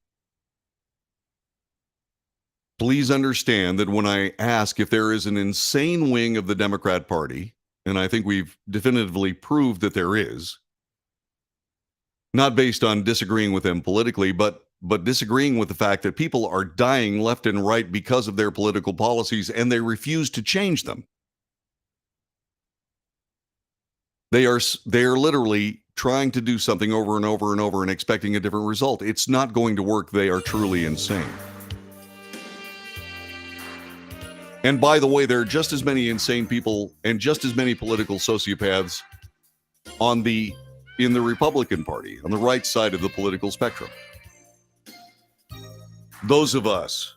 Please understand that when I ask if there is an insane wing of the Democrat Party, and I think we've definitively proved that there is, not based on disagreeing with them politically, but disagreeing with the fact that people are dying left and right because of their political policies, and they refuse to change them. They are literally trying to do something over and over and over and expecting a different result. It's not going to work. They are truly insane. And by the way, there are just as many insane people and just as many political sociopaths in the Republican Party, on the right side of the political spectrum. Those of us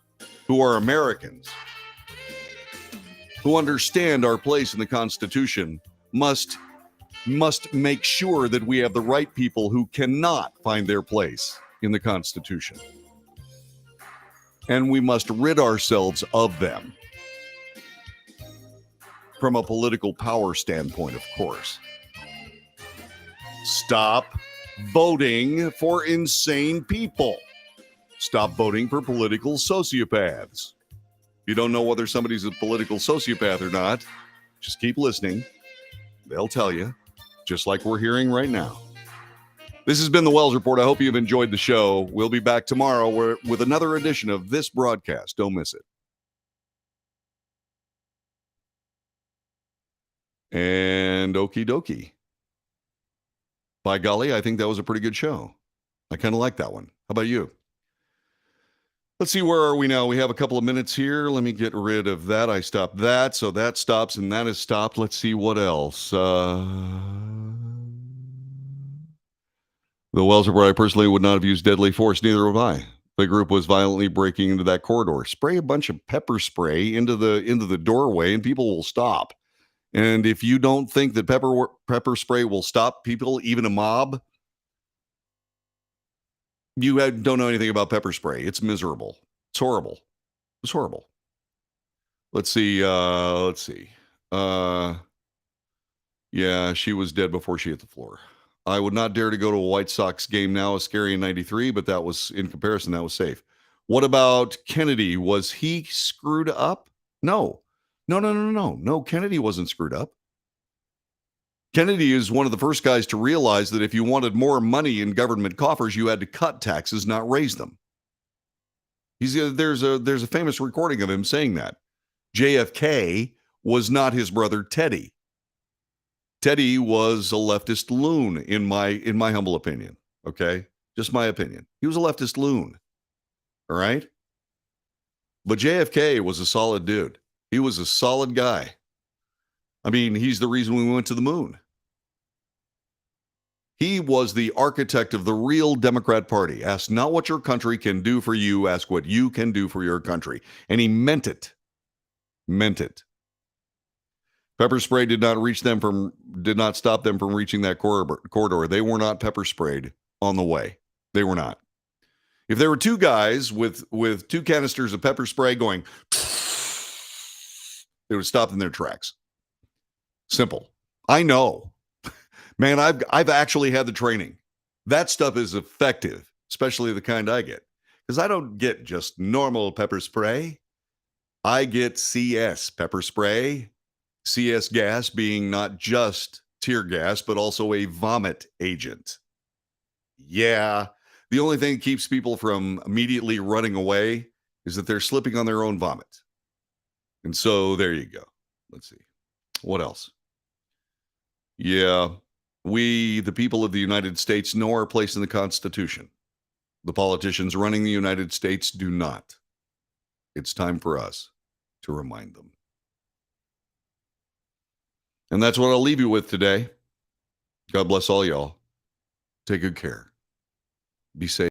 who are Americans, who understand our place in the Constitution, must must make sure that we have the right people who cannot find their place in the Constitution. And we must rid ourselves of them. From a political power standpoint, of course. Stop voting for insane people. Stop voting for political sociopaths. If you don't know whether somebody's a political sociopath or not, just keep listening. They'll tell you, just like we're hearing right now. This has been the Wells Report. I hope you've enjoyed the show. We'll be back tomorrow with another edition of this broadcast. Don't miss it. And okie dokie. By golly, I think that was a pretty good show. I kind of like that one. How about you? Let's see, where are we now? We have a couple of minutes here. Let me get rid of that. I stopped that, so that stops, and that is stopped. Let's see what else. The Wells Report, I personally would not have used deadly force. Neither would I. The group was violently breaking into that corridor. Spray a bunch of pepper spray into the doorway, and people will stop. And if you don't think that pepper spray will stop people, even a mob, you don't know anything about pepper spray. It's miserable. It's horrible. It's horrible. Let's see. Yeah, she was dead before she hit the floor. I would not dare to go to a White Sox game now. It's scary in 93, but that was, in comparison, that was safe. What about Kennedy? Was he screwed up? No. No, Kennedy wasn't screwed up. Kennedy is one of the first guys to realize that if you wanted more money in government coffers, you had to cut taxes, not raise them. There's a famous recording of him saying that. JFK was not his brother Teddy. Teddy was a leftist loon, in my humble opinion. Okay, just my opinion. He was a leftist loon. All right, but JFK was a solid dude. He was a solid guy. I mean, he's the reason we went to the moon. He was the architect of the real Democrat Party. Ask not what your country can do for you, ask what you can do for your country. And he meant it. Meant it. Pepper spray did not stop them from reaching that corridor. They were not pepper sprayed on the way. They were not. If there were two guys with two canisters of pepper spray going, they would stop in their tracks. Simple. I know. Man, I've actually had the training. That stuff is effective, especially the kind I get. Because I don't get just normal pepper spray. I get CS pepper spray. CS gas being not just tear gas, but also a vomit agent. Yeah. The only thing that keeps people from immediately running away is that they're slipping on their own vomit. And so there you go. Let's see. What else? Yeah, we, the people of the United States, know our place in the Constitution. The politicians running the United States do not. It's time for us to remind them. And that's what I'll leave you with today. God bless all y'all. Take good care. Be safe.